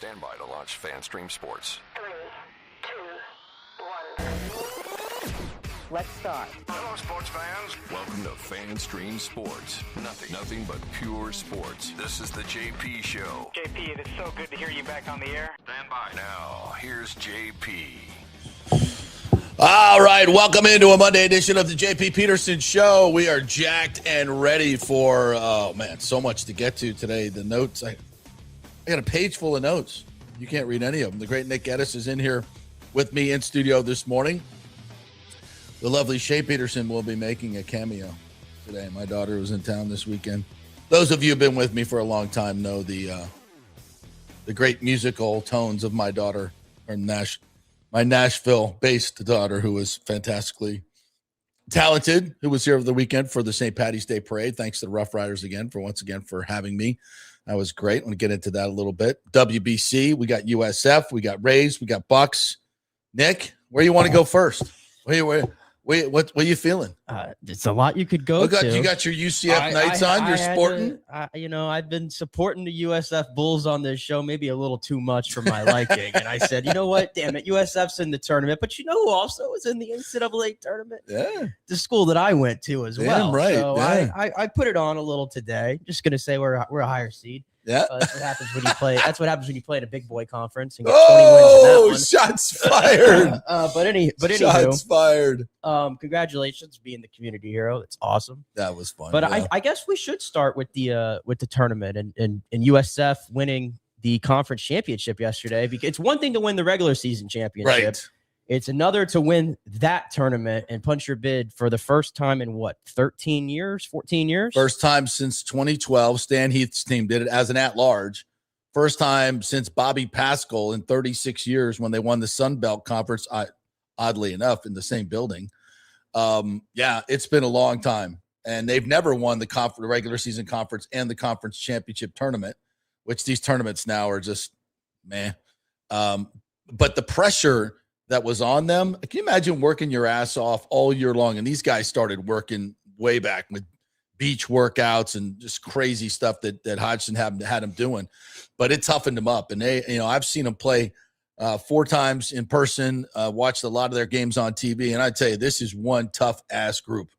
Stand by to launch FanStream Sports. 3, 2, 1. Let's start. Hello, sports fans. Welcome to FanStream Sports. Nothing but pure sports. This is the JP Show. JP, it is so good to hear you back on the air. Stand by. Now, here's JP. All right, welcome into a Monday edition of the JP Peterson Show. We are jacked and ready for, so much to get to today. The notes, I got a page full of notes. You can't read any of them. The great Nick Geddes is in here with me in studio this morning. The lovely JP Peterson will be making a cameo today. My daughter was in town this weekend. Those of you who have been with me for a long time know the great musical tones of my daughter, my Nashville-based daughter, who was fantastically talented, who was here over the weekend for the St. Patty's Day Parade. Thanks to the Rough Riders once again for having me. That was great. I'm going to get into that a little bit. WBC, we got USF, we got Rays, we got Bucs. Nick, where you want to go first? What are you feeling? It's a lot you could go to. You got your UCF Knights on. You're sporting. I've been supporting the USF Bulls on this show, maybe a little too much for my liking. And I said, you know what? Damn it, USF's in the tournament. But you know who also was in the NCAA tournament? Yeah, the school that I went to as well. Damn right. So yeah. I put it on a little today. Just gonna say we're a higher seed. Yeah, that's what happens when you play. That's what happens when you play in a big boy conference and get 20 wins in that one. Shots fired! But shots fired. Congratulations, being the community hero. It's awesome. That was fun. But yeah. I guess we should start with the tournament and USF winning the conference championship yesterday. Because it's one thing to win the regular season championship. Right. It's another to win that tournament and punch your bid for the first time in 13 years, 14 years? First time since 2012. Stan Heath's team did it as an at-large. First time since Bobby Pascal in 36 years when they won the Sun Belt Conference, oddly enough, in the same building. It's been a long time. And they've never won the regular season conference and the conference championship tournament, which these tournaments now are just, meh. But the pressure that was on them. Can you imagine working your ass off all year long? And these guys started working way back with beach workouts and just crazy stuff that Hodgson had them doing, but it toughened them up. And I've seen them play 4 times in person, watched a lot of their games on TV. And I tell you, this is one tough ass group.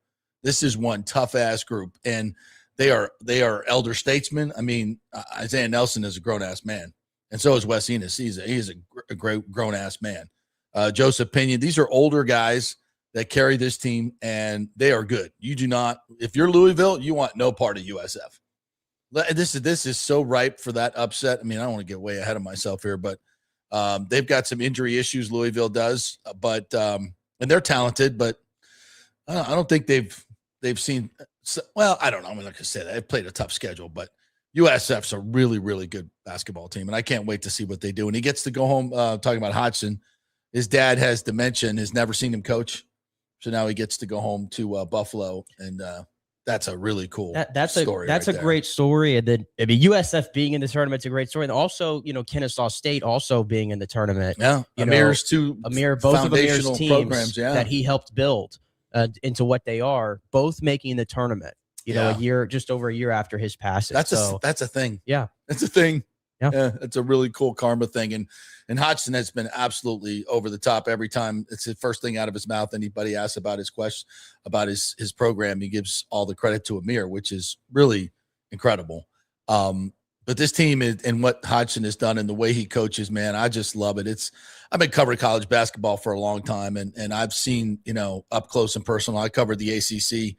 And they are elder statesmen. I mean, Isaiah Nelson is a grown ass man. And so is Wes Enos. He's a great grown ass man. Joseph Pinion. These are older guys that carry this team, and they are good. You do not, if you're Louisville, you want no part of USF. This is so ripe for that upset. I mean, I don't want to get way ahead of myself here, but they've got some injury issues. Louisville does, but and they're talented, but I don't think they've seen. Well, I don't know. I'm not going to say that. They've played a tough schedule, but USF's a really, really good basketball team, and I can't wait to see what they do. And he gets to go home. Talking about Hodgson. His dad has dementia and has never seen him coach. So now he gets to go home to Buffalo. And that's a really cool story. That's a great story. And then, USF being in the tournament is a great story. And also, Kennesaw State also being in the tournament. Yeah. Both of Amir's teams programs, that he helped build into what they are, both making the tournament, just over a year after his passing. That's a thing. Yeah. That's a thing. Yeah, it's a really cool karma thing. And Hodgson has been absolutely over the top every time. It's the first thing out of his mouth. Anybody asks about his question, about his program, he gives all the credit to Amir, which is really incredible. But this team and what Hodgson has done and the way he coaches, man, I just love it. I've been covering college basketball for a long time, and I've seen, up close and personal. I covered the ACC.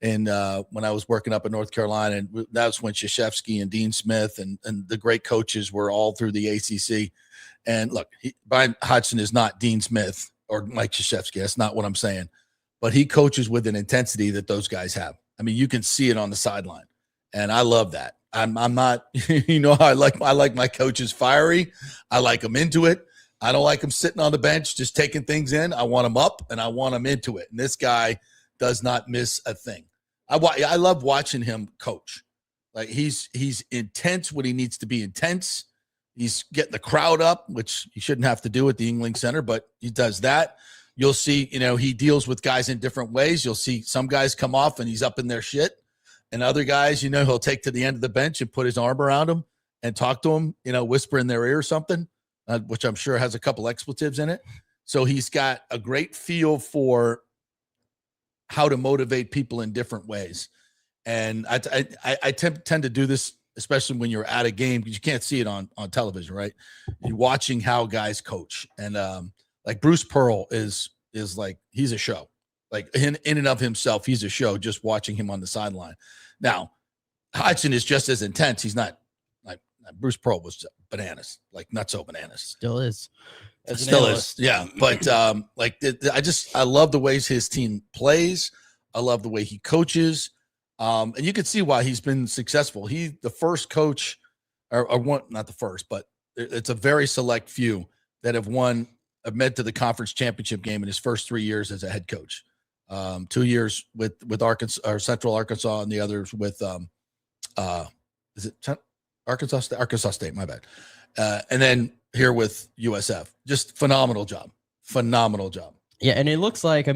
And when I was working up in North Carolina, and that was when Krzyzewski and Dean Smith and the great coaches were all through the ACC. And look, Brian Hodgson is not Dean Smith or Mike Krzyzewski. That's not what I'm saying. But he coaches with an intensity that those guys have. I mean, you can see it on the sideline, and I love that. I'm not, I like my coaches fiery. I like them into it. I don't like them sitting on the bench just taking things in. I want them up and I want them into it. And this guy does not miss a thing. I love watching him coach. Like he's intense when he needs to be intense. He's getting the crowd up, which he shouldn't have to do at the Yuengling Center, but he does that. You'll see, he deals with guys in different ways. You'll see some guys come off and he's up in their shit. And other guys, he'll take to the end of the bench and put his arm around them and talk to them, whisper in their ear or something, which I'm sure has a couple expletives in it. So he's got a great feel for how to motivate people in different ways. And I tend to do this, especially when you're at a game, because you can't see it on television, right? You're watching how guys coach. And like Bruce Pearl is like, he's a show. Like in and of himself, he's a show just watching him on the sideline. Now, Hodgson is just as intense. He's not like Bruce Pearl was bananas, like nutso bananas. Still is. Still is. Yeah. But I love the ways his team plays. I love the way he coaches. And you can see why he's been successful. The first coach or one, not the first, but it's a very select few that have made to the conference championship game in his first 3 years as a head coach. 2 years with Arkansas or Central Arkansas, and the others with is it Arkansas State? Arkansas State, my bad. And then here with USF, just phenomenal job. Yeah, and it looks like,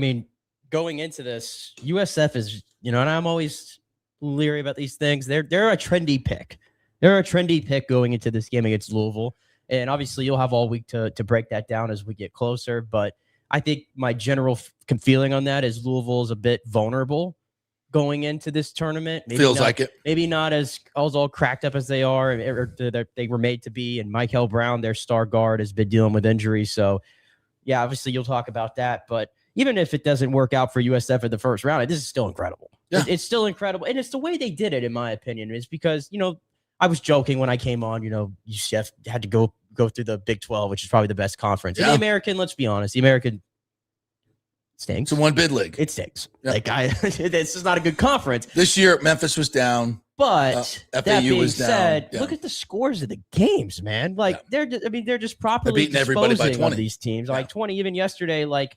going into this, USF is, and I'm always leery about these things. They're a trendy pick. They're a trendy pick going into this game against Louisville, and obviously you'll have all week to break that down as we get closer. But I think my general feeling on that is Louisville is a bit vulnerable going into this tournament. Feels like it. Maybe not as all cracked up as they are, or they were made to be. And Michael Brown, their star guard, has been dealing with injuries. So, yeah, obviously you'll talk about that. But even if it doesn't work out for USF in the first round, this is still incredible. Yeah. It's still incredible. And it's the way they did it, in my opinion, is because, I was joking when I came on, UCF had to go through the Big 12, which is probably the best conference. Yeah. And the American, let's be honest, the American stinks. It's a one bid league. It stinks. Yeah. This is not a good conference. This year, Memphis was down. But FAU that being was said, down. Yeah. look at the scores of the games, man. Like they're just properly beating everybody by 20. Of these teams. Like 20, even yesterday, I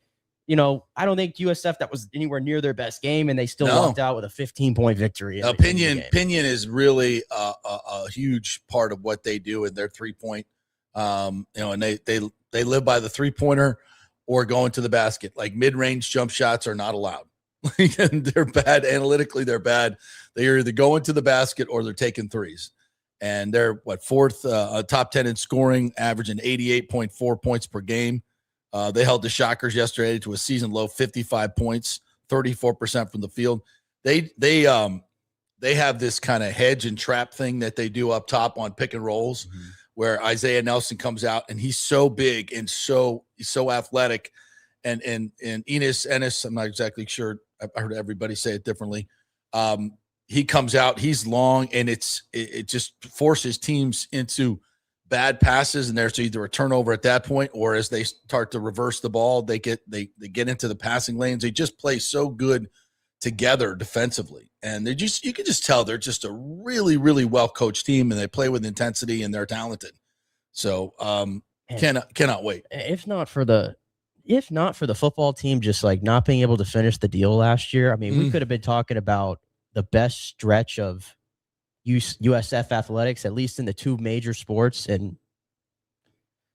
don't think USF that was anywhere near their best game, and they still walked out with a 15-point victory. Pinion is really a huge part of what they do in their 3-point. And they live by the 3-pointer or going to the basket. Like mid-range jump shots are not allowed. And they're bad analytically. They're bad. They're either going to the basket or they're taking threes. And they're fourth, top 10 in scoring, averaging 88.4 points per game. They held the Shockers yesterday to a season low 55 points, 34% from the field. They have this kind of hedge and trap thing that they do up top on pick and rolls, where Isaiah Nelson comes out and he's so big and he's so athletic, and Ennis, I'm not exactly sure. I heard everybody say it differently. He comes out, he's long, and it just forces teams into bad passes, and there's either a turnover at that point, or as they start to reverse the ball, they get into the passing lanes. They just play so good together defensively, and you can just tell they're just a really, really well coached team, and they play with intensity, and they're talented. So cannot wait. If not for the football team just not being able to finish the deal last year, we could have been talking about the best stretch of USF athletics, at least in the two major sports, and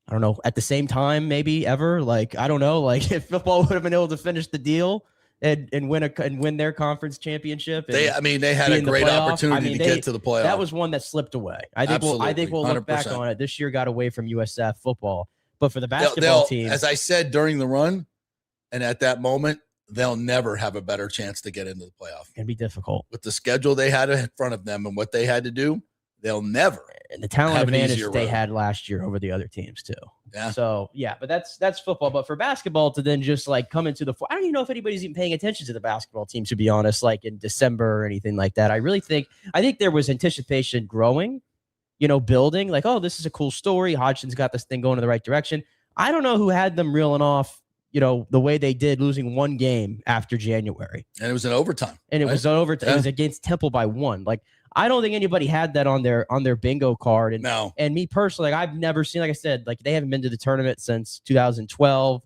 I don't know, at the same time, maybe ever. I don't know, if football would have been able to finish the deal and win their conference championship. They had a great opportunity to get to the playoff. That was one that slipped away. I think we'll look 100%. Back on it. This year got away from USF football, but for the basketball team, as I said during the run, and at that moment, they'll never have a better chance to get into the playoff. It's going to be difficult. With the schedule they had in front of them and what they had to do, they'll never. And the talent advantage they had last year over the other teams too. Yeah. So, yeah, but that's football. But for basketball to then just come into I don't even know if anybody's even paying attention to the basketball team, to be honest, in December or anything like that. I think there was anticipation growing, building, this is a cool story. Hodgson's got this thing going in the right direction. I don't know who had them reeling off, the way they did, losing one game after January. And it was an overtime. And it was an overtime. Yeah. It was against Temple by 1. I don't think anybody had that on their bingo card. And, no. And me personally, I've never seen, like I said, they haven't been to the tournament since 2012.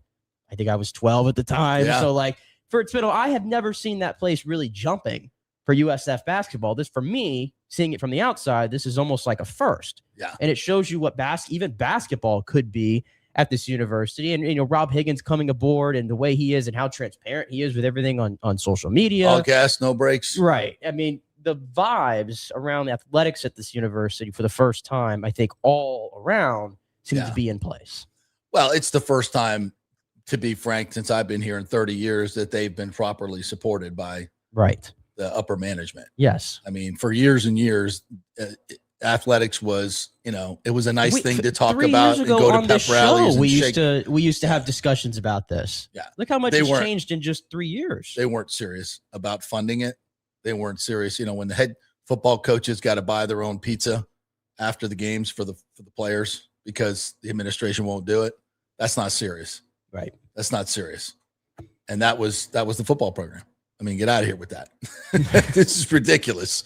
I think I was 12 at the time. Yeah. So I have never seen that place really jumping for USF basketball. This, for me, seeing it from the outside, this is almost like a first. Yeah. And it shows you what even basketball could be at this university. And, Rob Higgins coming aboard and the way he is and how transparent he is with everything on social media. All gas, no breaks. Right. the vibes around athletics at this university for the first time, I think all around seem to be in place. Well, it's the first time, to be frank, since I've been here in 30 years that they've been properly supported by the upper management. Yes. I mean, for years and years, athletics was, it was a nice thing to talk about and go to pep rallies. We used to have discussions about this. Yeah. Look how much has changed in just 3 years. They weren't serious about funding it. They weren't serious. When the head football coaches got to buy their own pizza after the games for the players because the administration won't do it. That's not serious. Right. That's not serious. And that was the football program. I mean, get out of here with that. This is ridiculous.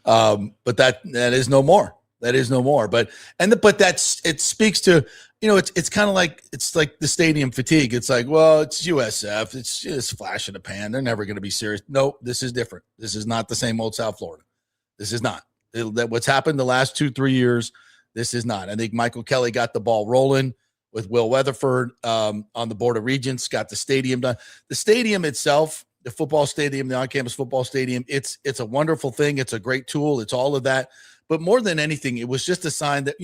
But that is no more. That is no more. But it speaks to, it's kind of like, it's like the stadium fatigue. It's like, well, it's USF. It's just flash in the pan. They're never going to be serious. No, this is different. This is not the same old South Florida. This is not. What's happened the last 2-3 years, this is not. I think Michael Kelly got the ball rolling with Will Weatherford on the Board of Regents, got the stadium done. The stadium itself, the football stadium, the on-campus football stadium, it's a wonderful thing. It's a great tool. It's all of that. But more than anything, it was just a sign that,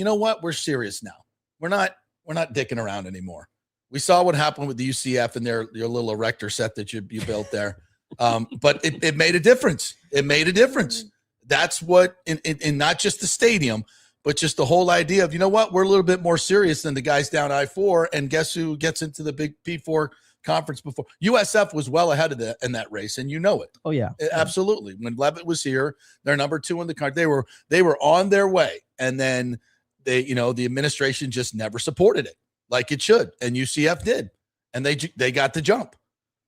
we're serious now. We're not dicking around anymore. We saw what happened with the UCF and your little erector set that you built there. But it made a difference. It made a difference. That's what, in not just the stadium, but just the whole idea of, we're a little bit more serious than the guys down I-4. And guess who gets into the big P4 conference before? USF was well ahead of in that race, and it. Oh, yeah. Absolutely. When Levitt was here, they're number 2 in the country. They were on their way. And then the administration just never supported it like it should. And UCF did. And they got the jump.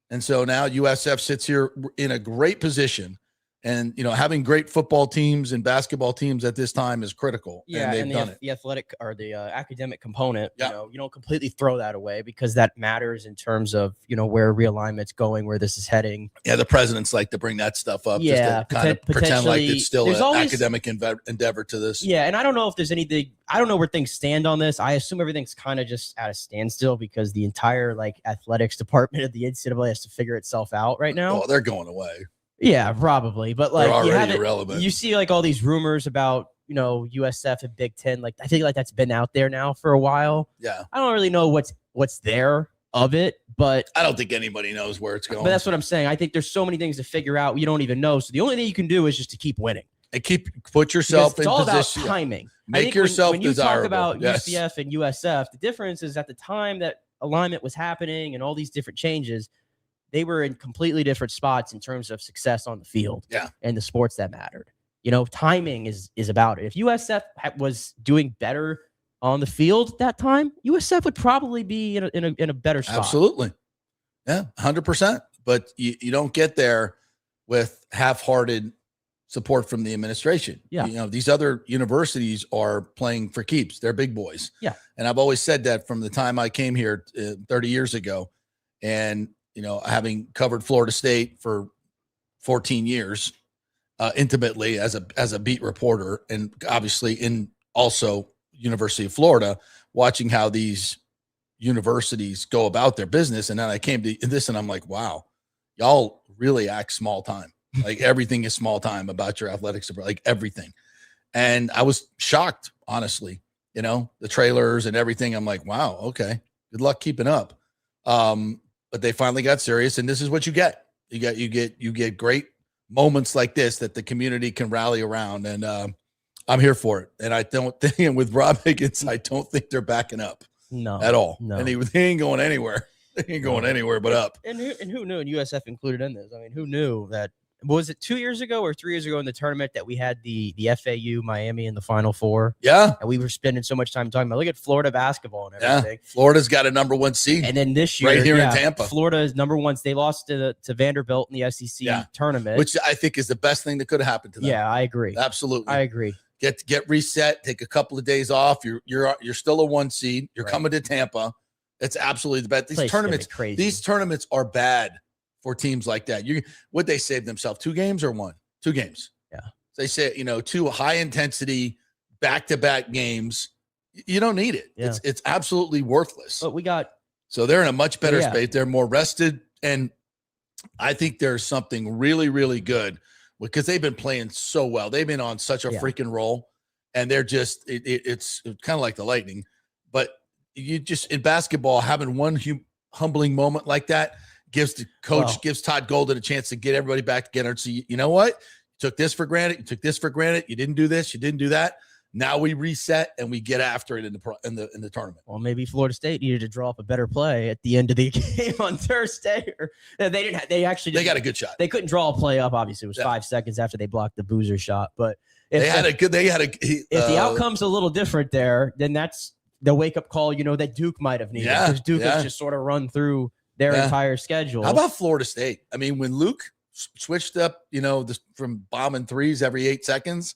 And so now USF sits here in a great position. And, having great football teams and basketball teams at this time is critical. Yeah, and they've done it. The athletic or the academic component, yeah. You don't completely throw that away because that matters in terms of, where realignment's going, where this is heading. Yeah, the presidents like to bring that stuff up just to kind of pretend like it's still an academic endeavor to this. Yeah, and I don't know if there's anything – I don't know where things stand on this. I assume everything's kind of just at a standstill because the entire, athletics department of the NCAA has to figure itself out right now. Oh, they're going away. Yeah, probably. But they're already irrelevant. You see all these rumors about, USF and Big Ten. I think that's been out there now for a while. Yeah. I don't really know what's there of it, but I don't think anybody knows where it's going. But that's what I'm saying. I think there's so many things to figure out. You don't even know. So the only thing you can do is just to keep winning. And put yourself in position. It's all about timing. Make yourself when you desirable. talk about yes. UCF and USF, the difference is at the time that alignment was happening and all these different changes, they were in completely different spots in terms of success on the field and the sports that mattered. Timing is about it. If USF was doing better on the field that time, USF would probably be in a better spot. Absolutely. Yeah, 100%. But you don't get there with half-hearted support from the administration. Yeah. These other universities are playing for keeps. They're big boys. Yeah. And I've always said that from the time I came here 30 years ago. And having covered Florida State for 14 years intimately as a beat reporter, and obviously in also University of Florida, watching how these universities go about their business. And then I came to this and I'm like, wow, y'all really act small time. Everything is small time about your athletics, everything. And I was shocked, honestly, the trailers and everything. I'm like, wow, okay, good luck keeping up. But they finally got serious, and this is what you get. You get great moments like this that the community can rally around, and I'm here for it. And I don't think, and with Rob Higgins, I don't think they're backing up, at all. No. And they ain't going anywhere. They ain't going anywhere but up. And who knew? And USF included in this. I mean, who knew that? Was it 2 years ago or 3 years ago in the tournament that we had the FAU Miami in the Final Four? Yeah. And we were spending so much time talking about, look at Florida basketball and everything. Yeah. Florida's got a number 1 seed. And then this year, right here in Tampa, Florida is number 1. They lost to Vanderbilt in the SEC tournament, which I think is the best thing that could have happened to them. Yeah, I agree. Absolutely. I agree. Get reset, take a couple of days off. You're still a 1 seed. You're coming to Tampa. It's absolutely the best. These tournaments are bad for teams like that. Would they save themselves 2 games or 1? 2 games. Yeah. They say, 2 high intensity back-to-back games. You don't need it. Yeah. It's absolutely worthless. But so they're in a much better space. They're more rested. And I think there's something really, really good because they've been playing so well. They've been on such a freaking roll, and they're just it's kind of like the Lightning. But you just in basketball having one humbling moment like that gives the coach, gives Todd Golden a chance to get everybody back together and see, you know what? You took this for granted. You took this for granted. You didn't do this. You didn't do that. Now we reset and we get after it in the tournament. Well, maybe Florida State needed to draw up a better play at the end of the game on Thursday. Or they got a good shot. They couldn't draw a play up. Obviously, it was 5 seconds after they blocked the Boozer shot. But if the outcome's a little different there, then that's the wake up call. That Duke might have needed because Duke has just sort of run through their entire schedule. How about Florida State? I mean, when Luke switched up, from bombing threes every 8 seconds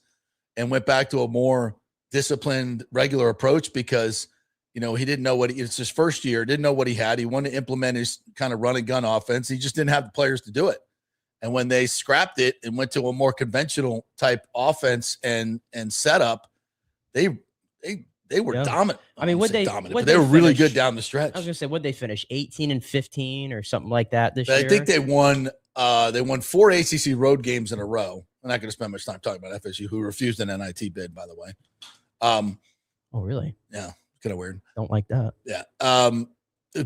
and went back to a more disciplined, regular approach because, he didn't know it's his first year, didn't know what he had. He wanted to implement his kind of run and gun offense. He just didn't have the players to do it. And when they scrapped it and went to a more conventional type offense and setup, they were dominant. I mean, they were really good down the stretch. I was gonna say, would they finish 18-15 or something like that this year? I think they won 4 ACC road games in a row. I'm not going to spend much time talking about FSU, who refused an NIT bid, by the way. Oh, really? Yeah, kind of weird. Don't like that. Yeah.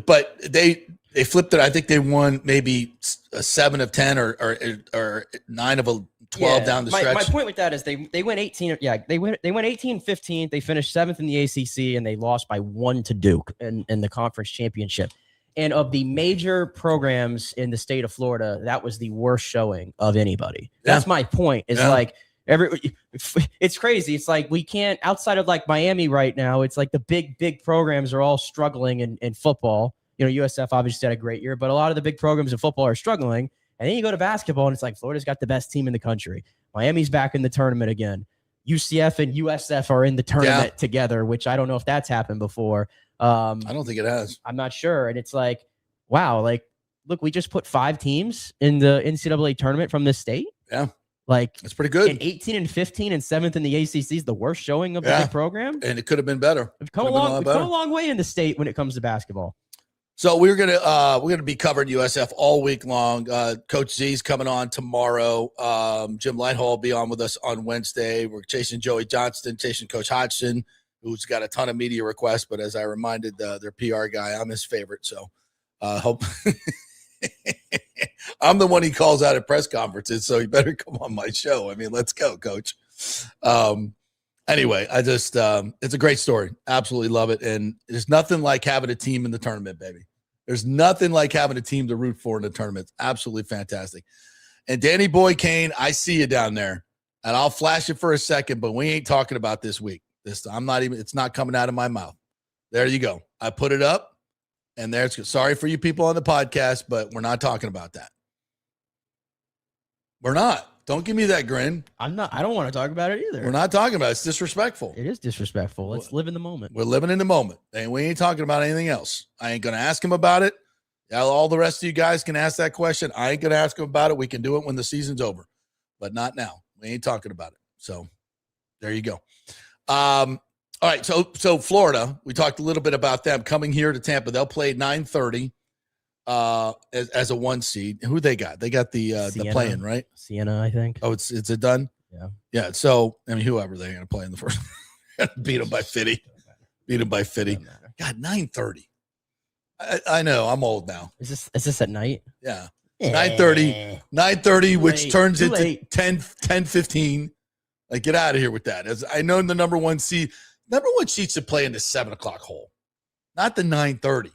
But they flipped it. I think they won maybe 7 of 10 or 9 of 12 down the stretch. My point with that is they went 18. Yeah, they went 18-15. They finished 7th in the ACC and they lost by 1 to Duke in the conference championship. And of the major programs in the state of Florida, that was the worst showing of anybody. That's my point. It's like it's crazy. It's like we can't, outside of like Miami right now, it's like the big programs are all struggling in football. USF obviously had a great year, but a lot of the big programs in football are struggling. And then you go to basketball and it's like Florida's got the best team in the country. Miami's back in the tournament again. UCF and USF are in the tournament together, which I don't know if that's happened before. I don't think it has. I'm not sure. And it's like, wow, like, look, we just put 5 teams in the NCAA tournament from this state. Yeah. Like, it's pretty good. And 18-15 and 7th in the ACC is the worst showing of the big program. And it could have been better. We've come a long way in the state when it comes to basketball. So we're gonna be covering USF all week long. Coach Z's coming on tomorrow. Jim Lighthall will be on with us on Wednesday. We're chasing Joey Johnston, chasing Coach Hodgson, who's got a ton of media requests. But as I reminded their PR guy, I'm his favorite. So hope I'm the one he calls out at press conferences. So you better come on my show. I mean, let's go, Coach. Anyway, I just it's a great story. Absolutely love it. And there's nothing like having a team in the tournament, baby. There's nothing like having a team to root for in the tournament. It's absolutely fantastic. And Danny Boy Kane, I see you down there. And I'll flash it for a second, but we ain't talking about this week. It's not coming out of my mouth. There you go. I put it up, and there's sorry for you people on the podcast, but we're not talking about that. We're not. Don't give me that grin. I don't want to talk about it either. We're not talking about it. It's disrespectful. It is disrespectful. Let's live in the moment. We're living in the moment. And we ain't talking about anything else. I ain't going to ask him about it. All the rest of you guys can ask that question. I ain't going to ask him about it. We can do it when the season's over, but not now. We ain't talking about it. So there you go. All right. So Florida, we talked a little bit about them coming here to Tampa. They'll play 9:30. As a 1 seed. Who they got? They got the play-in, right? Siena, I think. Oh, it's a done? Yeah. So, I mean, whoever they're going to play in the first. Beat them by 50. God, 9:30. I know. I'm old now. Is this at night? Yeah. 9:30, which turns into 10:15. Like, get out of here with that. As I know the number 1 seed should play in the 7 o'clock hole, not the 9:30.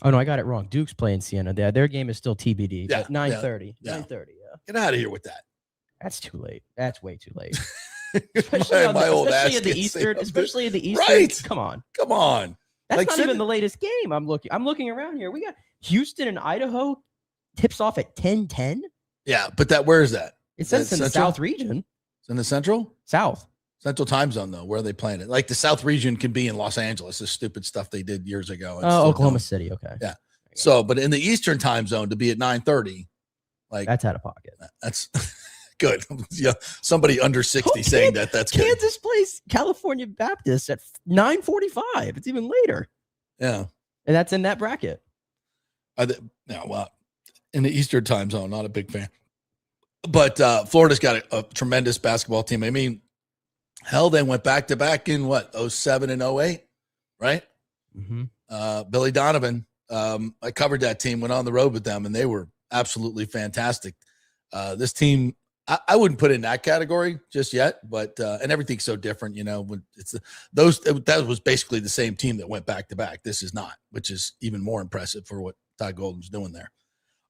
Oh, no, I got it wrong. Duke's playing Siena. Their game is still TBD. Yeah, 9:30. Yeah. 9:30, yeah. Get out of here with that. That's too late. That's way too late. especially in the Eastern. Right. Come on. That's like, not even the latest game. I'm looking around here. We got Houston and Idaho tips off at 10:10. Yeah, but where is that? It says it's in the South region. It's in the Central Central time zone, though. Where are they playing it? Like the South region can be in Los Angeles. The stupid stuff they did years ago. Oklahoma City. Okay. Yeah. So, but in the Eastern time zone to be at 9:30, like that's out of pocket. That's good. Yeah, somebody under 60 saying that's good. Kansas plays California Baptist at 9:45. It's even later. Yeah, and that's in that bracket. Well, in the Eastern time zone, not a big fan. But Florida's got a tremendous basketball team. I mean, hell, they went back-to-back in, 07 and 08, right? Mm-hmm. Billy Donovan, I covered that team, went on the road with them, and they were absolutely fantastic. This team, I wouldn't put it in that category just yet, but and everything's so different, when that was basically the same team that went back-to-back. This is not, which is even more impressive for what Todd Golden's doing there.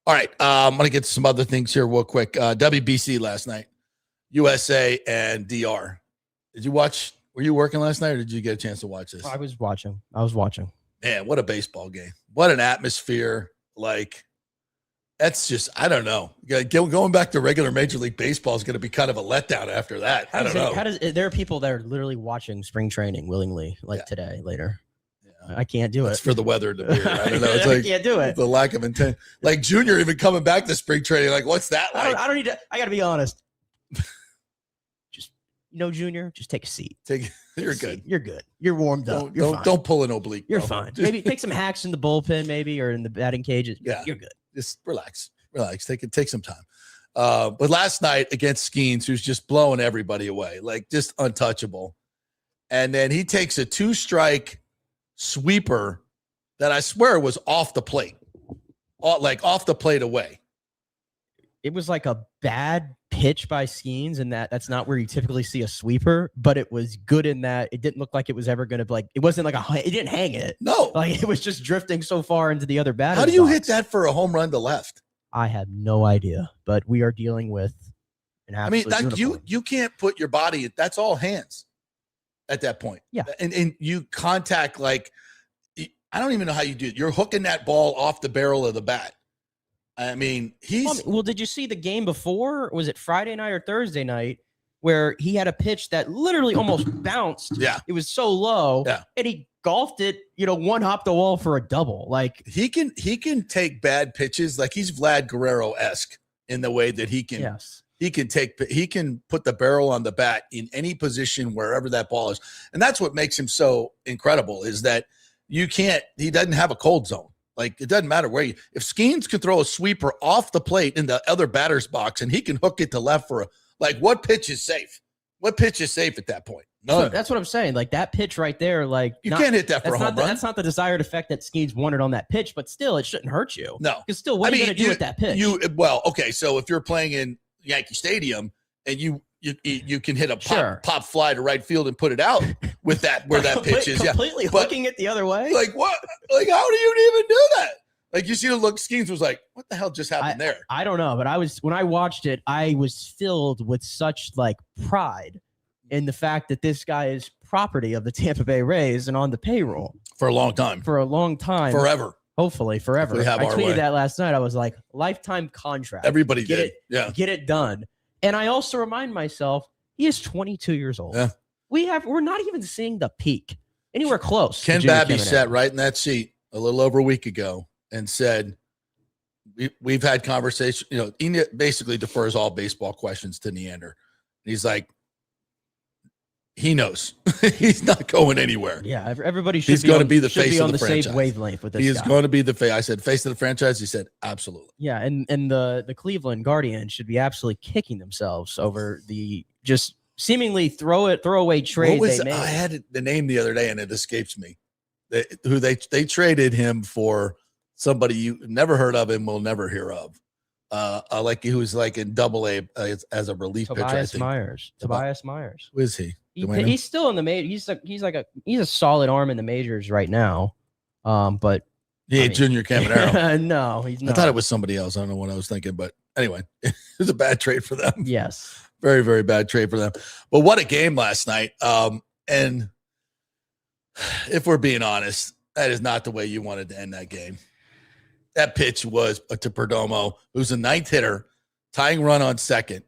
All right, I'm going to get to some other things here real quick. WBC last night, USA and DR. Did you watch? Were you working last night, or did you get a chance to watch this? I was watching. Man, what a baseball game. What an atmosphere. That's just, I don't know. Going back to regular Major League Baseball is going to be kind of a letdown after that. I don't know. There are people that are literally watching spring training willingly, today, later. I can't do it. It's for the weather and the beer. I don't know. It's I can't do it. The lack of intent. Like Junior even coming back to spring training. Like, what's that like? I don't need to. I got to be honest. Just, Junior, just take a seat. You're good. You're good. You're warmed up. You're fine. Don't pull an oblique. You're fine. Maybe take some hacks in the bullpen, maybe, or in the batting cages. Yeah, you're good. Just relax. Take some time. But last night against Skeens, who's just blowing everybody away, just untouchable. And then he takes a 2-strike sweeper that I swear was off the plate, off the plate away. It was like a bad pitch by Skeens, and that's not where you typically see a sweeper, but it was good in that it didn't look like it was ever going to it wasn't it didn't hang it. No, it was just drifting so far into the other batter. How do you hit that for a home run to left? I have no idea, but we are dealing with an absolute you can't put your body. That's all hands at that point. Yeah, and you contact I don't even know how you do it. You're hooking that ball off the barrel of the bat. I mean, well, did you see the game before? Was it Friday night or Thursday night where he had a pitch that literally almost bounced? Yeah. It was so low. Yeah. And he golfed it, one hop the wall for a double. He can take bad pitches. He's Vlad Guerrero-esque in the way that he can. Yes. He can put the barrel on the bat in any position wherever that ball is. And that's what makes him so incredible is that he doesn't have a cold zone. It doesn't matter where if Skeens can throw a sweeper off the plate in the other batter's box and he can hook it to left for what pitch is safe? What pitch is safe at that point? None. That's what I'm saying. That pitch right there, you can't hit that for a home run. That's not the desired effect that Skeens wanted on that pitch, but still, it shouldn't hurt you. No. Because still, what are you going to do with that pitch? Okay, so if you're playing in Yankee Stadium and you can hit a pop fly to right field and put it out with that where that pitch is. Completely hooking it the other way. What? How do you even do that? You see the look. Skeens was like, what the hell just happened there? I don't know, but when I watched it, I was filled with such pride in the fact that this guy is property of the Tampa Bay Rays and on the payroll for a long time. Forever. Hopefully forever. I tweeted that last night. I was like, lifetime contract. Everybody did. Get it done. And I also remind myself, he is 22 years old. Yeah. We're not even seeing the peak anywhere close. Ken Babby sat right in that seat a little over a week ago and said, we've had conversation. He basically defers all baseball questions to Neander. He's like, he knows he's not going anywhere. Yeah, everybody should. He's going to be the face of the franchise. Same wavelength with this. He is going to be the face. I said face of the franchise. He said absolutely. Yeah, and the Cleveland Guardians should be absolutely kicking themselves over the just seemingly throwaway trade they made. I had the name the other day and it escapes me. They traded him for somebody you never heard of and will never hear of. Who was in Double-A as a relief pitcher. Tobias Myers. Who is he? He's still in the major. He's a solid arm in the majors right now. But he ain't Junior Caminero. No, he's not. I thought it was somebody else. I don't know what I was thinking, but anyway, it was a bad trade for them. Yes, very, very bad trade for them. But what a game last night. And if we're being honest, that is not the way you wanted to end that game. That pitch was to Perdomo, who's a ninth hitter, tying run on second.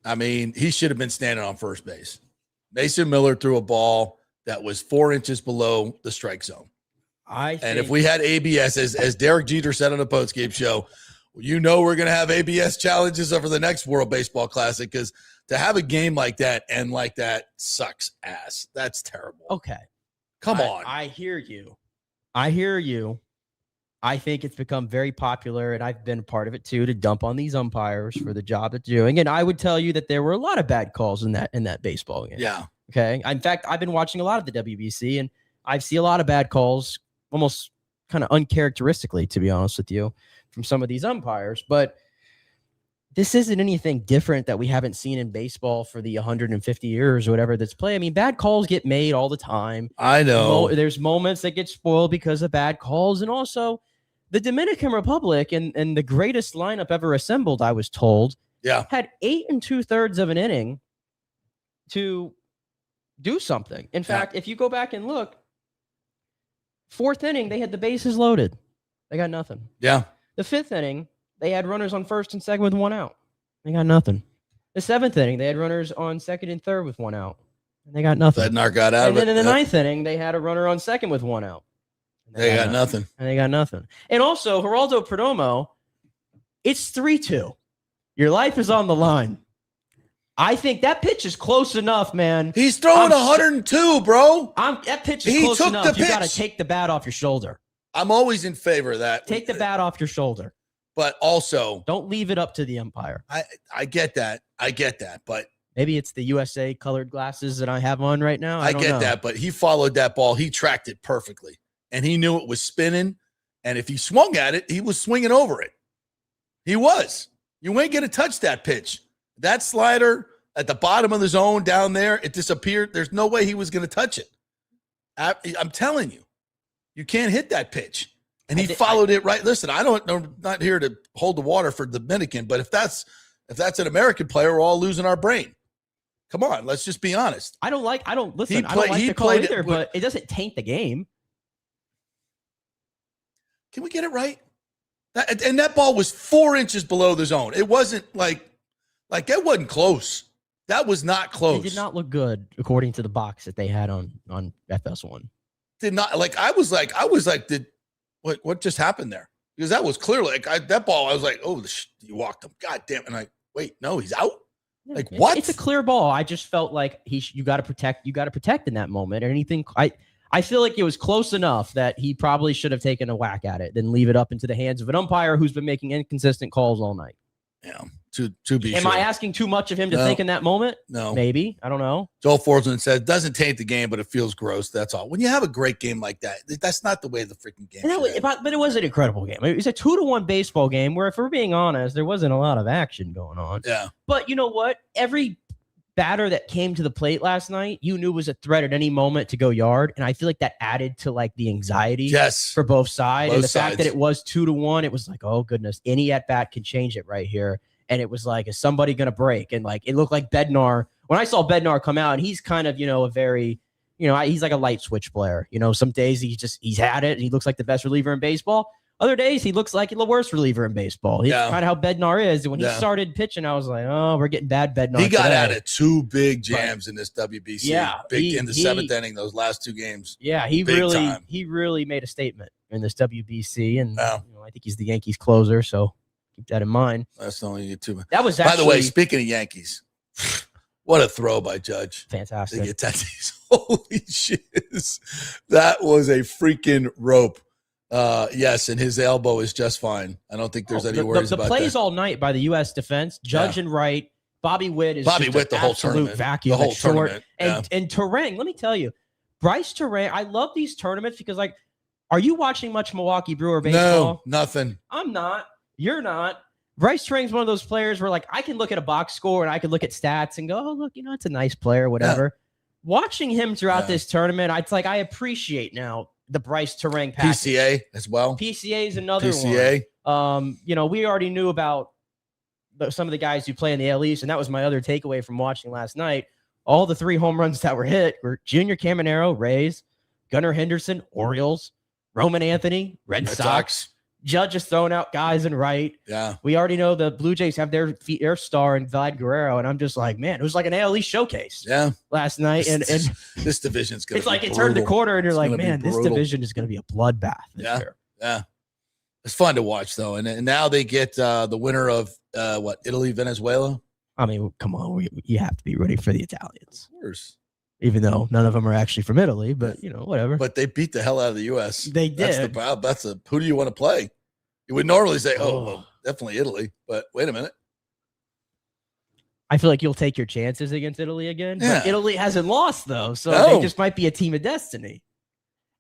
I mean, he should have been standing on first base. Mason Miller threw a ball that was 4 inches below the strike zone. And if we had ABS, as Derek Jeter said on the postgame show, we're going to have ABS challenges over the next World Baseball Classic because to have a game like that and like that sucks ass. That's terrible. Okay. Come on. I hear you. I think it's become very popular, and I've been a part of it too, to dump on these umpires for the job that they're doing. And I would tell you that there were a lot of bad calls in that baseball game. Yeah. Okay. In fact, I've been watching a lot of the WBC, and I see a lot of bad calls, almost kind of uncharacteristically, to be honest with you, from some of these umpires. But this isn't anything different that we haven't seen in baseball for the 150 years or whatever that's played. I mean, bad calls get made all the time. I know. There's moments that get spoiled because of bad calls. And also, the Dominican Republic and the greatest lineup ever assembled, I was told, had 8 2/3 of an inning to do something. In fact, if you go back and look, 4th inning, they had the bases loaded. They got nothing. Yeah. The 5th inning, they had runners on 1st and 2nd with 1 out. They got nothing. The 7th inning, they had runners on 2nd and 3rd with 1 out. And they got nothing. Bednar got out of it. And then in the 9th inning, they had a runner on 2nd with 1 out. They got nothing. And they got nothing. And also, Geraldo Perdomo, it's 3-2. Your life is on the line. I think that pitch is close enough, man. He's throwing 102, bro. That pitch is close enough. You got to take the bat off your shoulder. I'm always in favor of that. Take the bat off your shoulder. But also, don't leave it up to the umpire. I get that. But maybe it's the USA colored glasses that I have on right now. I get that, but he followed that ball. He tracked it perfectly. And he knew it was spinning. And if he swung at it, he was swinging over it. He was. You ain't going to touch that pitch. That slider at the bottom of the zone down there, it disappeared. There's no way he was going to touch it. I'm telling you, you can't hit that pitch. And he followed it right. Listen, I'm not here to hold the water for the Dominican, but if that's an American player, we're all losing our brain. Come on, let's just be honest. I don't like the call either, but it doesn't taint the game. Can we get it right? And that ball was 4 inches below the zone. It wasn't like that wasn't close. That was not close. It did not look good according to the box that they had on FS1. Did not I was like, what just happened there? Because that was clearly that ball. I was like, oh, you walked him. God damn it! And wait, no, he's out. Like what? It's a clear ball. I just felt like you got to protect. You got to protect in that moment. And anything I feel like it was close enough that he probably should have taken a whack at it, then leave it up into the hands of an umpire who's been making inconsistent calls all night. Yeah, to be. Am I asking too much of him to think in that moment? No, maybe. I don't know. Joel Forsman said, "Doesn't taint the game, but it feels gross. That's all." When you have a great game like that, that's not the way the freaking game. But it was an incredible game. It was a 2-1 baseball game where, if we're being honest, there wasn't a lot of action going on. Yeah. But you know what? Every batter that came to the plate last night, you knew was a threat at any moment to go yard, and I feel like that added to the anxiety for both sides. And the fact that it was 2-1, it was like, oh goodness, any at bat can change it right here. And it was like, is somebody gonna break? And it looked like Bednar. When I saw Bednar come out, and he's kind of a very, he's like a light switch player. Some days he's had it. And he looks like the best reliever in baseball. Other days he looks like the worst reliever in baseball. He's kind of how Bednar is. And when he started pitching, I was like, oh, we're getting bad Bednar. He got out of 2 big jams in this WBC. Yeah, in the 7th inning, those last 2 games. Yeah, he really made a statement in this WBC, and I think he's the Yankees closer. So keep that in mind. That's only 2. That was by the way, speaking of Yankees, what a throw by Judge! Fantastic. To get Tatis. Holy shit! That was a freaking rope. Yes, and his elbow is just fine. I don't think there's any worries about that. The plays all night by the U.S. defense, Judge and Wright, Bobby Witt is the whole tournament, vacuum, the whole tournament, and Turang. Let me tell you, Bryce Turang. I love these tournaments because, are you watching much Milwaukee Brewer baseball? No, nothing. I'm not. You're not. Bryce Turang's one of those players where I can look at a box score and I can look at stats and go, oh look, it's a nice player, whatever. Yeah. Watching him throughout this tournament, I appreciate now the Bryce Turang package. PCA as well. PCA is another one. We already knew about some of the guys who play in the AL East, and that was my other takeaway from watching last night. All the 3 home runs that were hit were Junior Caminero, Rays, Gunnar Henderson, Orioles, Roman Anthony, Red Sox. Judge is throwing out guys in right. Yeah. We already know the Blue Jays have their star in Vlad Guerrero, and I'm just like, man, it was like an AL East showcase. Yeah. Last night, and this division's gonna. It's it turned the corner, and you're like, man, this division is gonna be a bloodbath this year. Yeah. It's fun to watch though, and now they get the winner of Italy, Venezuela. I mean, come on, you have to be ready for the Italians. Of course. even though none of them are actually from Italy, but whatever. But they beat the hell out of the U.S. They did. Who do you want to play? You would normally say, well, definitely Italy, but wait a minute. I feel like you'll take your chances against Italy again. Yeah. But Italy hasn't lost, though, so they just might be a team of destiny.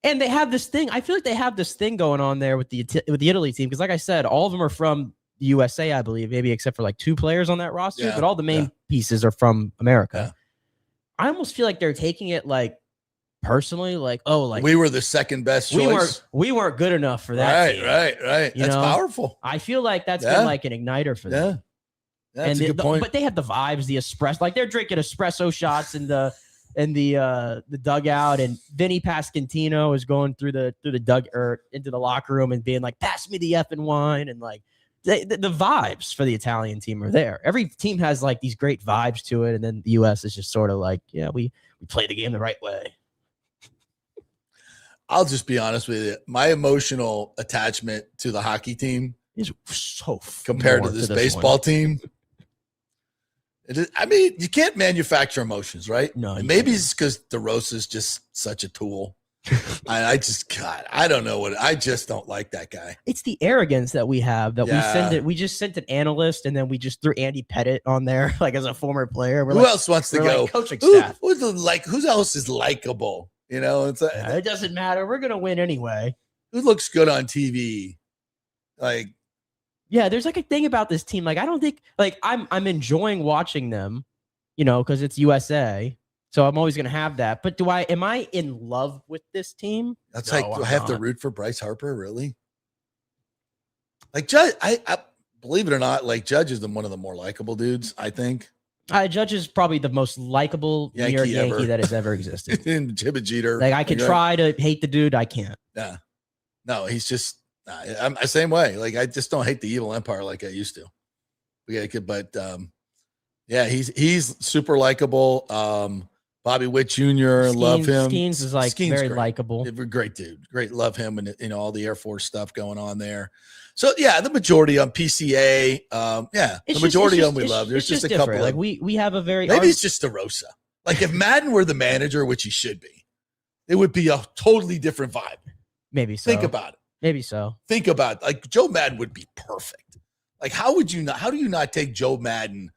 And they have this thing. I feel like they have this thing going on there with the Italy team because, like I said, all of them are from the USA, I believe, maybe except for like 2 players on that roster, but all the main pieces are from America. Yeah. I almost feel like they're taking it like personally, like we were the second best choice. We weren't good enough for that. Team. Right. That's powerful. I feel like that's been like an igniter for them. That's a good point. But they have the vibes, the espresso, like they're drinking espresso shots in the dugout, and Vinny Pasquantino is going through the into the locker room and being like, "Pass me the effing wine," and like the vibes for the Italian team are there. Every team has like these great vibes to it, and then the U.S. is just sort of like, we play the game the right way. I'll just be honest with you. My emotional attachment to the hockey team is so compared to this baseball team. I mean, you can't manufacture emotions, right? No. Maybe it's because DeRosa is just such a tool. I don't know I just don't like that guy. It's the arrogance that we have that we just sent an analyst and then we just threw Andy Pettit on there, like as a former player. Who else wants to go? Like coaching staff. Who else is likable? It doesn't matter. We're going to win anyway. Who looks good on TV? Yeah, there's like a thing about this team. Like, I don't think I'm enjoying watching them, because it's USA. So I'm always going to have that. But am I in love with this team? That's do I have to root for Bryce Harper? Really? Like Judge, I believe it or not, like Judge is one of the more likable dudes, I think. Judge is probably the most likable New York Yankee that has ever existed. Jibba Jeter. Like I could try to hate the dude. I can't. Yeah. No, he's just, I'm the same way. Like, I just don't hate the evil empire like I used to. He's super likable. Bobby Witt Jr. Love him. Skeens is like very likable. Great dude. Great. Love him. And all the Air Force stuff going on there. So the majority on PCA. The majority of them we love. There's just a couple. Like we have a very, maybe it's just DeRosa. Like if Madden were the manager, which he should be, it would be a totally different vibe. Maybe so. Think about it. Maybe so. Think about it. Like Joe Madden would be perfect. Like how do you not take Joe Madden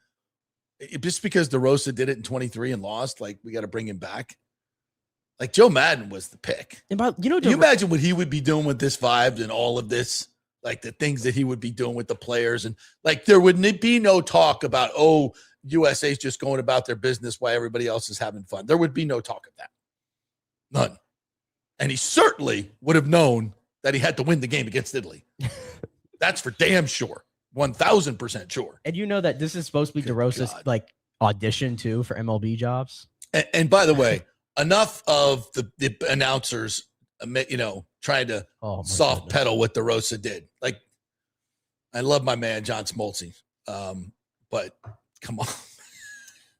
just because DeRosa did it in 23 and lost? Like we got to bring him back. Like Joe Madden was the pick. Can you imagine what he would be doing with this vibe and all of this? Like the things that he would be doing with the players, and like there would be no talk about USA's just going about their business while everybody else is having fun. There would be no talk of that. None. And he certainly would have known that he had to win the game against Italy. That's for damn sure. 1,000% sure. And you know that this is supposed to be DeRosa's like audition too for MLB jobs. And by the way, enough of the announcers, trying to soft pedal what DeRosa did. Like, I love my man John Smoltz, but come on,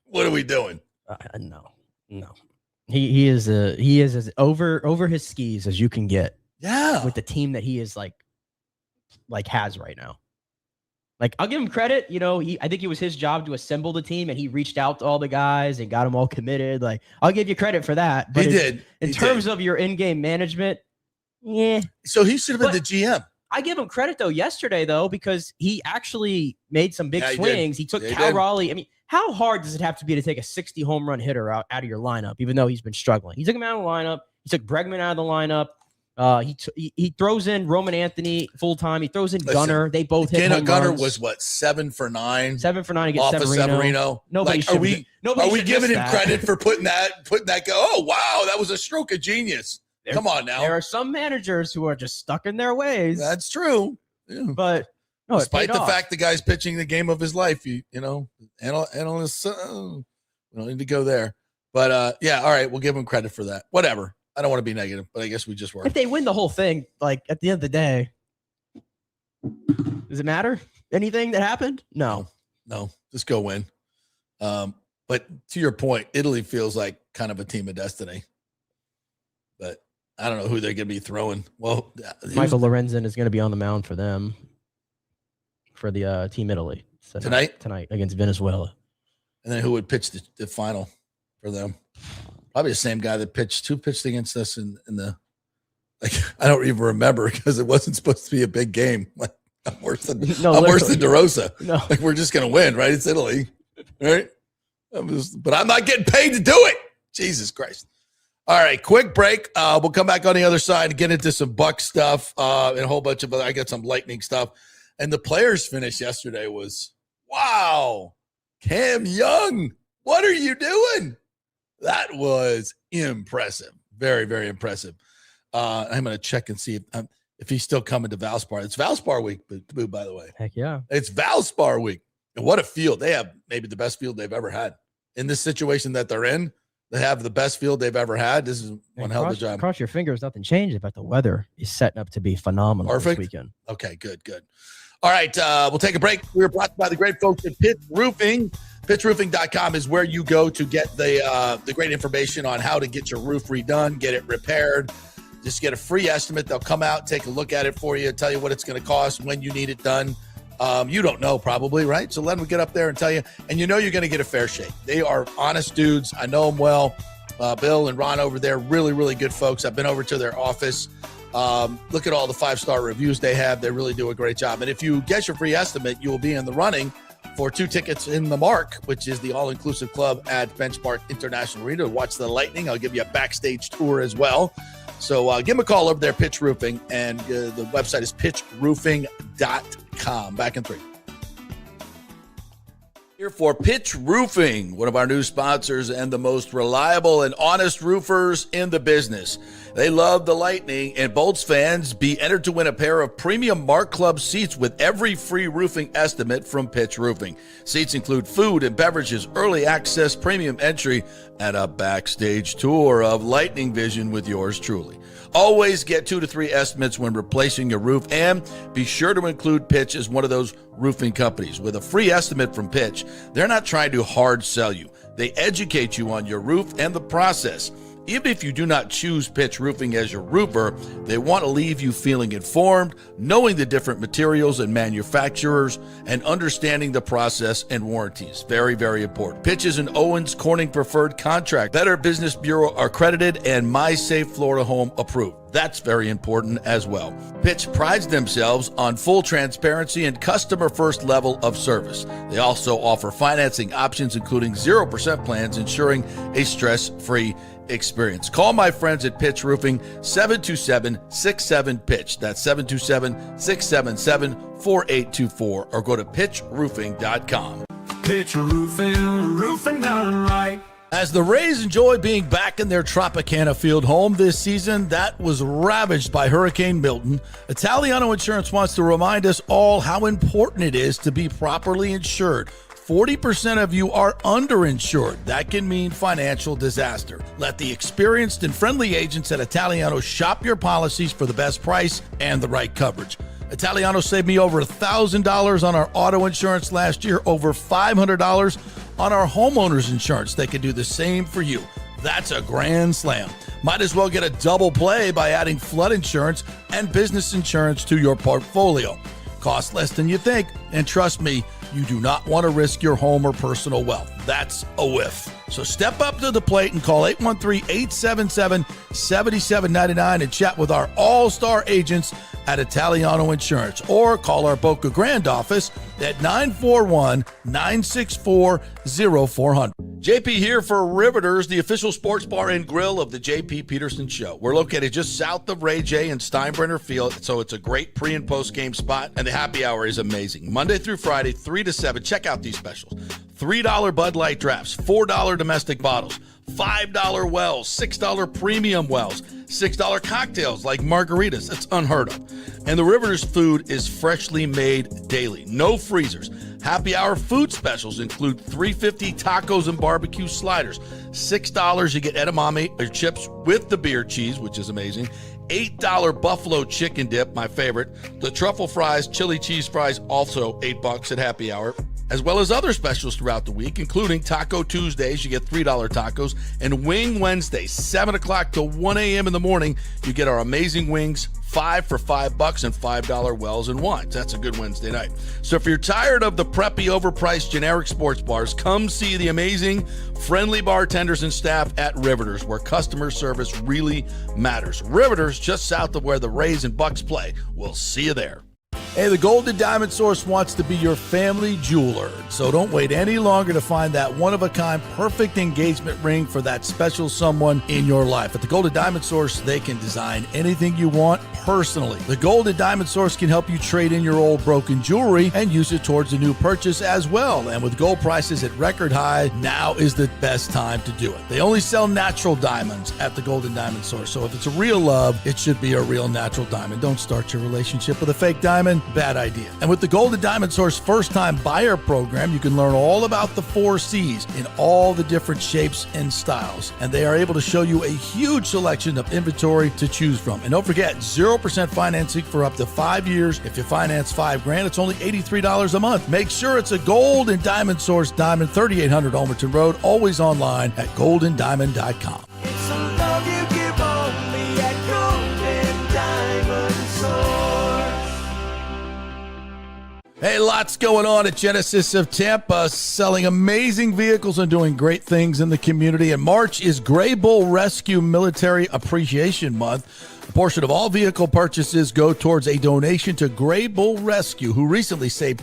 what are we doing? No. He is as over his skis as you can get. Yeah, with the team that he is like has right now. Like I'll give him credit. I think it was his job to assemble the team, and he reached out to all the guys and got them all committed. Like I'll give you credit for that. But in terms of your in-game management. Yeah. So he should have been the GM. I give him credit yesterday because he actually made some big swings. He took Cal Raleigh. I mean, how hard does it have to be to take a 60 home run hitter out of your lineup, even though he's been struggling? He took him out of the lineup. He took Bregman out of the lineup. He throws in Roman Anthony full time. He throws in Gunner. They both hit home Gunner runs. Was what 7 for 9. 7 for 9 against off Severino. Nobody are we giving him credit for putting that go? Oh wow, that was a stroke of genius. Come on now. There are some managers who are just stuck in their ways. That's true. Yeah. But no, despite the fact the guy's pitching the game of his life, analysts we don't need to go there. But all right, we'll give him credit for that. Whatever. I don't want to be negative, but I guess we just were. If they win the whole thing, like at the end of the day, does it matter? Anything that happened? No, just go win. But to your point, Italy feels like kind of a team of destiny. But I don't know who they're going to be throwing. Well, Michael Lorenzen is going to be on the mound for them for the Team Italy tonight against Venezuela. And then who would pitch the final for them? Probably the same guy that pitched against us in the, like, I don't even remember because it wasn't supposed to be a big game. Like, I'm worse than DeRosa. No. Like, we're just going to win, right? It's Italy, right? But I'm not getting paid to do it. Jesus Christ. All right, quick break. We'll come back on the other side and get into some Bucs stuff and a whole bunch of other. I got some Lightning stuff. And the players' finish yesterday was, wow, Cam Young, what are you doing? That was impressive. Very, very impressive. I'm going to check and see if he's still coming to Valspar. It's Valspar week, by the way. Heck yeah. It's Valspar week. And what a field. They have maybe the best field they've ever had. In this situation that they're in, they have the best field they've ever had. This is one hell of a job. Cross your fingers, nothing changes, but the weather is setting up to be phenomenal this weekend. Okay, good. All right, we'll take a break. We're brought to you by the great folks at Pitch Roofing. PitchRoofing.com is where you go to get the great information on how to get your roof redone, get it repaired. Just get a free estimate. They'll come out, take a look at it for you, tell you what it's going to cost, when you need it done. You don't know probably, right? So let them get up there and tell you, and you know you're going to get a fair shake. They are honest dudes. I know them well. Bill and Ron over there, really, really good folks. I've been over to their office. Look at all the 5-star reviews they have. They really do a great job. And if you get your free estimate, you will be in the running for 2 tickets in the Mark, which is the all-inclusive club at Benchmark International Arena to watch the Lightning. I'll give you a backstage tour as well. So give them a call over there, Pitch Roofing, and the website is pitchroofing.com. Back in 3. Here for Pitch Roofing, one of our new sponsors and the most reliable and honest roofers in the business. They love the Lightning, and Bolts fans be entered to win a pair of premium Mark Club seats with every free roofing estimate from Pitch Roofing. Seats include food and beverages, early access, premium entry, and a backstage tour of Lightning Vision with yours truly. Always get 2 to 3 estimates when replacing your roof, and be sure to include Pitch as one of those roofing companies. With a free estimate from Pitch, they're not trying to hard sell you. They educate you on your roof and the process. Even if you do not choose Pitch Roofing as your roofer, they want to leave you feeling informed, knowing the different materials and manufacturers, and understanding the process and warranties. Very, very important. Pitch is an Owens Corning preferred contract, Better Business Bureau accredited, and MySafe Florida Home approved. That's very important as well. Pitch prides themselves on full transparency and customer first level of service. They also offer financing options, including 0% plans, ensuring a stress-free experience. Call my friends at Pitch Roofing, 727-67-PITCH. That's 727-677-4824, or go to pitchroofing.com. Pitch Roofing, roofing done right. As the Rays enjoy being back in their Tropicana Field home this season that was ravaged by Hurricane Milton, Italiano Insurance wants to remind us all how important it is to be properly insured. 40% of you are underinsured. That can mean financial disaster. Let the experienced and friendly agents at Italiano shop your policies for the best price and the right coverage. Italiano saved me over $1,000 on our auto insurance last year, over $500 on our homeowners insurance. They can do the same for you. That's a grand slam. Might as well get a double play by adding flood insurance and business insurance to your portfolio. Cost less than you think, and trust me, you do not want to risk your home or personal wealth. That's a whiff. So step up to the plate and call 813-877-7799 and chat with our all-star agents at Italiano Insurance, or call our Boca Grande office at 941-964-0400. JP here for Riveters, the official sports bar and grill of the JP Peterson Show. We're located just south of Ray J and Steinbrenner Field, so it's a great pre- and post-game spot, and the happy hour is amazing. Monday through Friday, 3 to 7. Check out these specials. $3 Bud Light drafts, $4 domestic bottles, $5 wells, $6 premium wells, $6 cocktails like margaritas. That's unheard of. And the Riveters food is freshly made daily. No freezers. Happy hour food specials include $3.50 tacos and barbecue sliders. $6 you get edamame or chips with the beer cheese, which is amazing. $8 buffalo chicken dip, my favorite. The truffle fries, chili cheese fries, also $8 at happy hour. as well as other specials throughout the week, including Taco Tuesdays, you get $3 tacos, and Wing Wednesdays, 7 o'clock to 1 a.m. in the morning, you get our amazing wings, 5 for $5 and $5 wells and wines. That's a good Wednesday night. So if you're tired of the preppy, overpriced, generic sports bars, come see the amazing, friendly bartenders and staff at Riveters, where customer service really matters. Riveters, just south of where the Rays and Bucs play. We'll see you there. Hey, the Golden Diamond Source wants to be your family jeweler, so don't wait any longer to find that one-of-a-kind perfect engagement ring for that special someone in your life. At the Golden Diamond Source, they can design anything you want personally. The Golden Diamond Source can help you trade in your old broken jewelry and use it towards a new purchase as well. And with gold prices at record high, now is the best time to do it. They only sell natural diamonds at the Golden Diamond Source, so if it's a real love, it should be a real natural diamond. Don't start your relationship with a fake diamond. Bad idea. And with the Golden Diamond Source first-time buyer program, you can learn all about the 4 C's in all the different shapes and styles. And they are able to show you a huge selection of inventory to choose from. And don't forget, 0% financing for up to 5 years. If you finance $5,000, it's only $83 a month. Make sure it's a Golden Diamond Source diamond, 3800 Almerton Road, always online at goldendiamond.com. It's the love you give only at Golden Diamond Source. Hey, lots going on at Genesis of Tampa, selling amazing vehicles and doing great things in the community. And March is Gray Bull Rescue Military Appreciation Month. A portion of all vehicle purchases go towards a donation to Gray Bull Rescue, who recently saved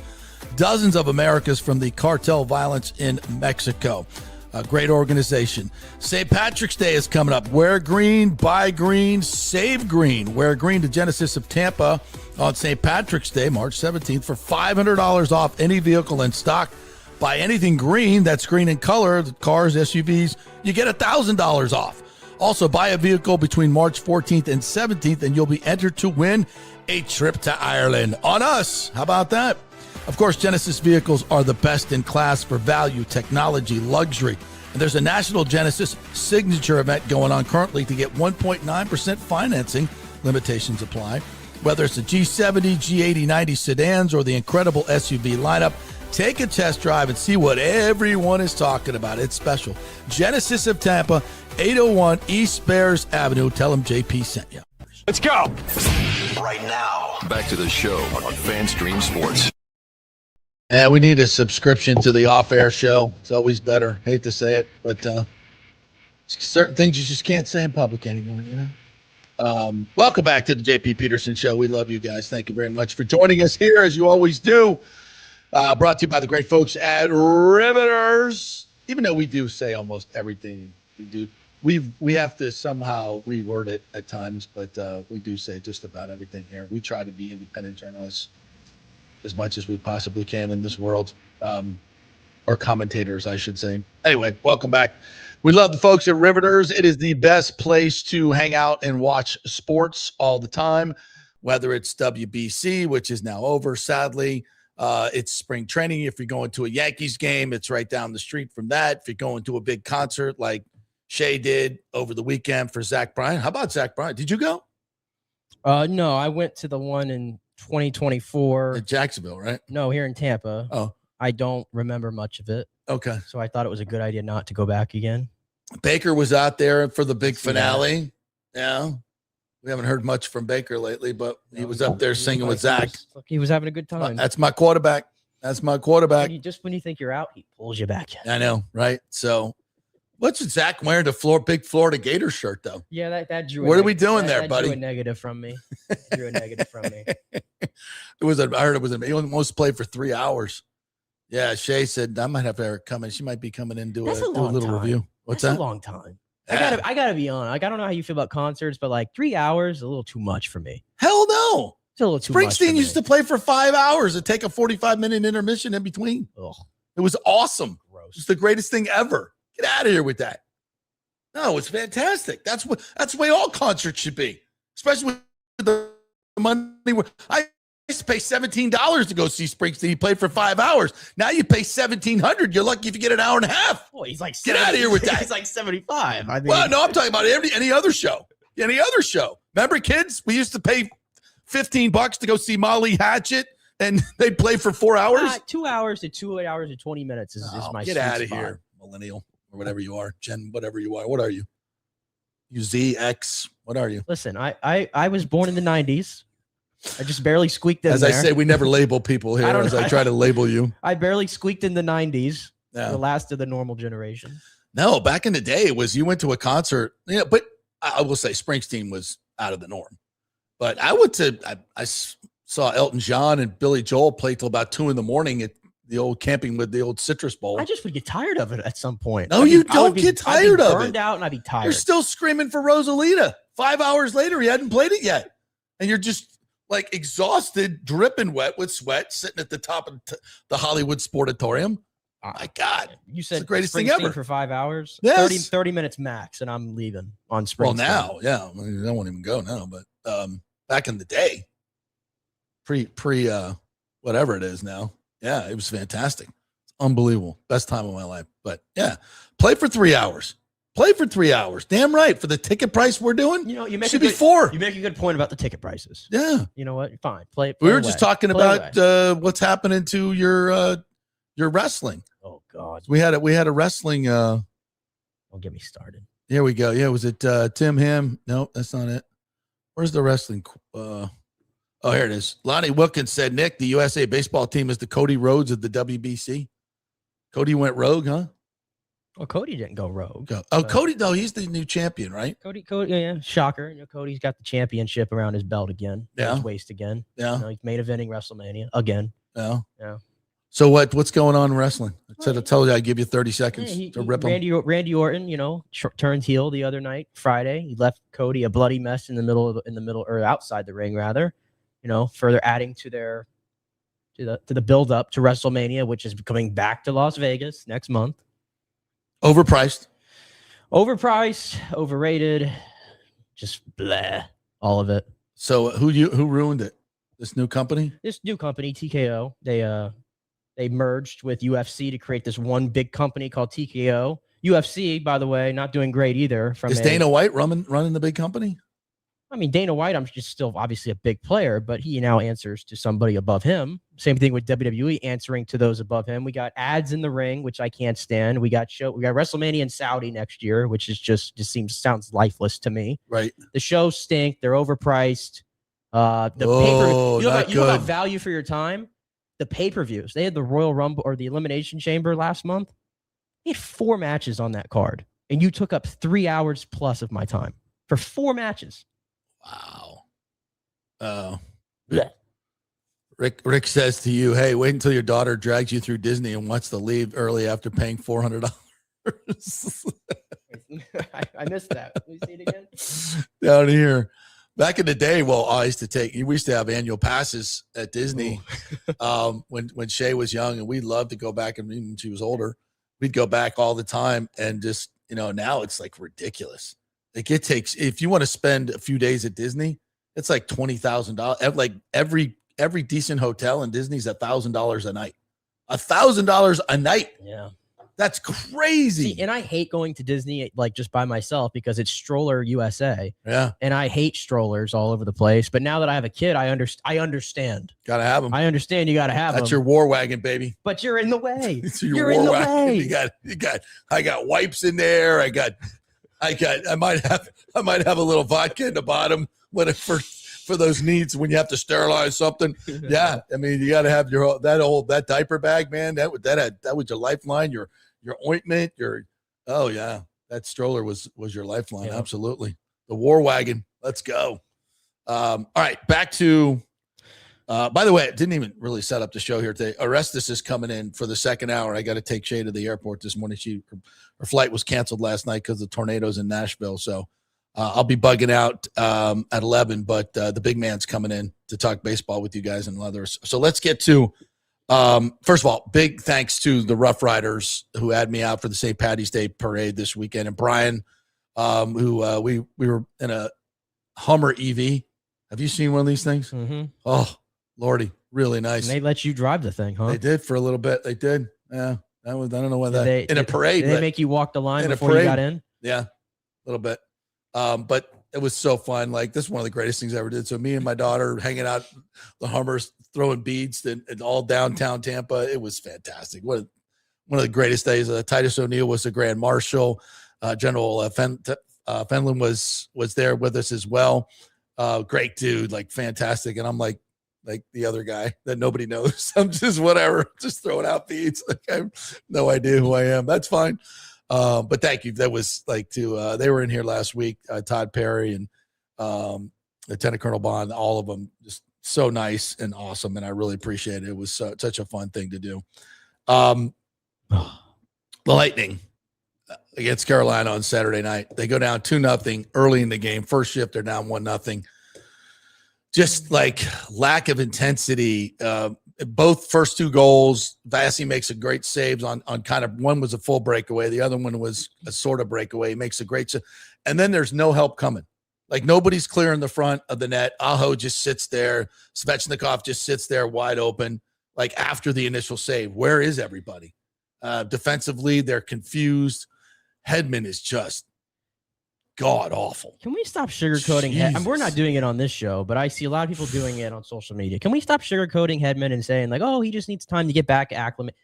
dozens of Americans from the cartel violence in Mexico. A great organization. St. Patrick's Day is coming up. Wear green, buy green, save green. Wear green to Genesis of Tampa on St. Patrick's Day, March 17th, for $500 off any vehicle in stock. Buy anything green that's green in color, the cars, SUVs, you get $1,000 off. Also, buy a vehicle between March 14th and 17th, and you'll be entered to win a trip to Ireland on us. How about that? Of course, Genesis vehicles are the best in class for value, technology, luxury. And there's a National Genesis Signature event going on currently to get 1.9% financing. Limitations apply. Whether it's the G70, G80, 90 sedans, or the incredible SUV lineup, take a test drive and see what everyone is talking about. It's special. Genesis of Tampa, 801 East Bears Avenue. Tell them JP sent you. Let's go. Right now, back to the show on FanStream Sports. Yeah, we need a subscription to the off-air show. It's always better. Hate to say it, but certain things you just can't say in public anymore, you know? Welcome back to the JP Peterson Show. We love you guys. Thank you very much for joining us here, as you always do. Brought to you by the great folks at Riveters. Even though we do say almost everything we do, we have to somehow reword it at times, but we do say just about everything here. We try to be independent journalists as much as we possibly can in this world, or commentators, I should say. Anyway, welcome back. We love the folks at Riveters. It is the best place to hang out and watch sports all the time, whether it's WBC, which is now over, sadly. It's spring training. If you're going to a Yankees game, it's right down the street from that. If you're going to a big concert like Shay did over the weekend for Zach Bryan. How about Zach Bryan? Did you go? No, I went to the one in 2024 at Jacksonville, right? No, here in Tampa. Oh, I don't remember much of it. Okay. So I thought it was a good idea not to go back again. Baker was out there for the big finale. Yeah. We haven't heard much from Baker lately, but he was up there singing with Zach. He was having a good time. That's my quarterback. That's my quarterback. When you think you're out, he pulls you back in. I know, right? So what's Zach wearing the big Florida Gator shirt, though? Yeah, that drew. What are we doing there, buddy? Drew a negative from me. I heard it was. He almost played for 3 hours. Yeah, Shay said I might have her come in. She might be coming in do a little review. What's that? That's a long time. I gotta be honest. Like, I don't know how you feel about concerts, but like 3 hours is a little too much for me. Hell no. It's a little too much. Springsteen used to play for 5 hours and take a 45-minute intermission in between. Ugh. It was awesome. Gross. It's the greatest thing ever. Get out of here with that. No, it's fantastic. That's the way all concerts should be, especially with the money. I used to pay $17 to go see Springsteen. He played for 5 hours. Now you pay $1,700. You're lucky if you get an hour and a half. Boy, he's like get out of here with that. He's like 75. Well, no, I'm talking about any other show. Any other show. Remember, kids? We used to pay $15 to go see Molly Hatchet and they play for 4 hours? 2 hours to 2 hours to 20 minutes is my get sweet out of spot. here, millennial or whatever you are, Gen, whatever you are. What are you? You ZX? What are you? Listen, I was born in the 90s. I just barely squeaked in As there. I say, we never label people here as I try to label you. I barely squeaked in the 90s, Yeah. the last of the normal generation. No, back in the day, it was you went to a concert. Yeah, but I will say Springsteen was out of the norm. But I went to, I saw Elton John and Billy Joel play till about 2 a.m. at the old camping with the old Citrus Bowl. I just would get tired of it at some point. No, you don't get tired of it. Burned out and I'd be tired. You're still screaming for Rosalita. 5 hours later, he hadn't played it yet. And you're just like exhausted, dripping wet with sweat, sitting at the top of the Hollywood Sportatorium. My God. You said it's the greatest thing Springsteen ever. for 5 hours? Yes. 30 minutes max, and I'm leaving on Springsteen. Well, now, yeah. I mean, I won't even go now, but back in the day, pre whatever it is now, yeah, it was fantastic. It's unbelievable. Best time of my life. But yeah, play for 3 hours. Play for 3 hours. Damn right. For the ticket price we're doing, You know, you make should a be good, 4. You make a good point about the ticket prices. Yeah. You know what? Fine. Play We were away. just talking Play about away. what's happening to your wrestling. Oh God. We had a wrestling. Don't get me started. Here we go. Yeah, was it Tim Ham? No, that's not it. Where's the wrestling? Oh, here it is. Lonnie Wilkins said, Nick, the USA baseball team is the Cody Rhodes of the WBC. Cody went rogue, huh? Well, Cody didn't go rogue. Cody, no, he's the new champion, right? Cody, yeah, shocker. You know, Cody's got the championship around his belt again. Yeah. His waist again. Yeah. You know, he's main eventing WrestleMania again. Yeah. Yeah. So what's going on in wrestling? I told you I'd give you 30 seconds to rip him. Randy Orton, you know, turned heel the other night, Friday. He left Cody a bloody mess in the middle or outside the ring, rather. You know, further adding to the build up to WrestleMania, which is coming back to Las Vegas next month. Overpriced, overrated, just blah, all of it. So who ruined it? This new company? This new company, TKO, they merged with UFC to create this one big company called TKO. UFC, by the way, not doing great either. Is Dana White running the big company? I mean, Dana White, I'm just still obviously a big player, but he now answers to somebody above him. Same thing with WWE answering to those above him. We got ads in the ring, which I can't stand. We got WrestleMania in Saudi next year, which is sounds lifeless to me. Right. The shows stink. They're overpriced. You know about value for your time? The pay-per-views. They had the Royal Rumble or the Elimination Chamber last month. They had 4 matches on that card, and you took up 3 hours plus of my time for 4 matches. Wow. Rick says to you, hey, wait until your daughter drags you through Disney and wants to leave early after paying $400. I missed that. Can we see it again? Down here. Back in the day, we used to have annual passes at Disney when Shay was young, and we'd love to go back, and when she was older, we'd go back all the time. And just, you know, now it's like ridiculous. Like it takes, if you want to spend a few days at Disney, it's like $20,000. Like every decent hotel in Disney's $1,000 a night. $1,000 a night. Yeah. That's crazy. See, and I hate going to Disney like just by myself because it's stroller USA. Yeah. And I hate strollers all over the place. But now that I have a kid, I understand. Gotta have them. I understand you gotta have them. That's your war wagon, baby. But you're in the way. You're in the way. I got wipes in there. I might have a little vodka in the bottom for those needs when you have to sterilize something. Yeah, I mean you got to have that diaper bag, man. That was your lifeline, your ointment, that stroller was your lifeline. Yeah. Absolutely, the war wagon. Let's go. All right, back to. By the way, it didn't even really set up the show here today. Orestes is coming in for the second hour. I got to take Shay to the airport this morning. Her flight was canceled last night because of the tornadoes in Nashville. So I'll be bugging out at 11, but the big man's coming in to talk baseball with you guys and others. So let's get to, first of all, big thanks to the Rough Riders who had me out for the St. Patty's Day parade this weekend. And Brian, who we were in a Hummer EV. Have you seen one of these things? Mm-hmm. Oh, Lordy, really nice. And they let you drive the thing, huh? They did for a little bit. They did. Yeah. I don't know why in a parade. Did they make you walk the line before you got in? Yeah, a little bit. But it was so fun. Like, this is one of the greatest things I ever did. So me and my daughter hanging out the Hummers, throwing beads and all downtown Tampa. It was fantastic. One of the greatest days. Titus O'Neil was the Grand Marshal. General Fenlon was there with us as well. Great dude, like fantastic. And I'm like the other guy that nobody knows. I'm just whatever, just throwing out beads. Like I have no idea who I am. That's fine. But thank you. That was like they were in here last week. Todd Perry and Lieutenant Colonel Bond, all of them just so nice and awesome. And I really appreciate it. It was such a fun thing to do. The Lightning against Carolina on Saturday night. They go down 2-0 early in the game. First shift, they're down 1-0. Just like lack of intensity. Both first two goals, Vassie makes a great saves on kind of, one was a full breakaway. The other one was a sort of breakaway. He makes a great save. And then there's no help coming. Like nobody's clearing the front of the net. Aho just sits there. Svechnikov just sits there wide open. Like after the initial save, where is everybody? Defensively, they're confused. Hedman is just god awful. Can we stop sugarcoating Hedman? We're not doing it on this show, but I see a lot of people doing it on social media. Can we stop sugarcoating Hedman and saying like, oh, he just needs time to get back acclimate?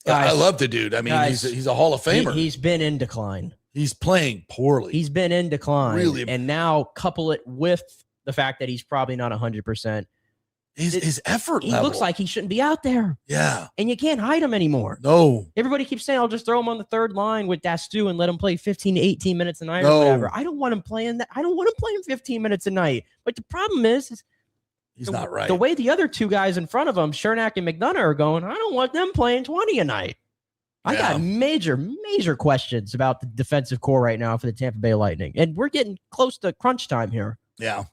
I love the dude. I mean, guys, he's a Hall of Famer. He's been in decline. He's playing poorly. He's been in decline. Really? And now couple it with the fact that he's probably not 100%. His effort he level. Looks like he shouldn't be out there. Yeah. And you can't hide him anymore. No. Everybody keeps saying, I'll just throw him on the third line with Dastu and let him play 15 to 18 minutes a night or whatever. I don't want him playing that. I don't want him playing 15 minutes a night. But the problem is he's not right. The way the other two guys in front of him, Chernak and McDonough, are going, I don't want them playing 20 a night. I got major questions about the defensive core right now for the Tampa Bay Lightning. And we're getting close to crunch time here. Yeah.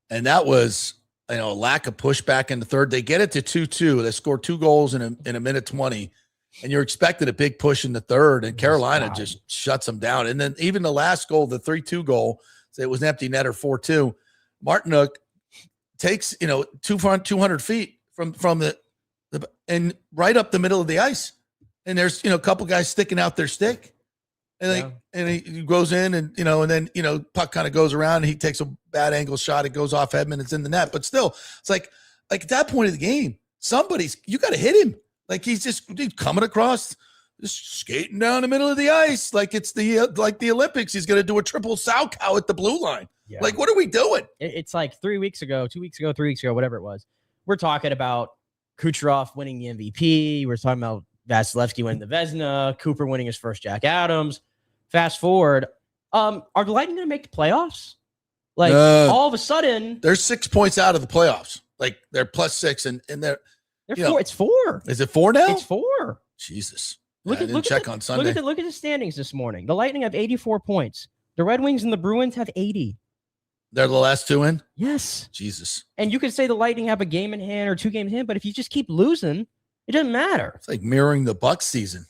And that was, a lack of pushback in the third. They get it to 2-2. They score 2 goals in a minute 20. And you're expecting a big push in the third. And Carolina just shuts them down. And then even the last goal, the 3-2 goal, so it was an empty netter 4-2. Martinook takes, 200 feet from the and right up the middle of the ice. And there's, a couple guys sticking out their stick. And he goes in and, and then, puck kind of goes around and he takes a bad angle shot. It goes off Hedman. It's in the net. But still, it's like at that point of the game, you got to hit him. Like he's coming across, just skating down the middle of the ice. Like it's the Olympics. He's going to do a triple Salchow at the blue line. Yeah. Like, what are we doing? It's like 3 weeks ago, 2 weeks ago, 3 weeks ago, whatever it was. We're talking about Kucherov winning the MVP. We're talking about Vasilevsky winning the Vezina, Cooper winning his first Jack Adams. Fast forward, are the Lightning going to make the playoffs? Like all of a sudden, they're 6 points out of the playoffs. Like they're +6, and they're 4. It's 4. Is it 4 now? It's 4. Jesus. Look at on Sunday. Look at the standings this morning. The Lightning have 84 points. The Red Wings and the Bruins have 80. They're the last 2 in? Yes. Jesus. And you could say the Lightning have a game in hand or 2 games in hand, but if you just keep losing, it doesn't matter. It's like mirroring the Bucs season.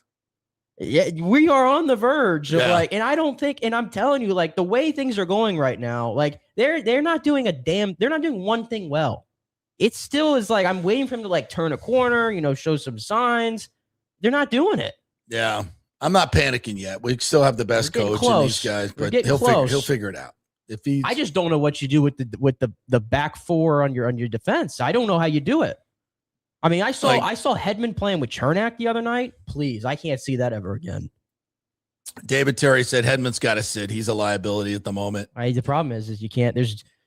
Yeah, we are on the verge of and I don't think, and I'm telling you, like the way things are going right now, like they're not doing they're not doing one thing well. It still is like, I'm waiting for him to like turn a corner, show some signs. They're not doing it. Yeah. I'm not panicking yet. We still have the best coach in these guys, but he'll figure it out. I just don't know what you do with the back four on your defense. I don't know how you do it. I mean, I saw Hedman playing with Chernak the other night. Please, I can't see that ever again. David Terry said Hedman's got to sit. He's a liability at the moment. The problem is you can't.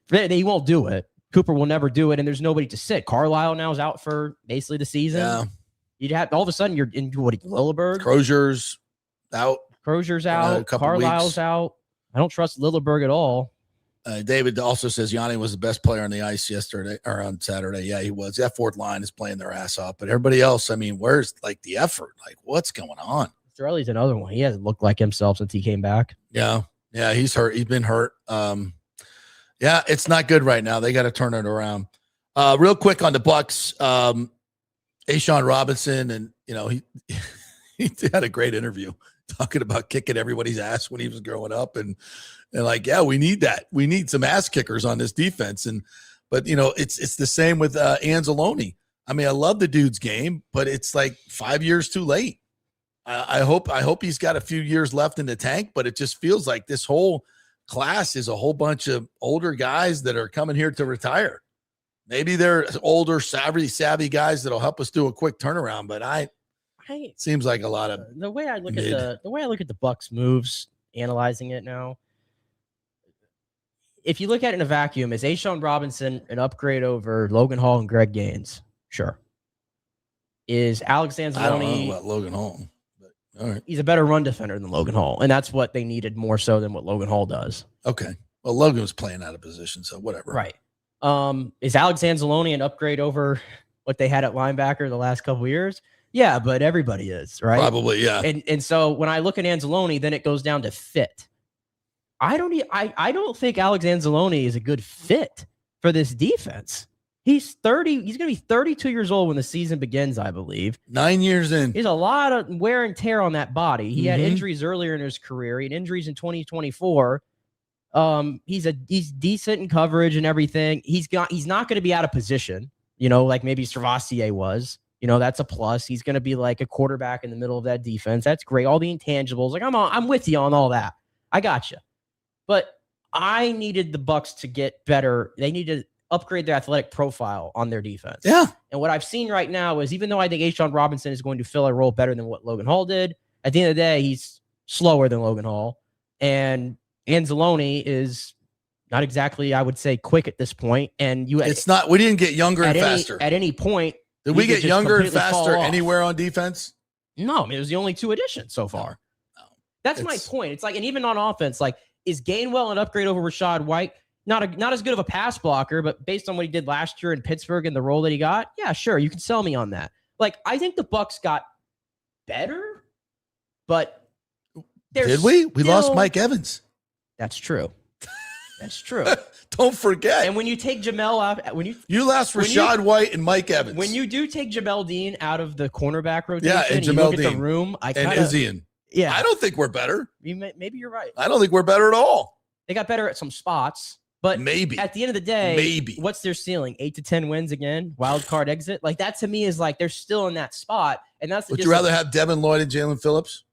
They won't do it. Cooper will never do it, and there's nobody to sit. Carlisle now is out for basically the season. Yeah. You'd have all of a sudden you're in Lilleberg. Crozier's out. Carlisle's out. I don't trust Lilleberg at all. David also says Yanni was the best player on the ice yesterday or on Saturday. Yeah, he was. That fourth line is playing their ass off. But everybody else, I mean, where's like the effort? Like, what's going on? Cirelli's another one. He hasn't looked like himself since he came back. Yeah, he's hurt. He's been hurt. Yeah, it's not good right now. They got to turn it around. Real quick on the Bucs, Ashawn Robinson, and he had a great interview talking about kicking everybody's ass when he was growing up, and like, yeah, we need that. We need some ass kickers on this defense, but it's the same with Anzalone. I mean, I love the dude's game, but it's like 5 years too late. I hope he's got a few years left in the tank, but it just feels like this whole class is a whole bunch of older guys that are coming here to retire. Maybe they're older, savvy guys that'll help us do a quick turnaround, but seems like a lot of the way I look at the Bucs moves, analyzing it now. If you look at it in a vacuum, is A'Shawn Robinson an upgrade over Logan Hall and Greg Gaines? Sure. Is Alex Anzalone? I don't know about Logan Hall, but all right. He's a better run defender than Logan Hall, and that's what they needed more so than what Logan Hall does. Okay. Well, Logan was playing out of position, so whatever. Right. Is Alex Anzalone an upgrade over what they had at linebacker the last couple of years? Yeah, but everybody is, right? Probably, yeah. And so when I look at Anzalone, then it goes down to fit. I don't think Alex Anzalone is a good fit for this defense. He's 30. He's going to be 32 years old when the season begins, I believe. 9 years in. There's a lot of wear and tear on that body. He had injuries earlier in his career. He had injuries in 2024. He's decent in coverage and everything. He's not going to be out of position, like maybe Servassier was. That's a plus. He's going to be like a quarterback in the middle of that defense. That's great. All the intangibles. Like I'm with you on all that. I got you. But I needed the Bucs to get better. They need to upgrade their athletic profile on their defense. Yeah. And what I've seen right now is, even though I think A'Shawn Robinson is going to fill a role better than what Logan Hall did, at the end of the day, he's slower than Logan Hall. And Anzalone is not exactly, I would say, quick at this point. And it's not. We didn't get younger and faster. At any point. Did we get younger and faster anywhere on defense? No, I mean, it was the only 2 additions so far. No. That's my point. It's like, and even on offense, like, is Gainwell an upgrade over Rachaad White? Not as good of a pass blocker, but based on what he did last year in Pittsburgh and the role that he got, yeah, sure, you can sell me on that. Like, I think the Bucs got better, but did we? We lost Mike Evans. That's true. That's true. Don't forget. And when you take Jamel out, you lost Rachaad White and Mike Evans. When you do take Jamel Dean out of the cornerback rotation, yeah, and you Jamel look Dean at the room, and Izzian. Yeah, I don't think we're better. Maybe you're right. I don't think we're better at all. They got better at some spots, but maybe at the end of the day, what's their ceiling? 8 to 10 wins again, wild card exit. Like, that to me is like they're still in that spot, and that's. Would you rather have Devin Lloyd and Jalen Phillips?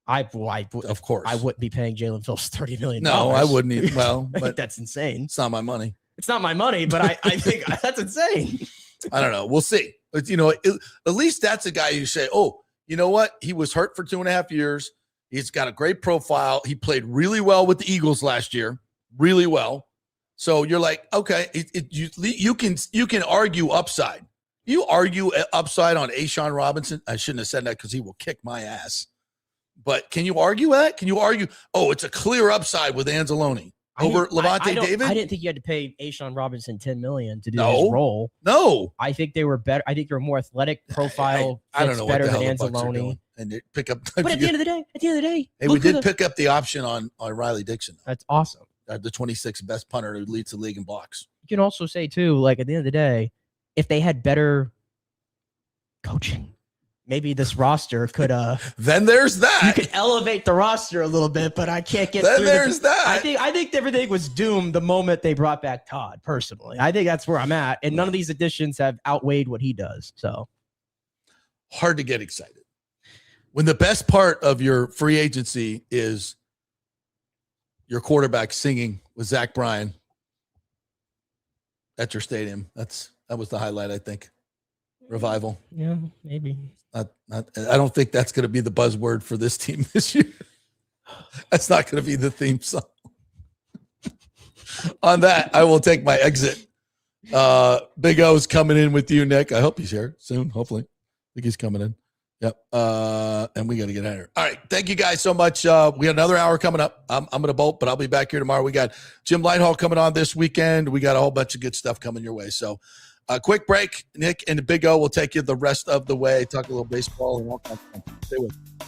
Of course, I wouldn't be paying Jalen Phillips $30 million. No, I wouldn't either. Well, but that's insane. It's not my money. It's not my money, but I think that's insane. I don't know. We'll see. But, at least that's a guy you say, oh, you know what? He was hurt for 2.5 years. He's got a great profile. He played really well with the Eagles last year, really well. So you're like, okay, you can argue upside. You argue upside on A'Shawn Robinson. I shouldn't have said that because he will kick my ass. But can you argue that? Can you argue, it's a clear upside with Anzalone over Levante David? I didn't think you had to pay A'Shawn Robinson $10 million to do his role. No. I think they were better. I think they're more athletic profile. I don't know what the hell than the Bucs are doing. And they pick up. But at the end of the day, hey, we did pick up the option on Riley Dixon. That's awesome. The 26th best punter who leads the league in blocks. You can also say too, like, at the end of the day, if they had better coaching, maybe this roster could then there's that. You could elevate the roster a little bit, but I can't get then through there's that. I think everything was doomed the moment they brought back Todd, personally. I think that's where I'm at. And none of these additions have outweighed what he does. So hard to get excited. When the best part of your free agency is your quarterback singing with Zach Bryan at your stadium. That was the highlight, I think. Revival. Yeah, maybe. I don't think that's going to be the buzzword for this team this year. That's not going to be the theme song. On that, I will take my exit. Big O's coming in with you, Nick. I hope he's here soon, hopefully. I think he's coming in. Yep. And we got to get out of here. All right. Thank you guys so much. We got another hour coming up. I'm going to bolt, but I'll be back here tomorrow. We got Jim Lighthall coming on this weekend. We got a whole bunch of good stuff coming your way. So a quick break. Nick and the Big O will take you the rest of the way. Talk a little baseball and all kinds of stuff. Stay with me.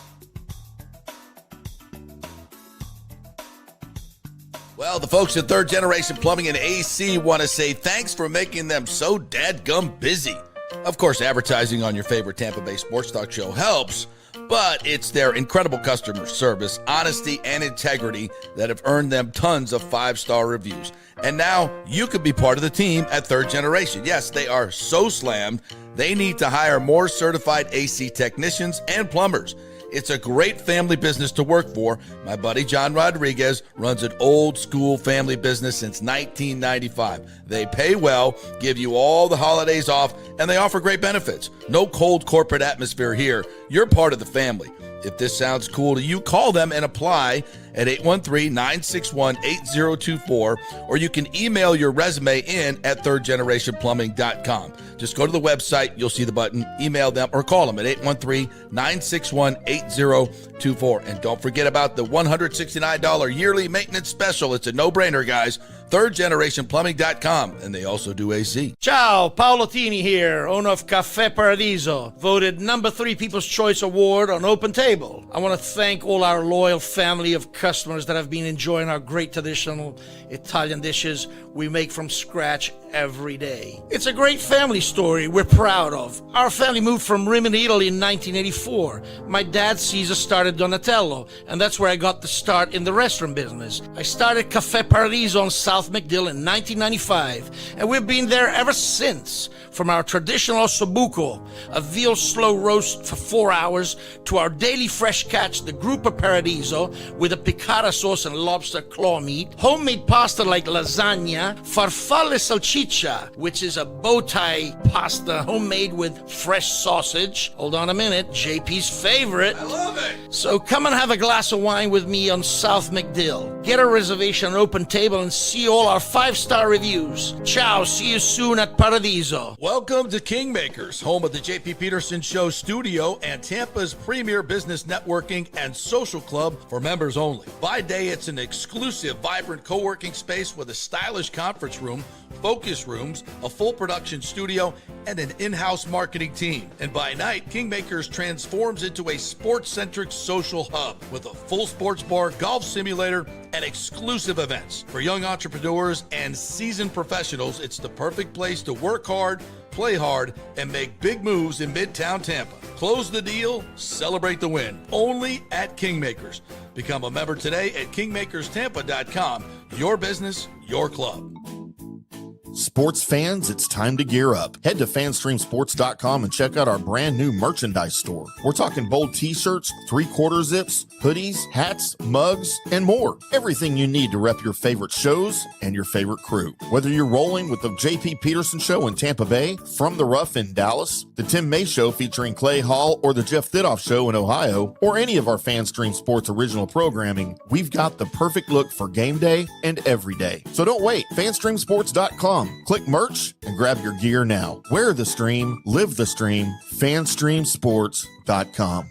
Well, the folks at Third Generation Plumbing and AC want to say thanks for making them so dadgum busy. Of course, advertising on your favorite Tampa Bay sports talk show helps, but it's their incredible customer service, honesty, and integrity that have earned them tons of 5-star reviews. And now you could be part of the team at Third Generation. Yes, they are so slammed, they need to hire more certified AC technicians and plumbers. It's a great family business to work for. My buddy John Rodriguez runs an old school family business since 1995. They pay well, give you all the holidays off, and they offer great benefits. No cold corporate atmosphere here. You're part of the family. If this sounds cool to you, call them and apply at 813-961-8024, or you can email your resume in at thirdgenerationplumbing.com. Just go to the website, you'll see the button, email them, or call them at 813-961-8024. And don't forget about the $169 yearly maintenance special. It's a no-brainer, guys. thirdgenerationplumbing.com, and they also do AC. Ciao, Paolo Tini here, owner of Caffè Paradiso, voted number 3 People's Choice Award on Open Table. I want to thank all our loyal family of customers that have been enjoying our great traditional Italian dishes we make from scratch every day. It's a great family story we're proud of. Our family moved from Rimini, Italy in 1984. My dad, Caesar, started Donatello, and that's where I got the start in the restaurant business. I started Caffè Paradiso on South McDill in 1995, and we've been there ever since. From our traditional ossobuco, a veal slow roast for 4 hours, to our daily fresh catch, the Gruppo Paradiso, with a piccata sauce and lobster claw meat, homemade pasta like lasagna, farfalle salchicha, which is a bow tie pasta homemade with fresh sausage. Hold on a minute, JP's favorite. I love it. So come and have a glass of wine with me on South McDill. Get a reservation on Open Table and see all our 5-star reviews. Ciao, see you soon at Paradiso. Welcome to Kingmakers, home of the JP Peterson Show studio and Tampa's premier business networking and social club for members only. By day, it's an exclusive, vibrant co-working space with a stylish conference room, focus rooms, a full production studio, and an in-house marketing team. And by night, Kingmakers transforms into a sports-centric social hub with a full sports bar, golf simulator, and exclusive events. For young entrepreneurs and seasoned professionals, it's the perfect place to work hard, play hard, and make big moves in Midtown Tampa. Close the deal, celebrate the win. Only at Kingmakers. Become a member today at kingmakerstampa.com. Your business, your club. Sports fans, it's time to gear up. Head to fanstreamsports.com and check out our brand new merchandise store. We're talking bold t-shirts, 3/4 zips, hoodies, hats, mugs, and more. Everything you need to rep your favorite shows and your favorite crew. Whether you're rolling with the JP Peterson Show in Tampa Bay, From the Rough in Dallas, the Tim May Show featuring Clay Hall, or the Jeff Thidoff Show in Ohio, or any of our FanStream Sports original programming, we've got the perfect look for game day and every day. So don't wait. fanstreamsports.com. Click merch and grab your gear now. Wear the stream, live the stream, fanstreamsports.com.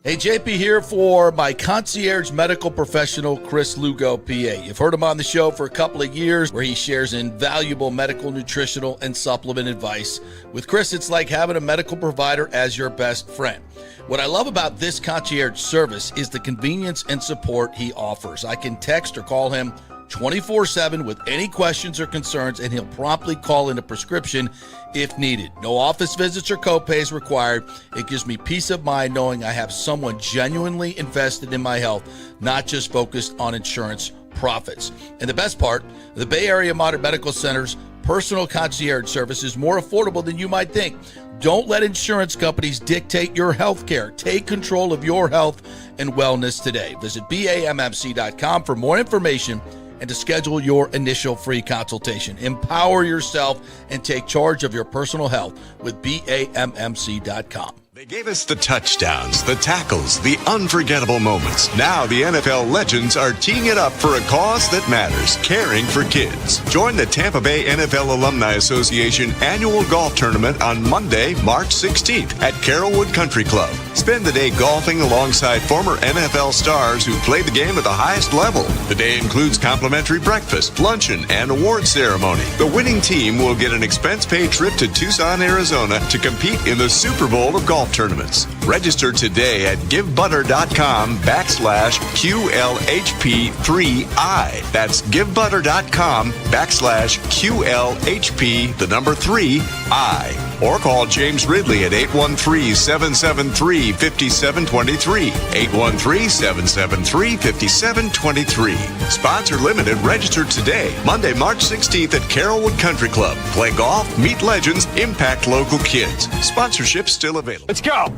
Hey, JP here for my concierge medical professional, Chris Lugo, PA. You've heard him on the show for a couple of years where he shares invaluable medical, nutritional, and supplement advice. With Chris, it's like having a medical provider as your best friend. What I love about this concierge service is the convenience and support he offers. I can text or call him 24/7 with any questions or concerns, and he'll promptly call in a prescription if needed. No office visits or copays required. It gives me peace of mind knowing I have someone genuinely invested in my health, not just focused on insurance profits. And the best part, the Bay Area Modern Medical Center's personal concierge service is more affordable than you might think. Don't let insurance companies dictate your health care. Take control of your health and wellness today. Visit BAMMC.com for more information and to schedule your initial free consultation. Empower yourself and take charge of your personal health with BAMMC.com. They gave us the touchdowns, the tackles, the unforgettable moments. Now the NFL legends are teeing it up for a cause that matters, caring for kids. Join the Tampa Bay NFL Alumni Association annual golf tournament on Monday, March 16th at Carrollwood Country Club. Spend the day golfing alongside former NFL stars who play the game at the highest level. The day includes complimentary breakfast, luncheon, and award ceremony. The winning team will get an expense-paid trip to Tucson, Arizona to compete in the Super Bowl of golf tournaments. Register today at givebutter.com/QLHP3I. That's givebutter.com/QLHP3I. Or call James Ridley at 813-773-5723. 813-773-5723. Sponsor limited. Register today. Monday, March 16th at Carrollwood Country Club. Play golf, meet legends, impact local kids. Sponsorship still available. Let's go.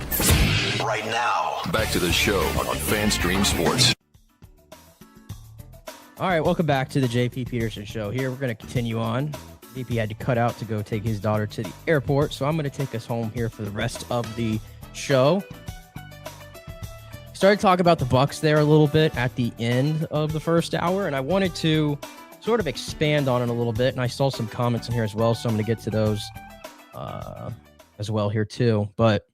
right now. Back to the show on FanStream Sports. All right, welcome back to the JP Peterson Show. Here, we're going to continue on. JP had to cut out to go take his daughter to the airport, so I'm going to take us home here for the rest of the show. Started talking about the Bucs there a little bit at the end of the first hour, and I wanted to sort of expand on it a little bit, and I saw some comments in here as well, so I'm going to get to those as well here too. But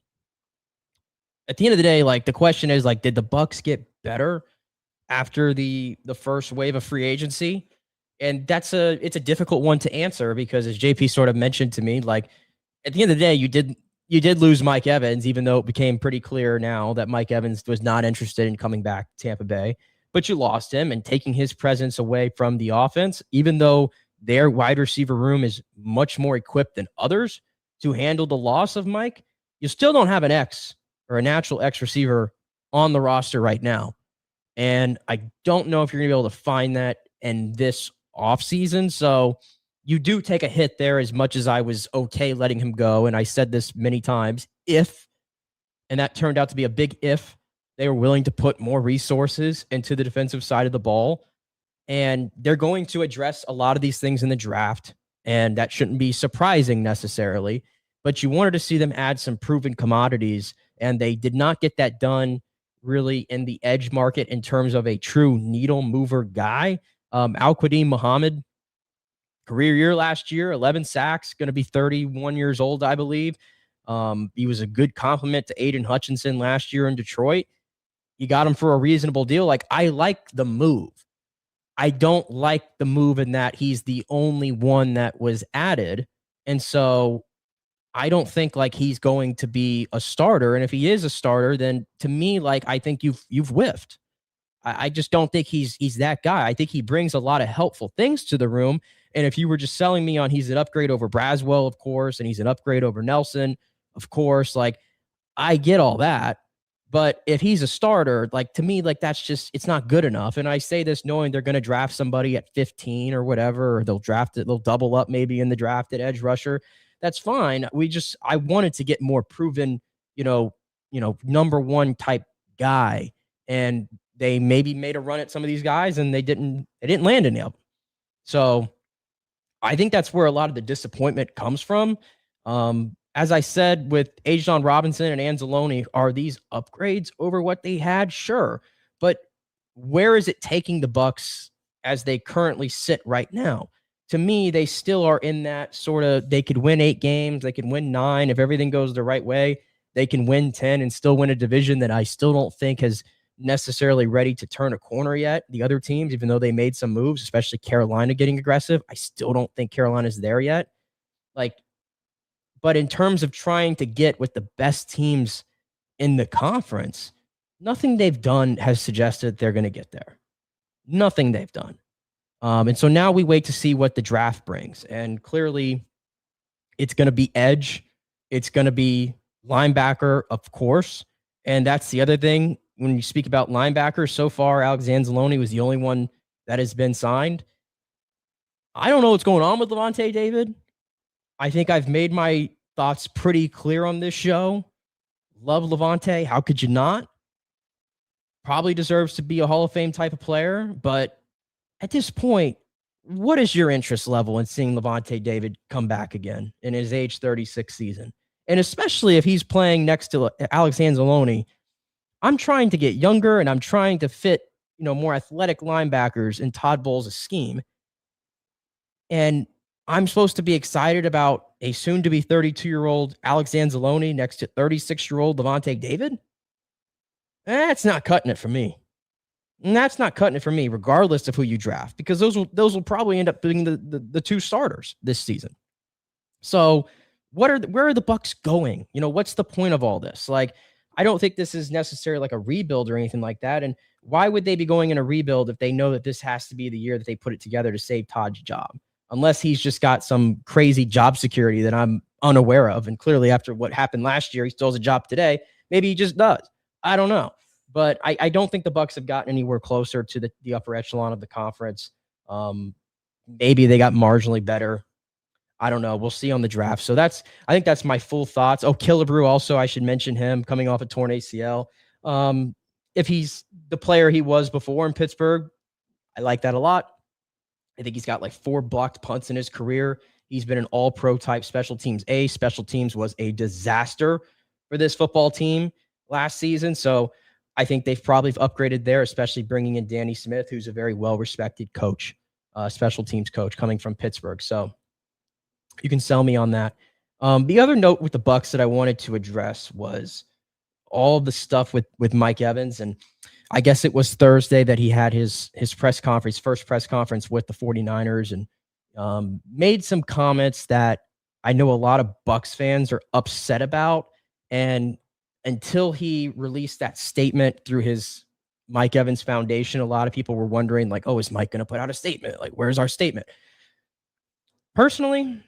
at the end of the day, like, the question is, like, did the Bucs get better after the first wave of free agency? And it's a difficult one to answer because, as JP sort of mentioned to me, like, at the end of the day, you did lose Mike Evans, even though it became pretty clear now that Mike Evans was not interested in coming back to Tampa Bay. But you lost him, and taking his presence away from the offense, even though their wide receiver room is much more equipped than others to handle the loss of Mike, you still don't have an X or a natural X receiver on the roster right now. And I don't know if you're going to be able to find that in this offseason. So you do take a hit there, as much as I was okay letting him go. And I said this many times, and that turned out to be a big if, they were willing to put more resources into the defensive side of the ball. And they're going to address a lot of these things in the draft. And that shouldn't be surprising necessarily. But you wanted to see them add some proven commodities. And they did not get that done really in the edge market in terms of a true needle mover guy. Al-Qadim Muhammad, career year last year, 11 sacks, going to be 31 years old, I believe. He was a good compliment to Aiden Hutchinson last year in Detroit. You got him for a reasonable deal. Like, I like the move. I don't like the move in that he's the only one that was added. And so I don't think like he's going to be a starter. And if he is a starter, then to me, like, I think you've whiffed. I just don't think he's that guy. I think he brings a lot of helpful things to the room. And if you were just selling me on he's an upgrade over Braswell, of course, and he's an upgrade over Nelson, of course, like, I get all that. But if he's a starter, like, to me, like, that's just, it's not good enough. And I say this knowing they're going to draft somebody at 15 or whatever, or they'll double up maybe in the draft at edge rusher. That's fine. I wanted to get more proven, number one type guy. And they maybe made a run at some of these guys and they didn't land any of them. So I think that's where a lot of the disappointment comes from. As I said, with Ajon Robinson and Anzalone, are these upgrades over what they had? Sure. But where is it taking the Bucs as they currently sit right now? To me, they still are in that sort of, they could win 8 games, they could win 9. If everything goes the right way, they can win 10 and still win a division that I still don't think has necessarily ready to turn a corner yet. The other teams, even though they made some moves, especially Carolina getting aggressive, I still don't think Carolina's there yet. But in terms of trying to get with the best teams in the conference, nothing they've done has suggested they're going to get there. Nothing they've done. And so now we wait to see what the draft brings. And clearly it's going to be edge. It's going to be linebacker, of course. And that's the other thing. When you speak about linebackers, so far, Alex Anzalone was the only one that has been signed. I don't know what's going on with Lavonte David. I think I've made my thoughts pretty clear on this show. Love Lavonte. How could you not? Probably deserves to be a Hall of Fame type of player. But at this point, what is your interest level in seeing Lavonte David come back again in his age 36 season? And especially if he's playing next to Alex Anzalone, I'm trying to get younger and I'm trying to fit, more athletic linebackers in Todd Bowles' scheme. And I'm supposed to be excited about a soon-to-be 32-year-old Alex Anzalone next to 36-year-old Lavonte David? That's not cutting it for me. And that's not cutting it for me, regardless of who you draft, because those will probably end up being the 2 starters this season. So where are the Bucs going? What's the point of all this? Like, I don't think this is necessarily like a rebuild or anything like that. And why would they be going in a rebuild if they know that this has to be the year that they put it together to save Todd's job? Unless he's just got some crazy job security that I'm unaware of. And clearly after what happened last year, he still has a job today. Maybe he just does. I don't know. But I don't think the Bucs have gotten anywhere closer to the upper echelon of the conference. Maybe they got marginally better. I don't know. We'll see on the draft. So I think that's my full thoughts. Oh, Killebrew also, I should mention him coming off a torn ACL. If he's the player he was before in Pittsburgh, I like that a lot. I think he's got like 4 blocked punts in his career. He's been an all-pro type special teams ace. Special teams was a disaster for this football team last season. So I think they've probably upgraded there, especially bringing in Danny Smith, who's a very well-respected coach, special teams coach coming from Pittsburgh. So you can sell me on that. The other note with the Bucs that I wanted to address was all the stuff with Mike Evans. And I guess it was Thursday that he had his press conference, first press conference with the 49ers, and made some comments that I know a lot of Bucs fans are upset about. And until he released that statement through his Mike Evans Foundation, a lot of people were wondering, like, oh, is Mike going to put out a statement? Like, where's our statement? Personally,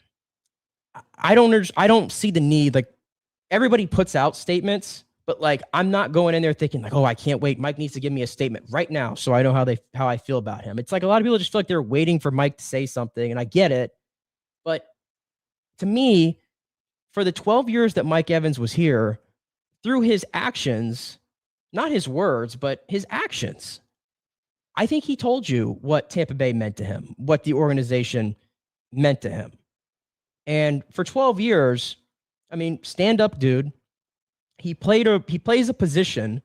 I don't see the need. Like, everybody puts out statements, but like, I'm not going in there thinking like, oh, I can't wait. Mike needs to give me a statement right now so I know how I feel about him. It's like a lot of people just feel like they're waiting for Mike to say something, and I get it. But to me, for the 12 years that Mike Evans was here, through his actions, not his words, but his actions, I think he told you what Tampa Bay meant to him, what the organization meant to him. And for 12 years, I mean, stand up, dude. He plays a position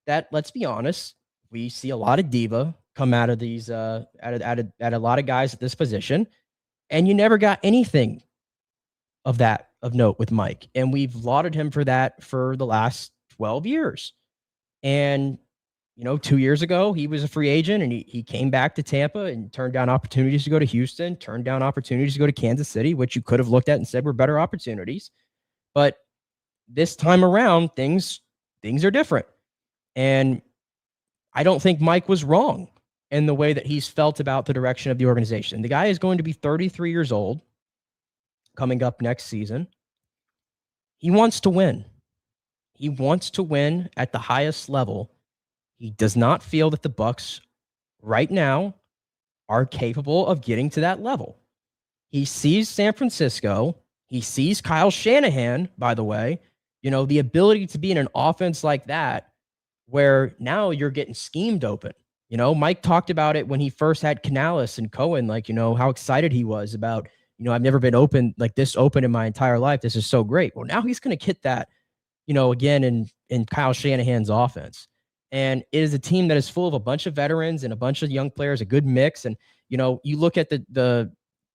that, let's be honest, we see a lot of diva come out of these at a lot of guys at this position, and you never got anything of note with Mike. And we've lauded him for that for the last 12 years. And 2 years ago, he was a free agent, and he came back to Tampa and turned down opportunities to go to Houston, turned down opportunities to go to Kansas City, which you could have looked at and said were better opportunities. But this time around, things are different. And I don't think Mike was wrong in the way that he's felt about the direction of the organization. The guy is going to be 33 years old coming up next season. He wants to win. He wants to win at the highest level. He does not feel that the Bucs right now are capable of getting to that level. He sees San Francisco. He sees Kyle Shanahan, by the way, the ability to be in an offense like that, where now you're getting schemed open. Mike talked about it when he first had Canales and Cohen, like, how excited he was about, I've never been open like this open in my entire life. This is so great. Well, now he's going to get that, again, in Kyle Shanahan's offense. And it is a team that is full of a bunch of veterans and a bunch of young players, a good mix. And, you look at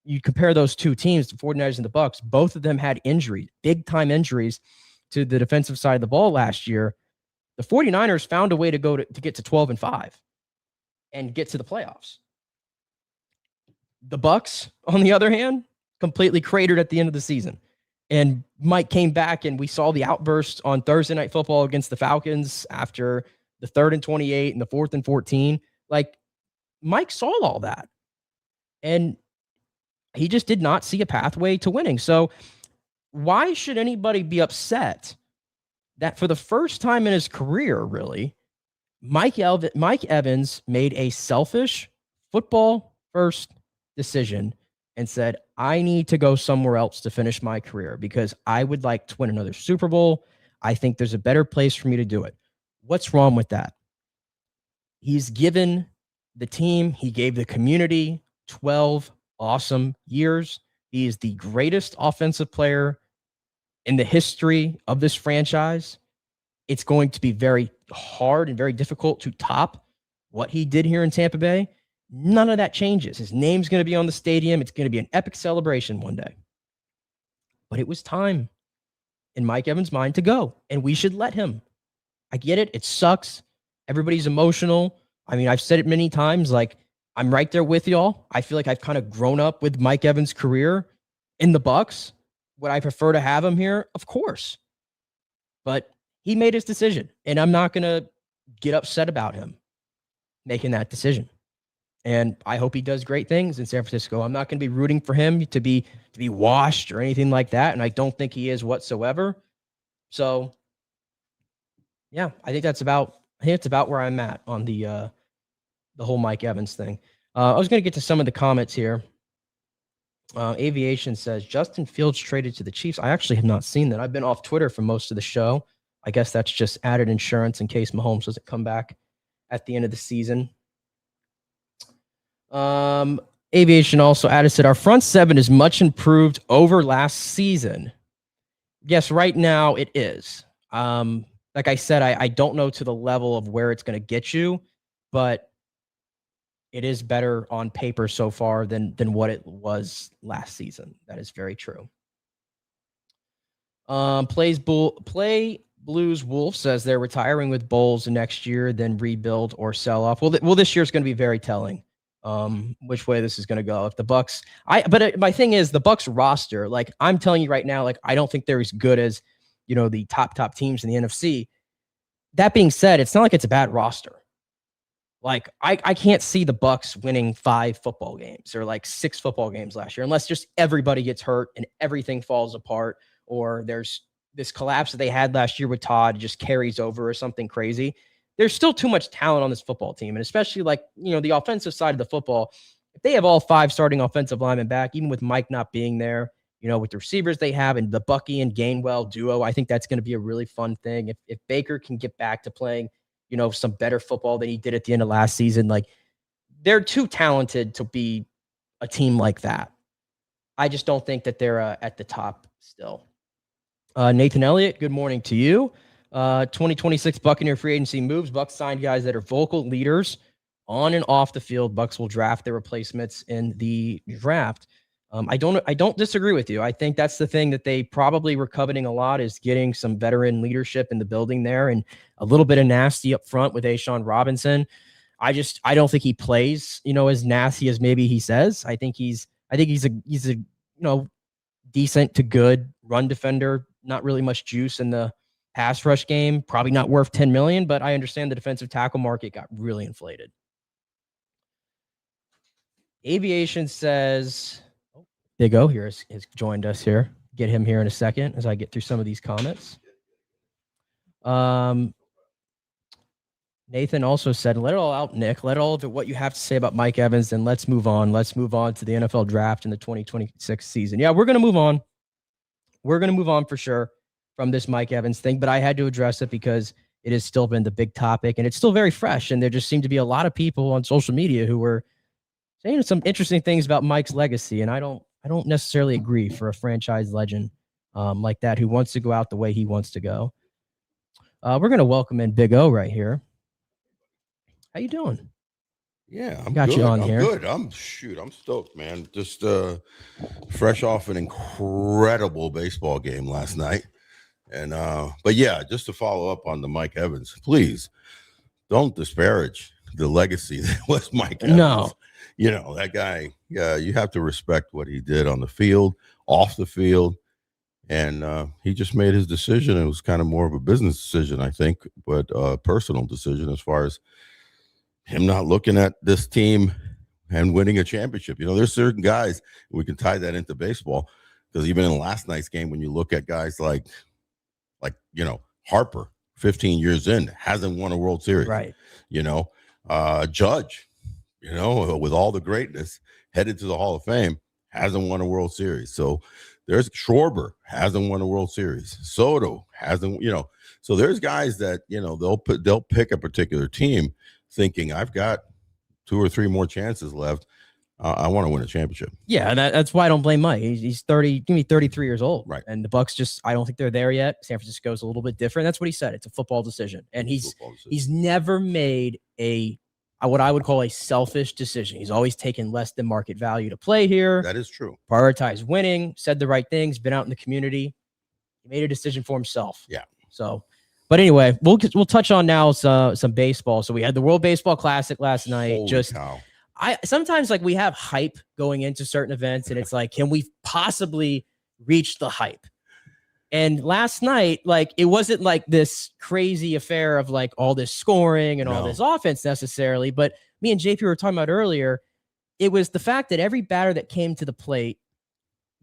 you compare those two teams, the 49ers and the Bucs, both of them had injuries, big time injuries to the defensive side of the ball last year. The 49ers found a way to get to 12-5 and get to the playoffs. The Bucs, on the other hand, completely cratered at the end of the season. And Mike came back, and we saw the outburst on Thursday Night Football against the Falcons after the 3rd and 28 and the 4th and 14. Like, Mike saw all that. And he just did not see a pathway to winning. So why should anybody be upset that for the first time in his career, really, Mike Evans made a selfish football-first decision and said, I need to go somewhere else to finish my career because I would like to win another Super Bowl. I think there's a better place for me to do it. What's wrong with that? He's given the team, he gave the community 12 awesome years. He is the greatest offensive player in the history of this franchise. It's going to be very hard and very difficult to top what he did here in Tampa Bay. None of that changes. His name's going to be on the stadium. It's going to be an epic celebration one day. But it was time in Mike Evans' mind to go, and we should let him. I get it. It sucks. Everybody's emotional. I mean, I've said it many times, like, I'm right there with y'all. I feel like I've kind of grown up with Mike Evans' career in the Bucs. Would I prefer to have him here? Of course. But he made his decision, and I'm not going to get upset about him making that decision. And I hope he does great things in San Francisco. I'm not going to be rooting for him to be washed or anything like that, and I don't think he is whatsoever. So, yeah, I think it's about where I'm at on the whole Mike Evans thing. I was going to get to some of the comments here. Aviation says Justin Fields traded to the Chiefs. I actually have not seen that. I've been off Twitter for most of the show. I guess that's just added insurance in case Mahomes doesn't come back at the end of the season. Aviation also added, said our front seven is much improved over last season. Yes, right now it is. Like I said, I don't know to the level of where it's going to get you, but it is better on paper so far than what it was last season. That is very true. Play Blues Wolf says they're retiring with Bowles next year, then rebuild or sell off. Well, this year's going to be very telling. Which way this is going to go. If the Bucs, my thing is the Bucs roster, like I'm telling you right now, like I don't think they're as good as, the top teams in the NFC. That being said, it's not like it's a bad roster. Like I can't see the Bucs winning 5 football games or like 6 football games last year, unless just everybody gets hurt and everything falls apart, or there's this collapse that they had last year with Todd just carries over or something crazy. There's still too much talent on this football team. And especially like, the offensive side of the football, if they have all 5 starting offensive linemen back, even with Mike not being there, with the receivers they have and the Bucky and Gainwell duo, I think that's going to be a really fun thing. If Baker can get back to playing, some better football than he did at the end of last season, like they're too talented to be a team like that. I just don't think that they're at the top still. Nathan Elliott, good morning to you. 2026 Buccaneer free agency moves. Bucs signed guys that are vocal leaders on and off the field. Bucs will draft their replacements in the draft. I don't disagree with you. I think that's the thing that they probably were coveting a lot, is getting some veteran leadership in the building there and a little bit of nasty up front with Ashawn Robinson. I don't think he plays, as nasty as maybe he says. I think he's a decent to good run defender. Not really much juice in the pass rush game, probably not worth $10 million, but I understand the defensive tackle market got really inflated. Aviation says, Big O here has joined us here. Get him here in a second as I get through some of these comments. Nathan also said, let it all out, Nick. Let all of it, what you have to say about Mike Evans, and let's move on. Let's move on to the NFL draft in the 2026 season. Yeah, we're going to move on. We're going to move on for sure from this Mike Evans thing, but I had to address it because it has still been the big topic and it's still very fresh. And there just seemed to be a lot of people on social media who were saying some interesting things about Mike's legacy. And I don't necessarily agree for a franchise legend like that, who wants to go out the way he wants to go. We're going to welcome in Big O right here. How you doing? Yeah, I'm got good. You on I'm here. Good. I'm stoked, man. Just fresh off an incredible baseball game last night. And but yeah, just to follow up on the Mike Evans, please don't disparage the legacy that was Mike Evans. No. That guy, yeah, you have to respect what he did on the field, off the field. And he just made his decision. It was kind of more of a business decision, I think, but a personal decision as far as him not looking at this team and winning a championship. There's certain guys, we can tie that into baseball, because even in last night's game, when you look at guys like Harper, 15 years in, hasn't won a World Series. Right. Judge, with all the greatness, headed to the Hall of Fame, hasn't won a World Series. So there's Schwarber, hasn't won a World Series. Soto hasn't, so there's guys that, they'll pick a particular team thinking, I've got 2 or 3 more chances left. I want to win a championship. Yeah, and that's why I don't blame Mike. He's 33 years old. Right. And the Bucs I don't think they're there yet. San Francisco's a little bit different. That's what he said. It's a football decision. And he's never made what I would call a selfish decision. He's always taken less than market value to play here. That is true. Prioritized winning, said the right things, been out in the community. He made a decision for himself. Yeah. So, but anyway, we'll touch on now some baseball. So we had the World Baseball Classic last night. Holy cow. Sometimes we have hype going into certain events, and it's like, can we possibly reach the hype? And last night, it wasn't like this crazy affair of all this scoring and all this offense necessarily. But me and JP were talking about earlier, it was the fact that every batter that came to the plate,